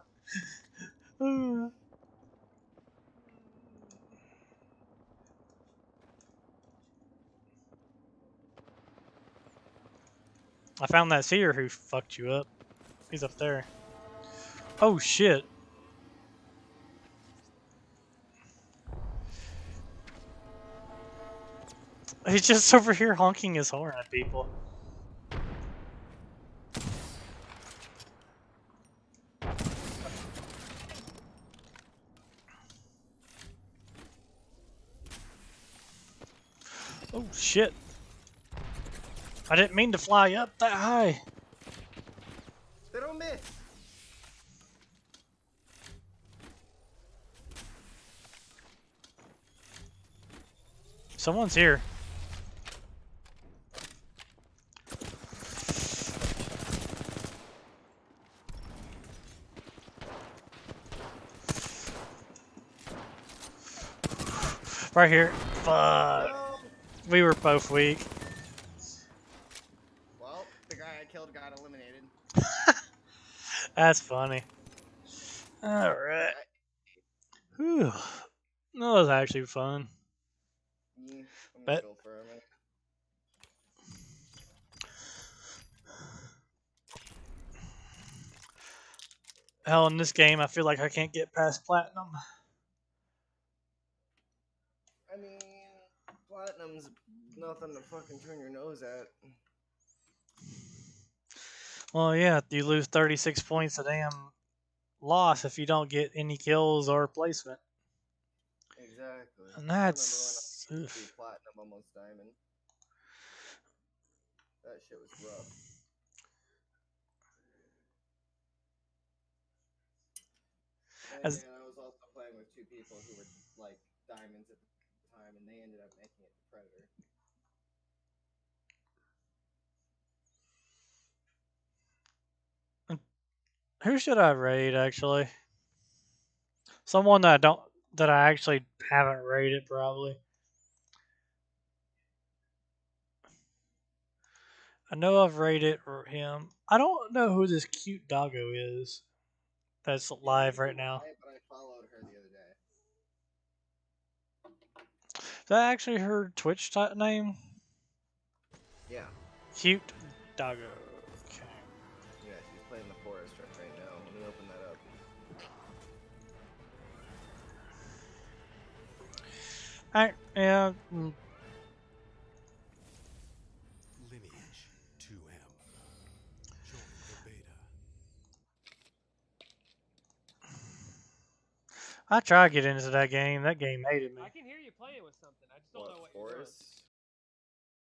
I found that seer who fucked you up. He's up there. Oh shit. He's just over here honking his horn at people. Oh shit. I didn't mean to fly up that high. They don't miss. Someone's here. Right here. Fuck. No. We were both weak. Well, the guy I killed got eliminated. That's funny. Alright. Whew. That was actually fun. Yeah, I'm gonna Bet. chill for a minute. Hell, in this game, I feel like I can't get past platinum. I mean, platinum's nothing to fucking turn your nose at. Well, yeah, you lose 36 points a damn loss if you don't get any kills or placement. Exactly. And I remember that's... when I used to be oof. platinum, almost diamond. That shit was rough. And As, again, I was also playing with two people who were like diamonds at the time, and they ended up making it to Predator. who should I raid, actually? Someone that I actually haven't raided, probably. I know I've raided him. I don't know who this cute doggo is that's live right now. But I followed her the other day. Is that actually her Twitch name? Yeah. Cute doggo. Okay. Yeah, she's playing the forest right now. Let me open that up. Alright, yeah. Lineage 2M. Join the beta. I tried to get into that game. That game hated me. I can hear you playing with something. I just don't know what you're doing. Forest?